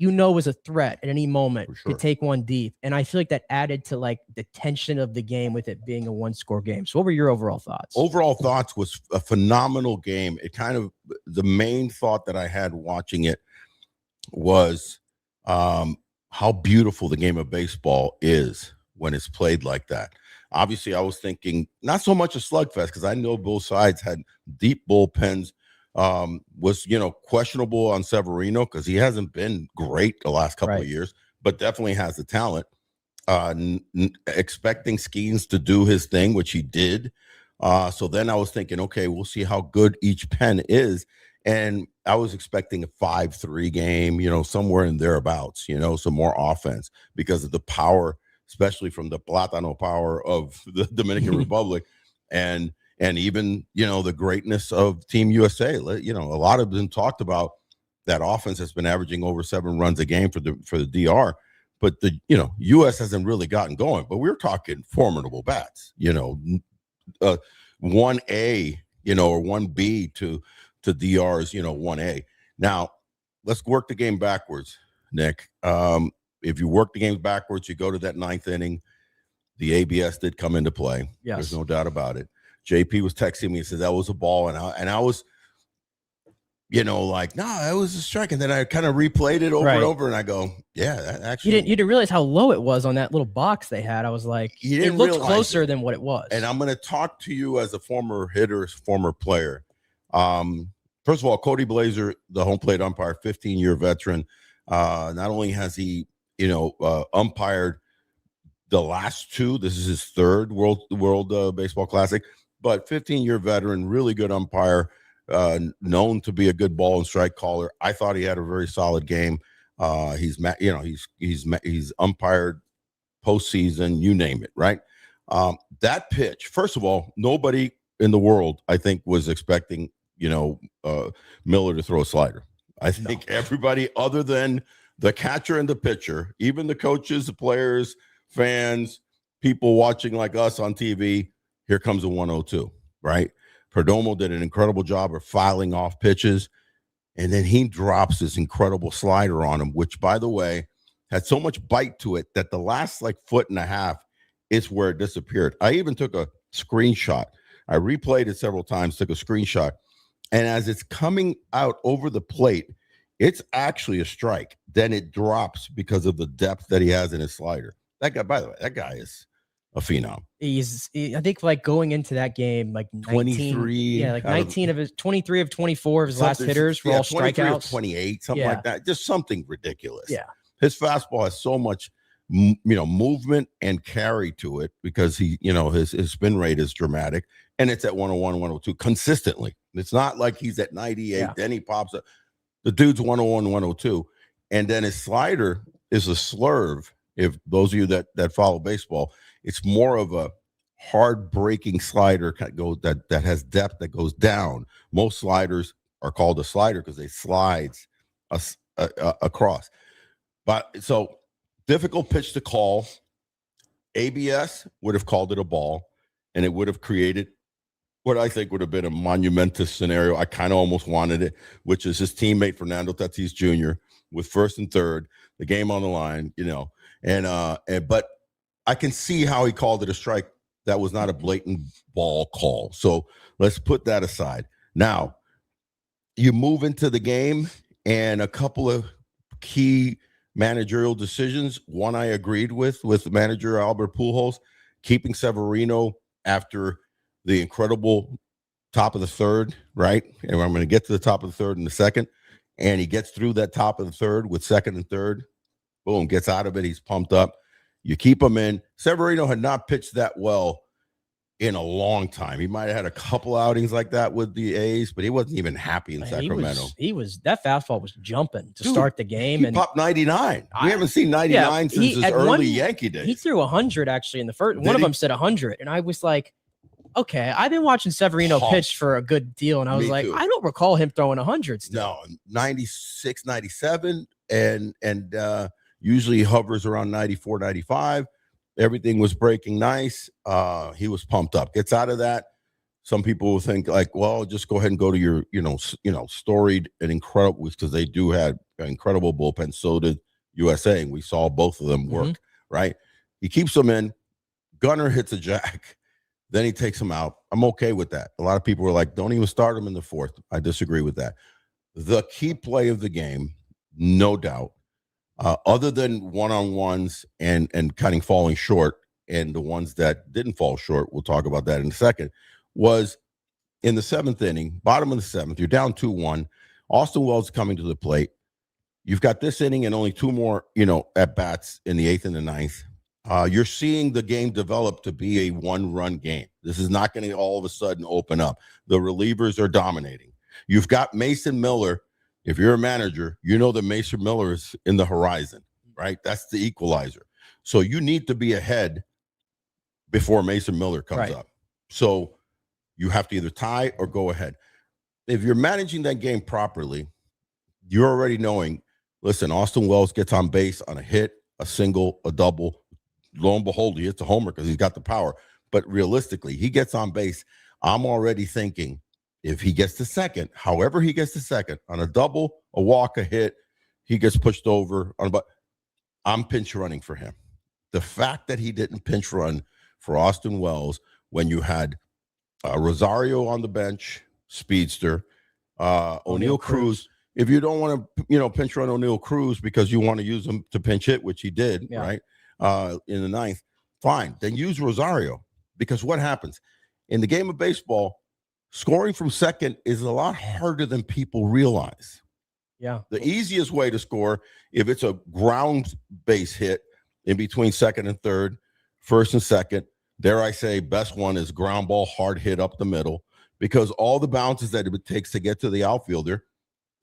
was a threat at any moment to take one deep. And I feel like that added to the tension of the game with it being a 1-score game. So what were your overall thoughts? Overall thoughts was a phenomenal game. It kind of, the main thought that I had watching it was how beautiful the game of baseball is when it's played like that. Obviously, I was thinking not so much a slugfest because I know both sides had deep bullpens. Was questionable on Severino because he hasn't been great the last couple of years, but definitely has the talent. Expecting Skeens to do his thing, which he did. So then I was thinking, okay, we'll see how good each pen is. And I was expecting a 5-3 game, somewhere in thereabouts, some more offense because of the power, especially from the Plátano power of the Dominican Republic and even, the greatness of Team USA. A lot of them talked about that offense has been averaging over 7 runs a game for the DR. But the U.S. hasn't really gotten going. But we're talking formidable bats, 1A, or 1B to DR's, 1A. Now, let's work the game backwards, Nick. If you work the game backwards, you go to that 9th inning. The ABS did come into play. Yes. There's no doubt about it. JP was texting me and said that was a ball, and I was – like, no, it was a strike. And then I kind of replayed it over and over, and I go, yeah, that actually. You didn't realize how low it was on that little box they had. I was like, it looked closer than what it was. And I'm going to talk to you as a former hitter, former player. First of all, Cody Blazer, the home plate umpire, 15-year veteran. Not only has he, umpired the last 2, this is his 3rd World Baseball Classic, but 15-year veteran, really good umpire. Known to be a good ball and strike caller. I thought he had a very solid game. He's umpired postseason, you name it, right? That pitch, first of all, nobody in the world, I think, was expecting, Miller to throw a slider. I think everybody other than the catcher and the pitcher, even the coaches, the players, fans, people watching like us on TV, here comes a 102, right? Perdomo did an incredible job of filing off pitches, and then he drops this incredible slider on him, which, by the way, had so much bite to it that the last foot and a half is where it disappeared. I even took a screenshot. I replayed it several times, took a screenshot, and as it's coming out over the plate, it's actually a strike. Then it drops because of the depth that he has in his slider. That guy, by the way, that guy is a phenom. I think going into that game, 23, 19 of his 23 of 24 of his last hitters were all strikeouts. 28, something like that. Just something ridiculous. Yeah. His fastball has so much, movement and carry to it because his spin rate is dramatic and it's at 101, 102 consistently. It's not like he's at 98, then he pops up. The dude's 101, 102. And then his slider is a slurve. If those of you that follow baseball, it's more of a hard breaking slider that has depth that goes down. Most sliders are called a slider because they slides across. But so difficult pitch to call. ABS would have called it a ball, and it would have created what I think would have been a monumentous scenario. I kind of almost wanted it, which is his teammate Fernando Tatis Jr. with 1st and 3rd, the game on the line, but I can see how he called it a strike. That was not a blatant ball call. So let's put that aside. Now, you move into the game and a couple of key managerial decisions. One I agreed with manager Albert Pujols, keeping Severino after the incredible top of the 3rd, right? And I'm going to get to the top of the 3rd in a second. And he gets through that top of the 3rd with 2nd and 3rd. Boom, gets out of it. He's pumped up. You keep him in. Severino had not pitched that well in a long time. He might have had a couple outings like that with the A's, but he wasn't even happy in Sacramento. He was that fastball was jumping to start the game. He popped 99. We haven't seen 99 since his early Yankee days. He threw 100 actually in the first. One of them said 100, and I was like, okay, I've been watching Severino pitch for a good deal, and I was like, I don't recall him throwing 100 still. No, 96, 97, and usually hovers around 94, 95. Everything was breaking nice. He was pumped up. Gets out of that. Some people will think well, just go ahead and go to your, storied and incredible, because they do have an incredible bullpen. So did USA, and we saw both of them work, right? He keeps them in. Gunnar hits a jack. Then he takes him out. I'm okay with that. A lot of people were like, don't even start him in the 4th. I disagree with that. The key play of the game, no doubt, other than one-on-ones and kind of falling short, and the ones that didn't fall short, we'll talk about that in a second, was in the 7th inning, bottom of the 7th, you're down 2-1. Austin Wells coming to the plate. You've got this inning and only 2 more, at bats in the 8th and the 9th. You're seeing the game develop to be a one-run game. This is not going to all of a sudden open up. The relievers are dominating. You've got Mason Miller. If you're a manager, you know that Mason Miller is in the horizon, right? That's the equalizer. So you need to be ahead before Mason Miller comes up. So you have to either tie or go ahead. If you're managing that game properly, you're already knowing, listen, Austin Wells gets on base on a hit, a single, a double. Lo and behold, he hits a homer because he's got the power. But realistically, he gets on base. I'm already thinking if he gets to second, however he gets to second, on a double, a walk, a hit, he gets pushed over. But I'm pinch running for him. The fact that he didn't pinch run for Austin Wells when you had Rosario on the bench, speedster, O'Neal Cruz. If you don't want to, pinch run O'Neal Cruz because you want to use him to pinch hit, which he did, right, in the 9th, fine. Then use Rosario, because what happens in the game of baseball, scoring from second is a lot harder than people realize. Yeah. The easiest way to score, if it's a ground base hit in between second and third, first and second, dare I say, best one is ground ball, hard hit up the middle, because all the bounces that it takes to get to the outfielder,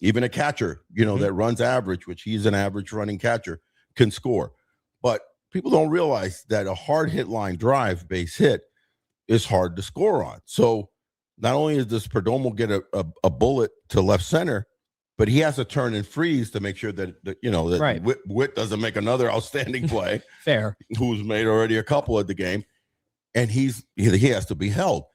even a catcher, that runs average, which he's an average running catcher, can score. But people don't realize that a hard hit line drive base hit is hard to score on. So not only does Perdomo get a bullet to left center, but he has to turn and freeze to make sure that Witt doesn't make another outstanding play. Fair. Who's made already a couple at the game. And he has to be held.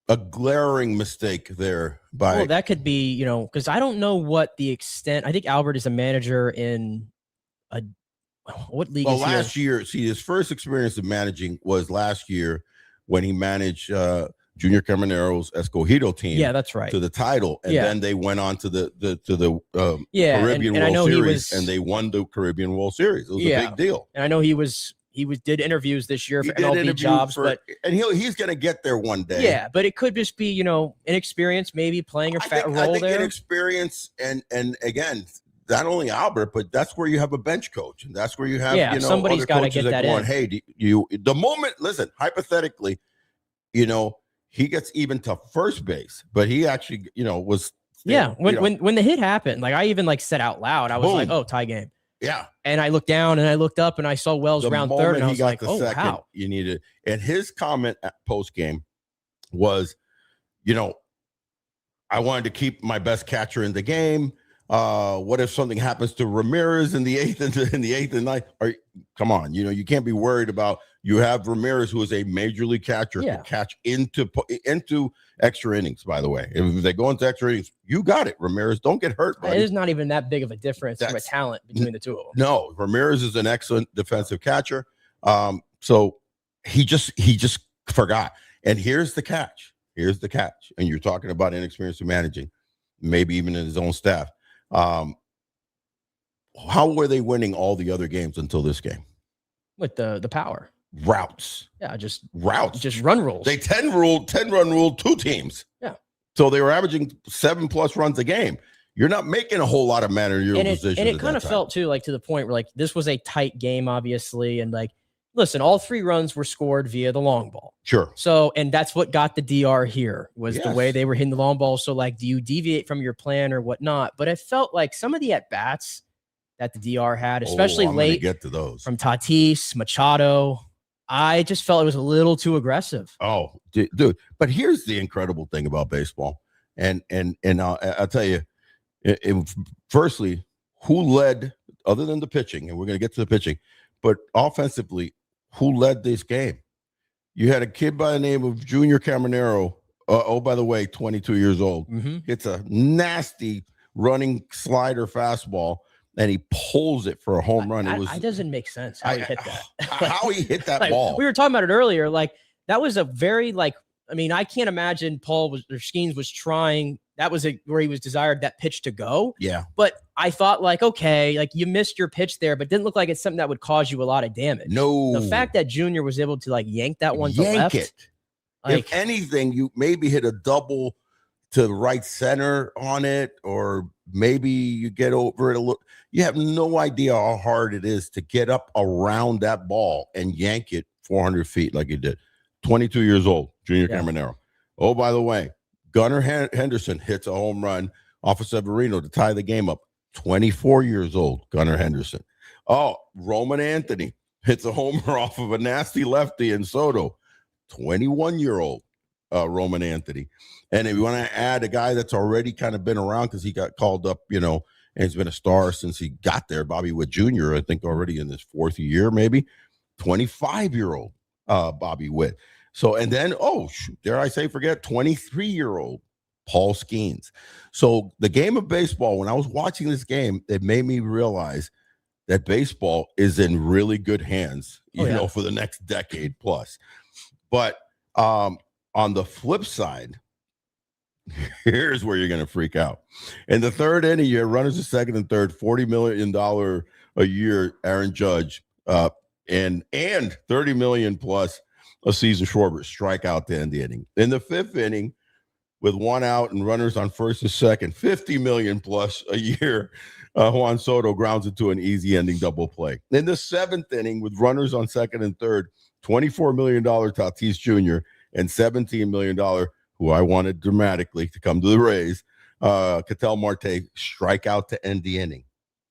A glaring mistake there by. Well, that could be, because I don't know what the extent. I think Albert is a manager in what league? Well, is last year, his first experience of managing was last year when he managed Junior Camaro's Escogido team. Yeah, that's right. To the title, and then they went on to the Caribbean and World Series, and they won the Caribbean World Series. It was a big deal. And I know he did interviews this year for MLB jobs, and he's going to get there one day. Yeah, but it could just be inexperience, maybe playing a role there. Inexperience, and again, not only Albert, but that's where you have a bench coach, and that's where you have somebody's got to get that going, in. Hey, the moment, listen, hypothetically, he gets even to first base, but he actually was when the hit happened, like I even said out loud, I was like, oh, tie game. Yeah. And I looked down and I looked up and I saw Wells round third, and I was like, oh, wow. You need it. And his comment at post game was, I wanted to keep my best catcher in the game. What if something happens to Ramirez in the 8th and 9th? Come on, you can't be worried about. You have Ramirez, who is a major league catcher, to catch into extra innings. By the way, if they go into extra innings, you got it. Ramirez, don't get hurt. Buddy. It is not even that big of a difference from a talent between the two of them. No, Ramirez is an excellent defensive catcher. So he just forgot. And here's the catch. And you're talking about inexperience in managing, maybe even in his own staff. How were they winning all the other games until this game? With the power. Routes. Yeah, just routes. Just run rules. They 10 run ruled 2 teams. Yeah. So they were averaging 7+ runs a game. You're not making a whole lot of managerial decisions. And it kind of felt too to the point where this was a tight game, obviously, and listen, all 3 runs were scored via the long ball. Sure. So, and that's what got the DR here was the way they were hitting the long ball. So, do you deviate from your plan or whatnot? But it felt like some of the at bats that the DR had, especially late, get to those from Tatis, Machado. I just felt it was a little too aggressive. Oh, dude! But here's the incredible thing about baseball, and I'll tell you. Firstly, who led other than the pitching, and we're going to get to the pitching, but offensively, who led this game? You had a kid by the name of Junior Caminero. By the way, 22 years old. Mm-hmm. It's a nasty running slider fastball, and he pulls it for a home run. It doesn't make sense how he hit that. How he hit that ball. We were talking about it earlier. That was a very I can't imagine Skeens was trying that was where he was desired that pitch to go. Yeah. But I thought like, okay, like you missed your pitch there, but didn't look like it's something that would cause you a lot of damage. No. The fact that Junior was able to like yank that one to Yank left. it. Like, If anything, you maybe hit a double to the right center on it, or maybe you get over it a little. You have no idea how hard it is to get up around that ball and yank it 400 feet like he did. 22 years old, Junior Caminero. Oh, by the way, Gunnar Henderson hits a home run off of Severino to tie the game up. 24 years old, Gunnar Henderson. Oh, Roman Anthony hits a homer off of a nasty lefty in Soto. 21-year-old Roman Anthony. And if you want to add a guy that's already kind of been around because he got called up, you know, and he's been a star since he got there, Bobby Witt Jr., I think already in his fourth year, maybe. 25-year-old Bobby Witt. So, and then, dare I say, forget 23-year-old Paul Skeens. So the game of baseball, when I was watching this game, it made me realize that baseball is in really good hands, you know, for the next decade plus. But on the flip side, here's where you're going to freak out. In the third inning, you have runners at second and third, $40 million a year, Aaron Judge, and $30 million plus a season Schwarber strike out to end the inning. In the fifth inning, with one out and runners on first and second, $50 million plus a year, Juan Soto grounds it to an easy ending double play. In the seventh inning, with runners on second and third, $24 million Tatis Jr. and $17 million, who I wanted dramatically to come to the Rays, Ketel Marte strike out to end the inning.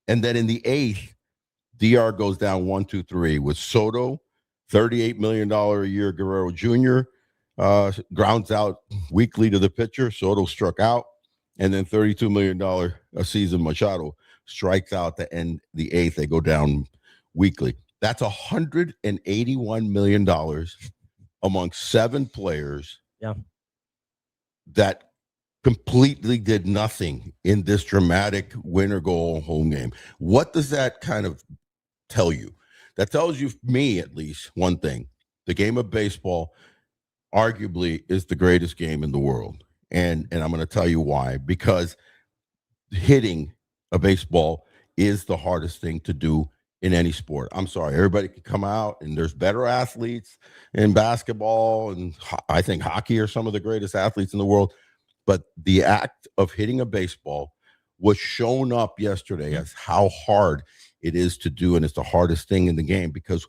And then in the eighth, DR goes down 1-2-3 with Soto, $38 million a year, Guerrero Jr. Grounds out weekly to the pitcher. Soto struck out. And then $32 million a season, Machado strikes out to end the eighth. They go down weekly. That's $181 million among 7 players that completely did nothing in this dramatic winner goal home game. What does that kind of tell you? That tells you, me at least, one thing. The game of baseball arguably is the greatest game in the world. And I'm going to tell you why. Because hitting a baseball is the hardest thing to do in any sport. I'm sorry, everybody can come out, and there's better athletes in basketball, and I think hockey are some of the greatest athletes in the world. But the act of hitting a baseball was shown up yesterday as how hard it is to do, and it's the hardest thing in the game. Because,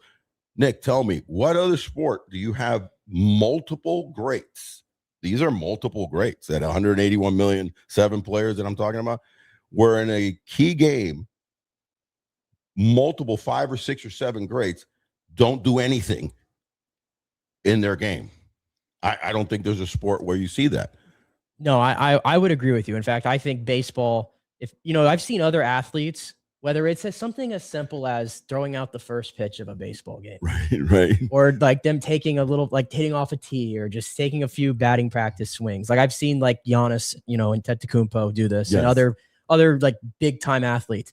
Nick, tell me, what other sport do you have multiple greats? These are multiple greats at 181 million, 7 players that I'm talking about, where in a key game, multiple 5 or 6 or 7 greats don't do anything in their game. I don't think there's a sport where you see that. No, I would agree with you. In fact, I think baseball, if you know, I've seen other athletes, whether it's something as simple as throwing out the first pitch of a baseball game, right, or like them taking a little, like hitting off a tee, or just taking a few batting practice swings. Like I've seen like Giannis, you know, and Antetokounmpo do this, and other like big time athletes.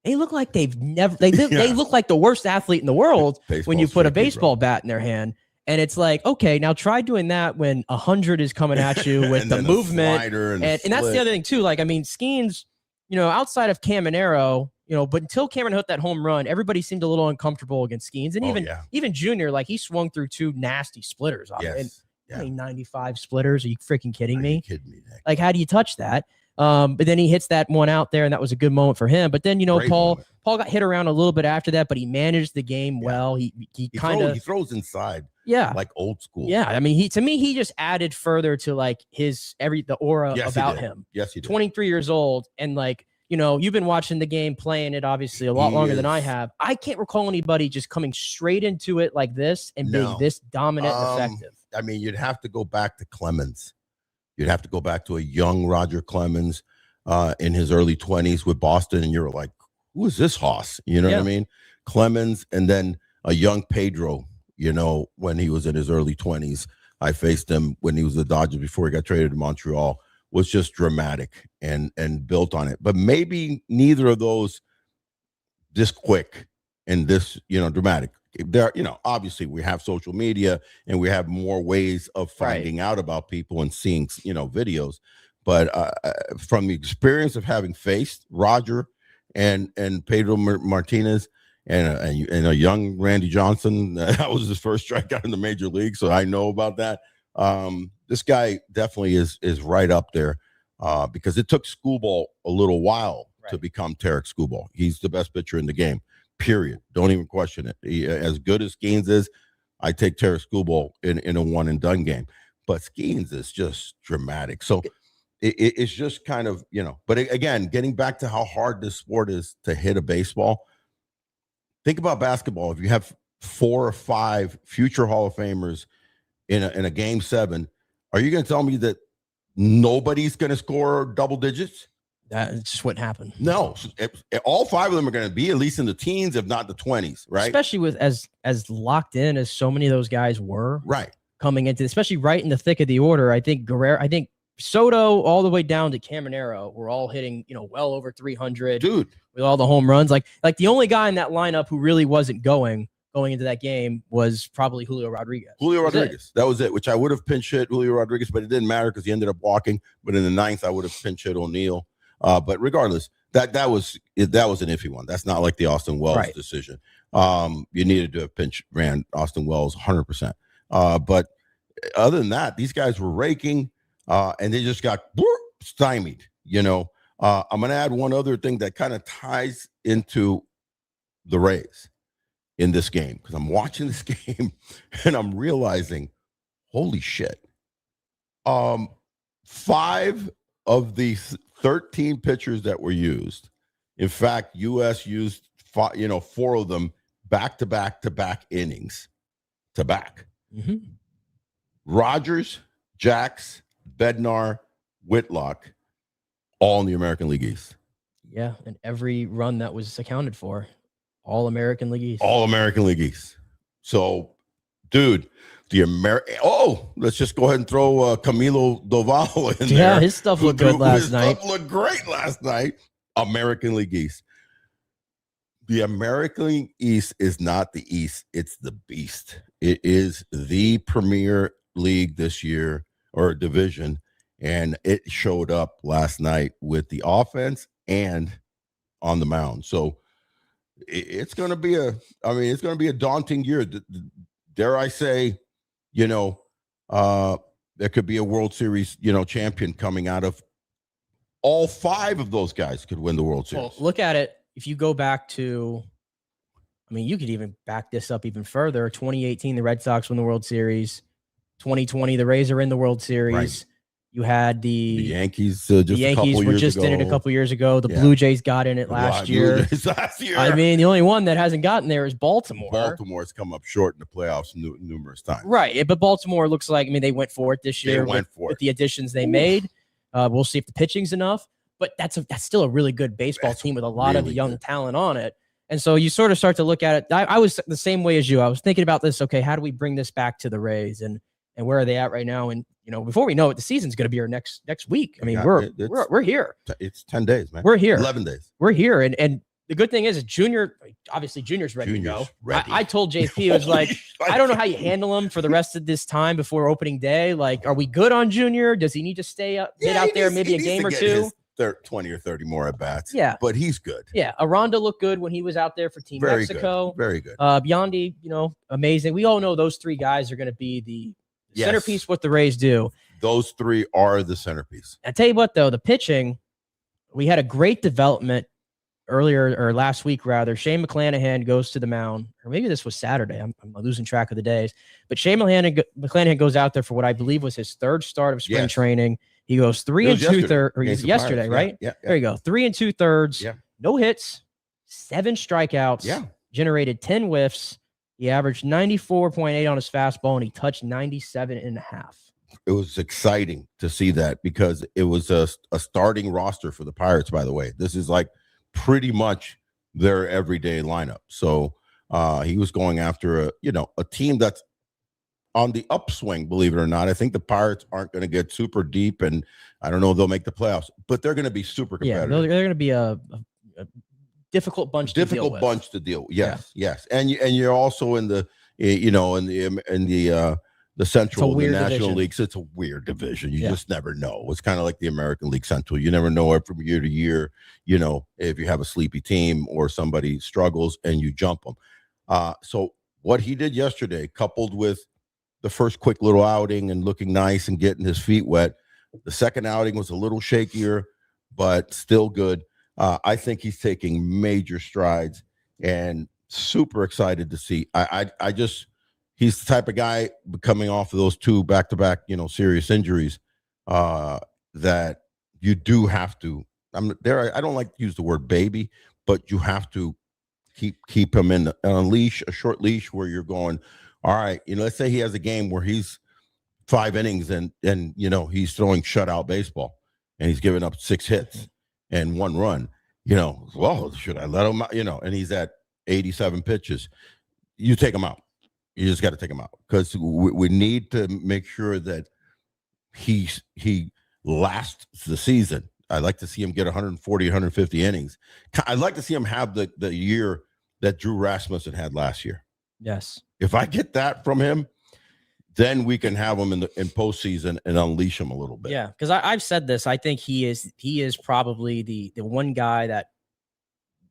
They look like they've never. They look like the worst athlete in the world when you put a baseball bat in their hand. And it's like, okay, now try doing that when 100 is coming at you with the movement. And that's the other thing too. Like, I mean, Skeens, you know, outside of Caminero, you know, but until Cameron hit that home run, everybody seemed a little uncomfortable against Skeens. And even Junior, like he swung through 2 nasty splitters off it. I mean, 95 splitters. Are you freaking kidding me? Nick? Like, how do you touch that? But then he hits that one out there, and that was a good moment for him. But then, you know, Paul got hit around a little bit after that, but he managed the game well. He throws inside. Yeah. Like old school. Yeah. I mean, he just added further to like the aura about him. Yes, he did. 23 years old. And like, you know, you've been watching the game, playing it obviously a lot longer than I have. I can't recall anybody just coming straight into it like this and being this dominant and effective. I mean, you'd have to go back to Clemens. You'd have to go back to a young Roger Clemens in his early 20s with Boston. And you're like, who is this hoss? You know what I mean? Clemens, and then a young Pedro, you know, when he was in his early 20s. I faced him when he was the Dodgers before he got traded to Montreal. Was just dramatic and built on it. But maybe neither of those this quick and this, you know, dramatic. There, you know, obviously we have social media and we have more ways of finding out about people and seeing, you know, videos. But from the experience of having faced Roger and Pedro Martinez and a young Randy Johnson, that was his first strikeout in the major league, so I know about that. This guy definitely is right up there because it took Skubal a little while to become Tarek Skubal. He's the best pitcher in the game, period. Don't even question it. As good as Skeens is, I take Tarek Skubal in a one-and-done game. But Skeens is just dramatic. So it's just kind of, but again, getting back to how hard this sport is to hit a baseball, think about basketball. If you have 4 or 5 future Hall of Famers in a game 7, are you going to tell me that nobody's going to score double digits? That just wouldn't happen. No, all 5 of them are going to be at least in the teens, if not the 20s, right? Especially with as locked in as so many of those guys were, right, coming into, especially right in the thick of the order. I think Soto all the way down to Caminero were all hitting, well over 300, dude, with all the home runs. Like the only guy in that lineup who really wasn't going into that game was probably Julio Rodriguez. That was it, which I would have pinch hit Julio Rodriguez, but it didn't matter because he ended up walking. But in the 9th, I would have pinch hit O'Neill. But regardless, that was an iffy one. That's not like the Austin Wells decision. You needed to have ran Austin Wells 100%. But other than that, these guys were raking, and they just got stymied. I'm going to add one other thing that kind of ties into the Rays in this game, because I'm watching this game and I'm realizing, holy shit. 5 of the 13 pitchers that were used, in fact, U.S. used 4 of them back innings to back. Mm-hmm. Rogers, Jax, Bednar, Whitlock, all in the American League East. Yeah, and every run that was accounted for, all American League East. All American League East. So, dude, let's just go ahead and throw Camilo Doval in there. Yeah, his stuff looked good last night. His stuff looked great last night. American League East. The American League East is not the East. It's the beast. It is the premier league this year, or division, and it showed up last night with the offense and on the mound. So it's going to be a daunting year. Dare I say, there could be a World Series, champion coming out of all 5 of those guys could win the World Series. Well, look at it. If you go back to, you could even back this up even further. 2018, the Red Sox won the World Series. 2020, the Rays are in the World Series. Right. You had the Yankees. The Yankees were just in it a couple years ago. The Blue Jays got in it last year. The only one that hasn't gotten there is Baltimore. Baltimore's come up short in the playoffs numerous times. Right, but Baltimore looks like they went for it this year with the additions they made. We'll see if the pitching's enough. But that's still a really good baseball team with a lot of young talent on it. And so you sort of start to look at it. I was the same way as you. I was thinking about this. Okay, how do we bring this back to the Rays, and where are they at right now? And before we know it, the season's going to be here next week. We're here. It's 10 days, man. We're here. 11 days. We're here, and the good thing is Junior's ready to go. I told JP, it was like, I don't know how you handle him for the rest of this time before opening day. Like, are we good on Junior? Does he need to stay out there maybe a game or two? 20 or 30 more at bats. Yeah, but he's good. Yeah, Aranda looked good when he was out there for Team Mexico. Very good. Biondi, amazing. We all know those 3 guys are going to be the centerpiece. What the Rays do. Those 3 are the centerpiece. I tell you what, though, the pitching, we had a great development last week. Shane McClanahan goes to the mound, or maybe this was Saturday. I'm losing track of the days. But Shane McClanahan goes out there for what I believe was his 3rd start of spring training. He goes 3 2/3, or yesterday, right? Yeah. There you go. 3 2/3. Yeah. No hits, 7 strikeouts. Yeah. Generated 10 whiffs. He averaged 94.8 on his fastball, and he touched 97.5. It was exciting to see that because it was a starting roster for the Pirates, by the way. This is like pretty much their everyday lineup. So he was going after a team that's on the upswing, believe it or not. I think the Pirates aren't going to get super deep, and I don't know if they'll make the playoffs, but they're going to be super competitive. Yeah, they're going to be a difficult bunch to deal with. Yes. And you're also in the the Central and the National division. Leagues. It's a weird division. You Yeah. just never know. It's kind of like the American League Central. You never know it from year to year, if you have a sleepy team or somebody struggles and you jump them. So what he did yesterday, coupled with the first quick little outing and looking nice and getting his feet wet, the second outing was a little shakier, but still good. I think he's taking major strides and super excited to see. He's the type of guy coming off of those 2 back-to-back, serious injuries that you do have to. I don't like to use the word baby, but you have to keep him on a short leash where you're going, all right, let's say he has a game where he's 5 innings and he's throwing shutout baseball and he's giving up 6 hits and 1 run. Well, should I let him out? And he's at 87 pitches. You take him out. You just got to take him out because we need to make sure that he lasts the season. I'd like to see him get 140, 150 innings. I'd like to see him have the year that Drew Rasmussen had last year. Yes. If I get that from him, then we can have him in postseason and unleash him a little bit. Yeah, because I've said this. I think he is probably the one guy that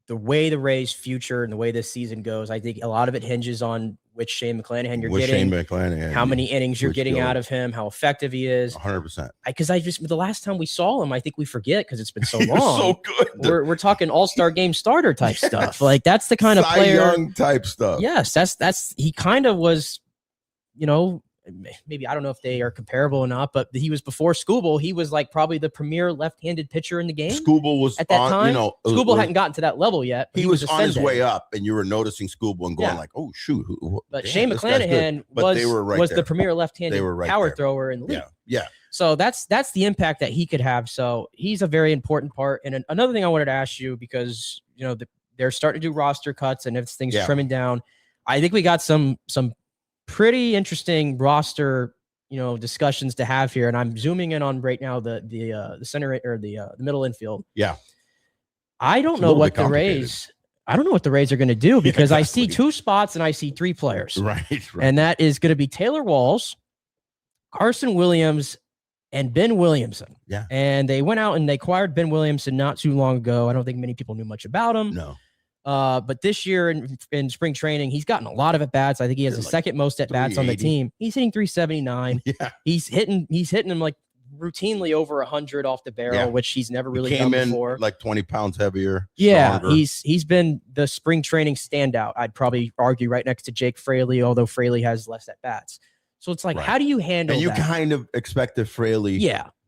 the way the Rays' future and the way this season goes, I think a lot of it hinges on which Shane McClanahan you're getting, how many innings you're getting out of him, how effective he is. 100%. Because the last time we saw him, I think we forget because it's been so He was long. so good. We're talking all-star game starter type stuff. Like that's the kind of Cy player. Young type stuff. Yes, that's he kind of was, maybe I don't know if they are comparable or not, but he was before Skubal. He was like probably the premier left-handed pitcher in the game. Skubal was at that time. Skubal hadn't gotten to that level yet. He was on his way up, and you were noticing Skubal and going like, "Oh shoot!" But Shane McClanahan was the premier left-handed power thrower in the league. Yeah. So that's the impact that he could have. So he's a very important part. And another thing I wanted to ask you, because they're starting to do roster cuts, and if things trimming down, I think we got some pretty interesting roster, discussions to have here. And I'm zooming in on right now the center or the middle infield. Yeah. I don't know what the Rays are going to do because I see 2 spots and I see 3 players. Right. And that is going to be Taylor Walls, Carson Williams, and Ben Williamson. Yeah. And they went out and they acquired Ben Williamson not too long ago. I don't think many people knew much about him. No. But this year in spring training, he's gotten a lot of at-bats. I think he has the second most at-bats on the team. He's hitting 379. Yeah. He's hitting them like routinely over 100 off the barrel, which he's never really done before. Like 20 pounds heavier. Yeah, stronger. he's been the spring training standout. I'd probably argue right next to Jake Fraley, although Fraley has less at-bats. So it's like, how do you handle and you that? kind of expected Fraley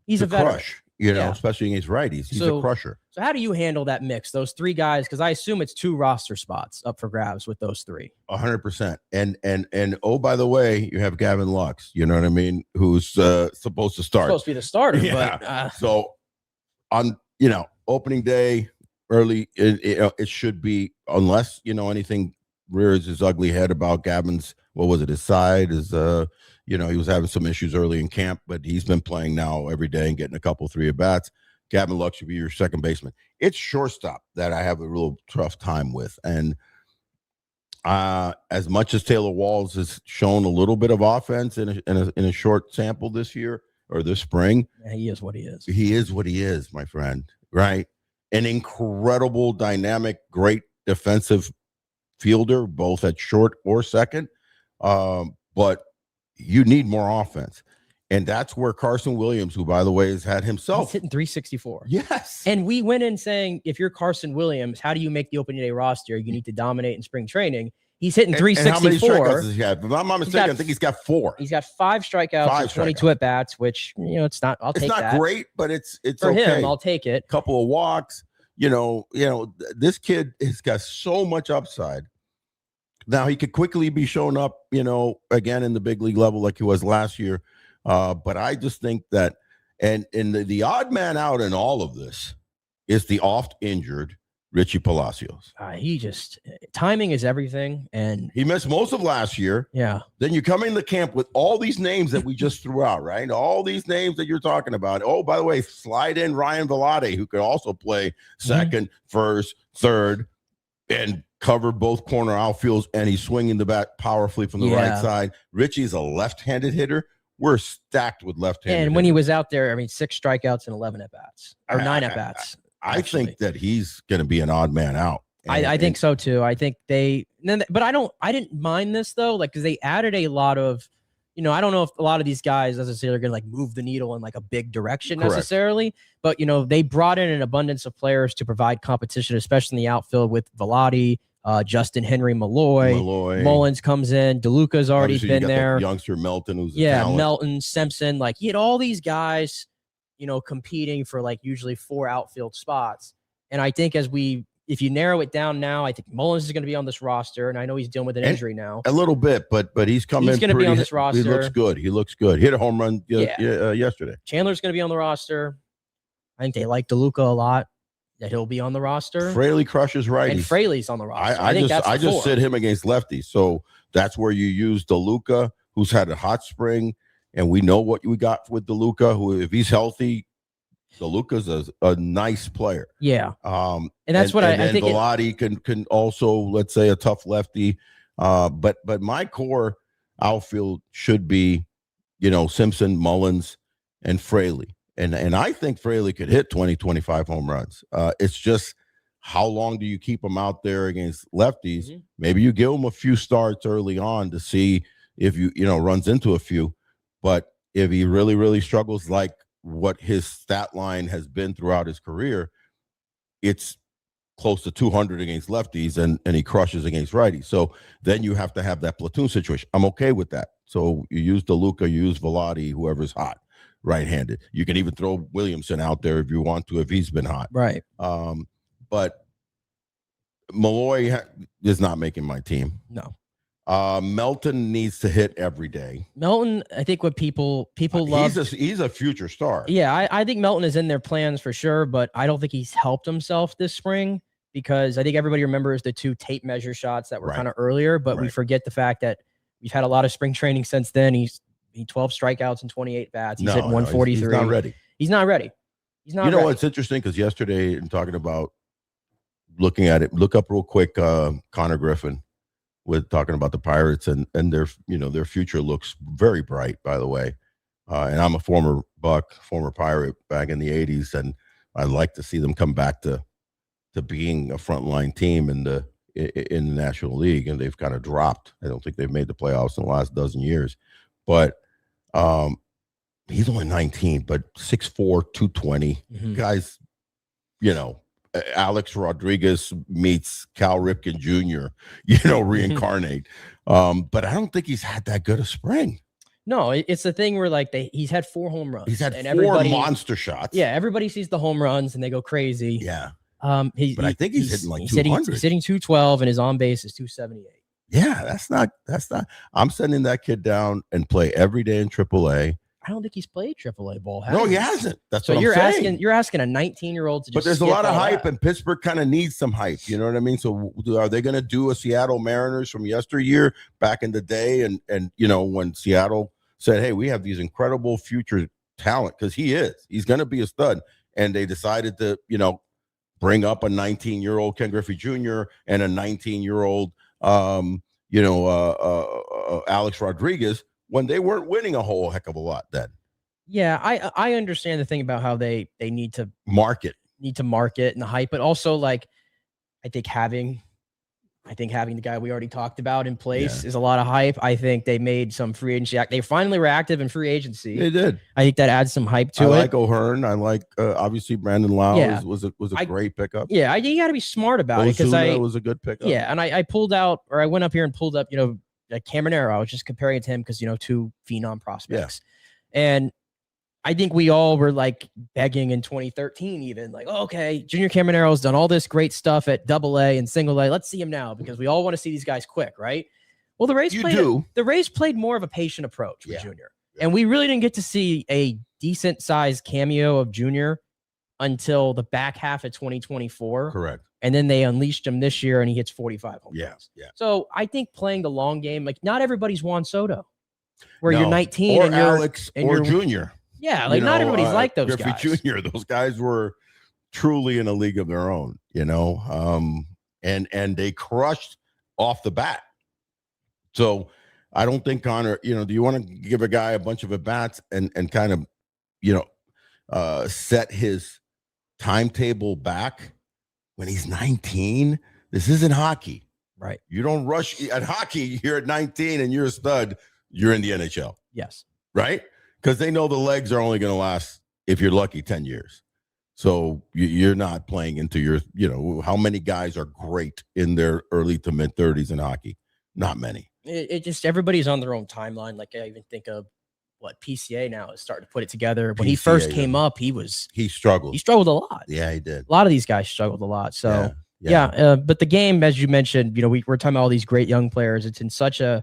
he's a veteran. Crush, especially against righties. He's a crusher. So how do you handle that mix, those 3 guys? Because I assume it's 2 roster spots up for grabs with those 3. 100%. And oh, by the way, you have Gavin Lux, you know what I mean, who's supposed to start. Supposed to be the starter. Yeah. But, so on, opening day early, it should be, unless, anything rears his ugly head about Gavin's, his side is, he was having some issues early in camp, but he's been playing now every day and getting a couple, 3 at-bats. Gavin Lux should be your second baseman. It's shortstop that I have a real tough time with. And as much as Taylor Walls has shown a little bit of offense in a short sample this year or this spring. Yeah, he is what he is. He is what he is, my friend, right? An incredible, dynamic, great defensive fielder, both at short or second. But you need more offense. And that's where Carson Williams, who, by the way, has had himself. He's hitting 364. Yes. And we went in saying, if you're Carson Williams, how do you make the opening day roster? You need to dominate in spring training. He's hitting 364. And how many strikeouts does he have? If I'm not mistaken, I think he's got 4. He's got 5 strikeouts and 22 at-bats, which, it's not, I'll take that. It's not great, but it's for okay. him, I'll take it. Couple of walks. This kid has got so much upside. Now, he could quickly be shown up, again in the big league level like he was last year. But I just think that, and the odd man out in all of this is the oft injured Richie Palacios. Timing is everything. And he missed most of last year. Yeah. Then you come into camp with all these names that we just threw out, right? All these names that you're talking about. Oh, by the way, slide in Ryan Velarde, who could also play second, first, third, and covered both corner outfields, and he's swinging the bat powerfully from the right side. Richie's a left-handed hitter. We're stacked with left-handed. And when he was out there, I mean, 6 strikeouts and 11 at-bats, or 9 at-bats. I think that he's going to be an odd man out. I think so too. I think but I didn't mind this though, like, because they added a lot of, I don't know if a lot of these guys necessarily are going to like move the needle in like a big direction necessarily, but they brought in an abundance of players to provide competition, especially in the outfield with Velotti, Justin Henry, Malloy. Mullins comes in. DeLuca's already been there. Youngster Melton, who's a talent. Melton, Simpson, like he had all these guys, competing for like usually 4 outfield spots. And I think if you narrow it down now, I think Mullins is going to be on this roster, and I know he's dealing with an injury now. A little bit, but he's coming. He's going to be on this roster. He looks good. Hit a home run yesterday. Chandler's going to be on the roster. I think they like DeLuca a lot. That he'll be on the roster. Fraley crushes righties. And Fraley's on the roster. I just sit him against lefties. So that's where you use DeLuca, who's had a hot spring, and we know what we got with DeLuca, who, if he's healthy, DeLuca's a nice player. Yeah. And that's what I think. Velotti can also, let's say, a tough lefty. But my core outfield should be, Simpson, Mullins, and Fraley. And I think Fraley could hit 20, 25 home runs. It's just, how long do you keep him out there against lefties? Mm-hmm. Maybe you give him a few starts early on to see if runs into a few. But if he really, really struggles, like what his stat line has been throughout his career, it's close to 200 against lefties, and he crushes against righties. So then you have to have that platoon situation. I'm okay with that. So you use DeLuca, you use Velotti, whoever's hot, right-handed. You can even throw Williamson out there if you want to, if he's been hot. Right. But Malloy is not making my team. No. Melton needs to hit every day. Melton, I think what people love. He's a future star. Yeah, I think Melton is in their plans for sure, but I don't think he's helped himself this spring, because I think everybody remembers the 2 tape measure shots that were kind of earlier, but we forget the fact that we've had a lot of spring training since then. He 12 strikeouts and 28 bats. He's hitting 143. He's not ready. He's not ready. What's interesting, because yesterday, in talking about looking at it, look up real quick, Connor Griffin, with talking about the Pirates, and their their future looks very bright, by the way. And I'm a former Buck, former Pirate back in the 80s, and I'd like to see them come back to being a frontline team in the National League, and they've kind of dropped. I don't think they've made the playoffs in the last dozen years. But he's only 19, but 6'4", 220. Mm-hmm. Guys, Alex Rodriguez meets Cal Ripken Jr., reincarnate. But I don't think he's had that good a spring. No, it's the thing where like he's had 4 home runs. He's had 4 monster shots. Yeah, everybody sees the home runs and they go crazy. Yeah. But I think he's hitting like 200. He's hitting 212 and his on base is 278. Yeah, that's not. I'm sending that kid down and play every day in AAA. I don't think he's played AAA ball. No, he hasn't. That's so what you're I'm saying. You're asking a 19-year-old to just. But there's a lot of hype, and Pittsburgh kind of needs some hype. You know what I mean? So are they going to do a Seattle Mariners from yesteryear back in the day? And when Seattle said, "Hey, we have these incredible future talent," because he's going to be a stud, and they decided to bring up a 19-year-old Ken Griffey Jr. and a 19-year-old Alex Rodriguez, when they weren't winning a whole heck of a lot then. Yeah, I understand the thing about how they need to market and the hype, but also like I think having the guy we already talked about in place is a lot of hype. I think they made some free agency. They finally were active in free agency. They did. I think that adds some hype to it. I like O'Hearn. I like obviously Brandon Lau was a great pickup. Yeah, you got to be smart about it, because it was a good pickup. Yeah, and I went up here and pulled up like Caminero. I was just comparing it to him because 2 phenom prospects, and I think we all were like begging in 2013, even like, okay, Junior Camanero's done all this great stuff at AA and single A. Let's see him now, because we all want to see these guys quick, right? Well, the Rays played more of a patient approach with Junior, and we really didn't get to see a decent sized cameo of Junior until the back half of 2024. Correct. And then they unleashed him this year, and he hits 45 home runs. Yeah. So I think playing the long game, like not everybody's Juan Soto, where you're 19 or and Alex and or Junior. Yeah, like not everybody's like those Griffey guys. Jr., those guys were truly in a league of their own, and they crushed off the bat. So I don't think Connor, do you want to give a guy a bunch of at-bats and kind of, set his timetable back when he's 19? This isn't hockey. Right. You don't rush at hockey. You're at 19 and you're a stud. You're in the NHL. Yes. Right? Because they know the legs are only going to last, if you're lucky, 10 years. So you're not playing into your, how many guys are great in their early to mid 30s in hockey? Not many. It just, everybody's on their own timeline. Like I even think of what PCA now is starting to put it together. When he first came up, he struggled. He struggled a lot. Yeah, he did. A lot of these guys struggled a lot. So but the game, as you mentioned, we're talking about all these great young players. It's in such a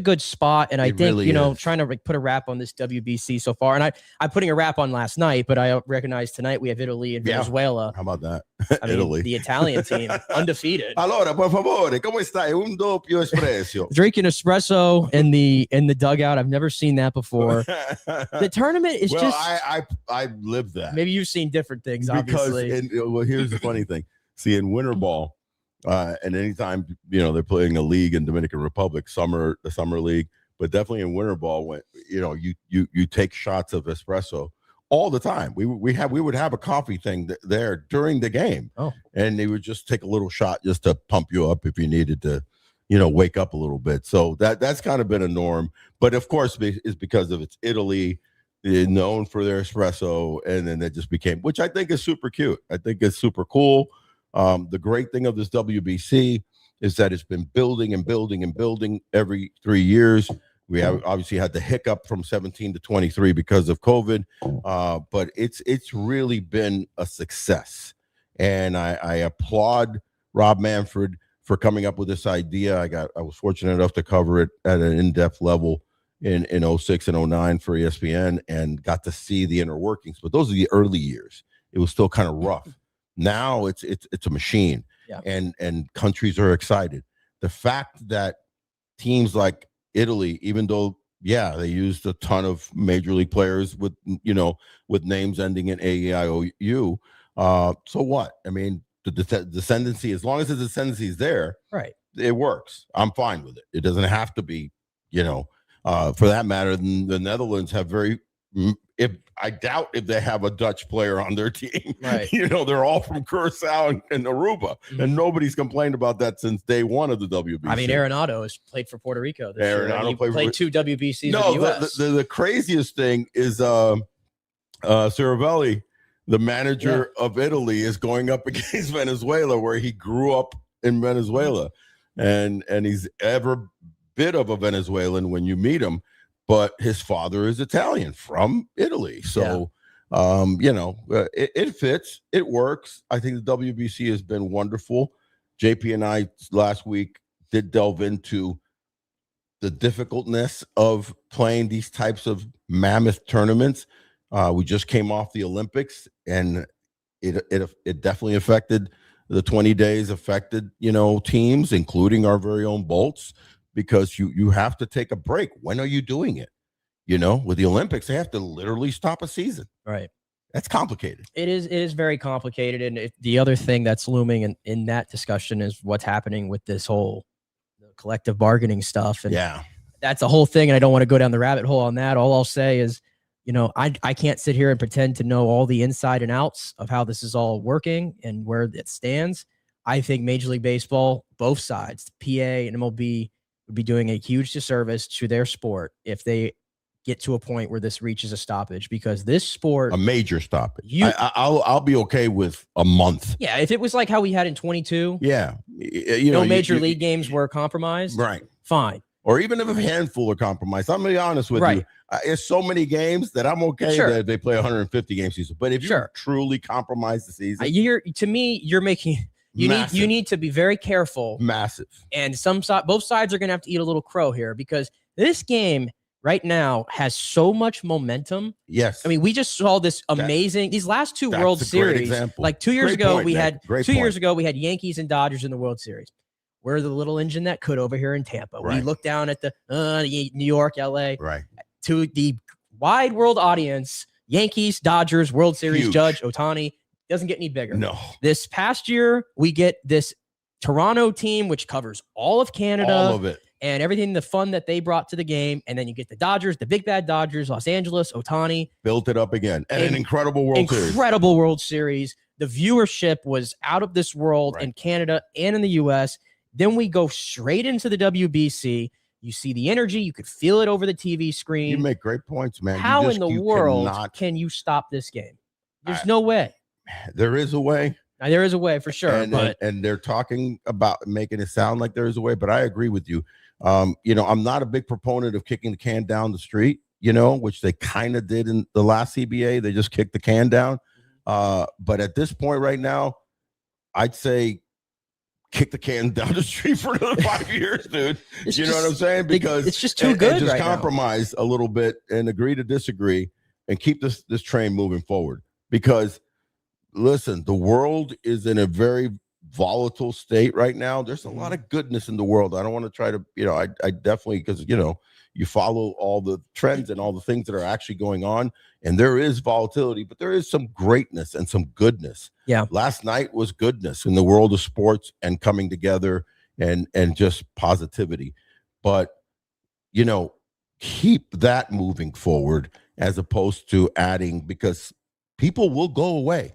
good spot. And I think, really trying to put a wrap on this WBC so far. And I'm putting a wrap on last night, but I recognize tonight we have Italy and Venezuela. How about that? Italy. The Italian team, undefeated. Allora, por favore, come stai? Un doppio espresso. Drinking espresso in the dugout. I've never seen that before. The tournament is just. I lived that. Maybe you've seen different things, obviously. Here's the funny thing. See, in winter ball, and anytime they're playing a league in Dominican Republic, the summer league, but definitely in winter ball, when you take shots of espresso all the time. We would have a coffee thing there during the game, and they would just take a little shot just to pump you up if you needed to, wake up a little bit. So that's kind of been a norm, but of course it's because of it's Italy. They're known for their espresso, and then that just became, which I think is super cute. I think it's super cool. The great thing of this WBC is that it's been building and building and building every 3 years. We have obviously had the hiccup from 17 to 23 because of COVID, but it's really been a success. And I applaud Rob Manfred for coming up with this idea. I was fortunate enough to cover it at an in-depth level in 06 and 09 for ESPN and got to see the inner workings. But those are the early years. It was still kind of rough. Now it's a machine, and countries are excited. The fact that teams like Italy, even though they used a ton of major league players with names ending in AEIOU, so what? I mean, the descendancy, as long as the descendancy is there, right? It works. I'm fine with it. It doesn't have to be, for that matter. The Netherlands have I doubt if they have a Dutch player on their team. Right. They're all from Curacao and Aruba, and nobody's complained about that since day one of the WBC. I mean, Arenado has played for Puerto Rico this year. He played 2 WBCs in the U.S. The craziest thing is Cervelli, the manager of Italy, is going up against Venezuela, where he grew up in Venezuela, and he's ever bit of a Venezuelan when you meet him. But his father is Italian from Italy. So, it fits. It works. I think the WBC has been wonderful. JP and I last week did delve into the difficultness of playing these types of mammoth tournaments. We just came off the Olympics, and it definitely affected the 20 days, affected, teams, including our very own Bolts. Because you have to take a break. When are you doing it? With the Olympics, they have to literally stop a season. Right. That's complicated. It is very complicated. And the other thing that's looming in that discussion is what's happening with this whole collective bargaining stuff. And that's a whole thing. And I don't want to go down the rabbit hole on that. All I'll say is, I can't sit here and pretend to know all the inside and outs of how this is all working and where it stands. I think Major League Baseball, both sides, PA and MLB, would be doing a huge disservice to their sport if they get to a point where this reaches a stoppage, because this sport, a major stoppage. I'll be okay with a month. Yeah, if it was like how we had in 22. Yeah, no major league games were compromised. Right. Fine. Or even if a handful are compromised. I'm gonna be honest with you. It's so many games that I'm okay that they play 150 game season. But if you truly compromise the season, you're making. You need to be very careful. Massive. And both sides are going to have to eat a little crow here, because this game right now has so much momentum. Yes. I mean, we just saw this amazing, these last 2 World Series. Like 2 years ago, we had Yankees and Dodgers in the World Series. We're the little engine that could over here in Tampa. Right. We look down at the New York, LA, to the wide world audience, Yankees, Dodgers, World Series, Judge, Ohtani. Doesn't get any bigger. No. This past year, we get this Toronto team, which covers all of Canada, all of it, and everything, the fun that they brought to the game. And then you get the Dodgers, the big bad Dodgers, Los Angeles, Ohtani. Built it up again. And an incredible World Series. Incredible World Series. The viewership was out of this world in Canada and in the U.S. Then we go straight into the WBC. You see the energy. You could feel it over the TV screen. You make great points, man. How in the world can you stop this game? There's no way. There is a way. There is a way for sure. And they're talking about making it sound like there is a way, but I agree with you. You know, I'm not a big proponent of kicking the can down the street, you know, which they kind of did in the last CBA. They just kicked the can down. But at this point right now, I'd say kick the can down the street for another 5 years, dude. You know what I'm saying? Because it's just too good. And just right compromise a little bit and agree to disagree and keep this train moving forward. Because listen, the world is in a very volatile state right now. There's a lot of goodness in the world. I don't want to try to, you know, I definitely, because, you know, you follow all the trends and all the things that are actually going on, and there is volatility, but there is some greatness and some goodness. Yeah. Last night was goodness in the world of sports and coming together and just positivity. But, you know, keep that moving forward as opposed to adding, because people will go away.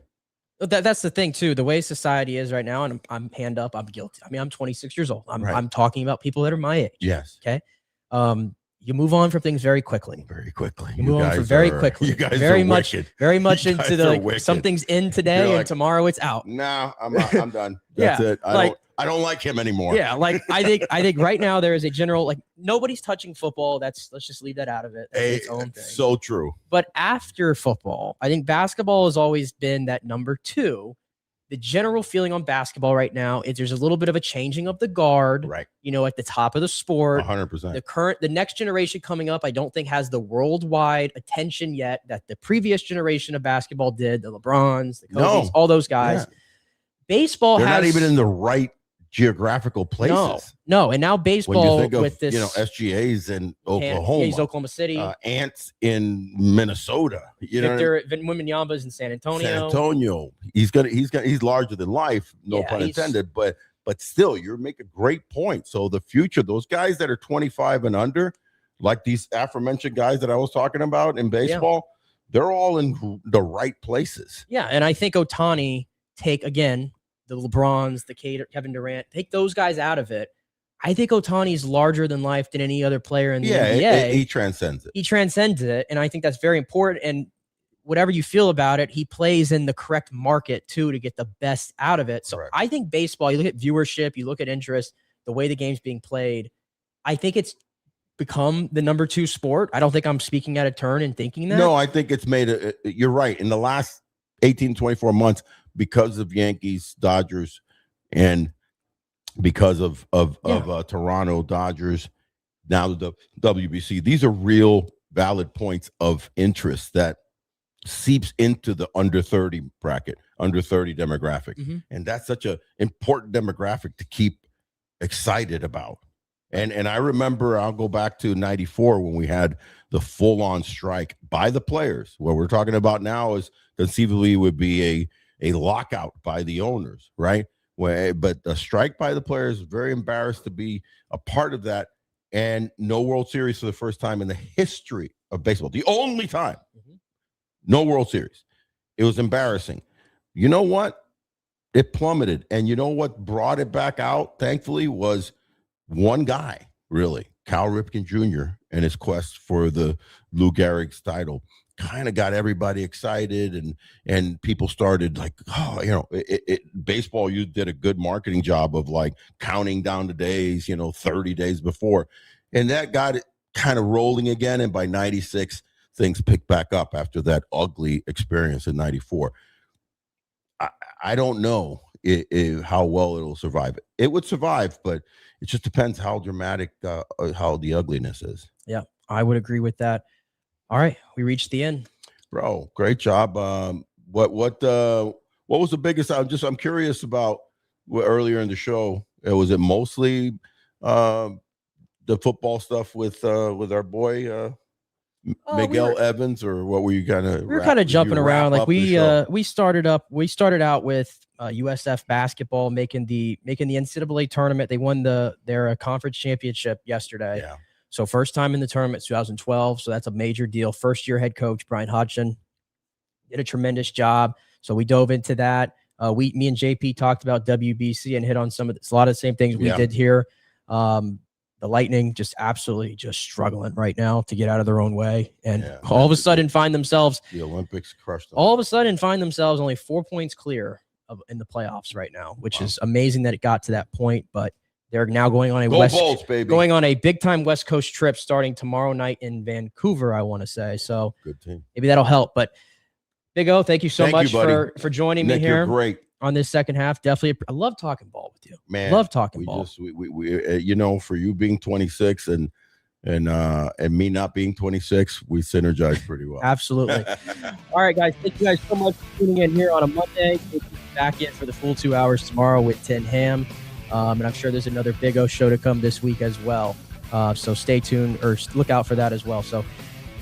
That's the thing too. The way society is right now, and I'm hand up, I'm guilty. I mean, I'm 26 years old. I'm talking about people that are my age. Yes. Okay. You move on from things very quickly. Very quickly. You move on from very quickly. You guys very are much, wicked. very much You into guys the are wicked. something's in today and tomorrow it's out. Nah, I'm done. That's it. I don't like him anymore. Yeah, like I think right now there is a general, like, nobody's touching football. Let's just leave that out of it. That's its own thing. So true. But after football, I think basketball has always been that number two. The general feeling on basketball right now is there's a little bit of a changing of the guard, right? You know, at the top of the sport. 100%. The next generation coming up, I don't think has the worldwide attention yet that the previous generation of basketball did. The LeBrons, the Kobe's, all those guys. Yeah. Baseball They're has not even in the right geographical places. No. And now baseball, when you think of, with this, you know, SGA's in Oklahoma, he's Oklahoma City, Ants in Minnesota, you know, Victor Wembanyama's in San Antonio. He's larger than life, no pun intended, but still, you're making a great point. So the future, those guys that are 25 and under, like these aforementioned guys that I was talking about in baseball, they're all in the right places. Yeah, and I think Ohtani, take again the LeBrons, the Kevin Durant, take those guys out of it. I think Ohtani's larger than life than any other player in the NBA. He transcends it. He transcends it, and I think that's very important. And whatever you feel about it, he plays in the correct market too to get the best out of it. So I think baseball, you look at viewership, you look at interest, the way the game's being played, I think it's become the number two sport. I don't think I'm speaking out of turn and thinking that. No, I think it's made you're right. In the last 18, 24 months, because of Yankees, Dodgers, and because of Toronto Dodgers, now the WBC, these are real valid points of interest that seeps into the under 30 bracket, under 30 demographic. And that's such an important demographic to keep excited about. And I remember, I'll go back to 94 when we had the full-on strike by the players. What we're talking about now is conceivably would be a lockout by the owners, right? But a strike by the players, very embarrassed to be a part of that, and no World Series for the first time in the history of baseball. The only time. No World Series. It was embarrassing. You know what? It plummeted. And you know what brought it back out, thankfully, was one guy, really, Cal Ripken Jr. and his quest for the Lou Gehrig's title. Kind of got everybody excited, and people started like, oh, you know, baseball, you did a good marketing job of like counting down the days, you know, 30 days before. And that got it kind of rolling again. And by 96, things picked back up after that ugly experience in 94. I don't know how well it'll survive. It would survive, but it just depends how dramatic, how the ugliness is. Yeah, I would agree with that. All right, we reached the end, bro. Great job. What was the biggest? I'm curious about earlier in the show. Was it mostly the football stuff with our boy Miguel Evans, or what were you kind of? We were kind of jumping around. Like we started out with USF basketball making the NCAA tournament. They won their conference championship yesterday. Yeah. So first time in the tournament, 2012. So that's a major deal. First year head coach Brian Hodgson did a tremendous job. So we dove into that. Me and JP talked about WBC and hit on a lot of the same things we did here. The Lightning just absolutely just struggling right now to get out of their own way. And all of a sudden find themselves – the Olympics crushed them. All of a sudden find themselves only 4 points clear in the playoffs right now, which is amazing that it got to that point. But they're now going on a big-time West Coast trip starting tomorrow night in Vancouver, I want to say. So good team. Maybe that'll help. But Big O, thank you so much for joining me here. You're great. On this second half. Definitely. I love talking ball with you. Man, love talking ball. We for you being 26 and me not being 26, we synergize pretty well. Absolutely. All right, guys. Thank you guys so much for tuning in here on a Monday. We'll be back in for the full 2 hours tomorrow with Tin Ham. And I'm sure there's another Big O show to come this week as well. So stay tuned or look out for that as well. So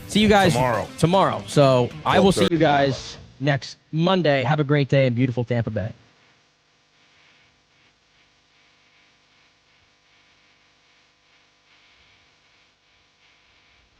see you guys tomorrow. So I will see you guys next Monday. Have a great day in beautiful Tampa Bay.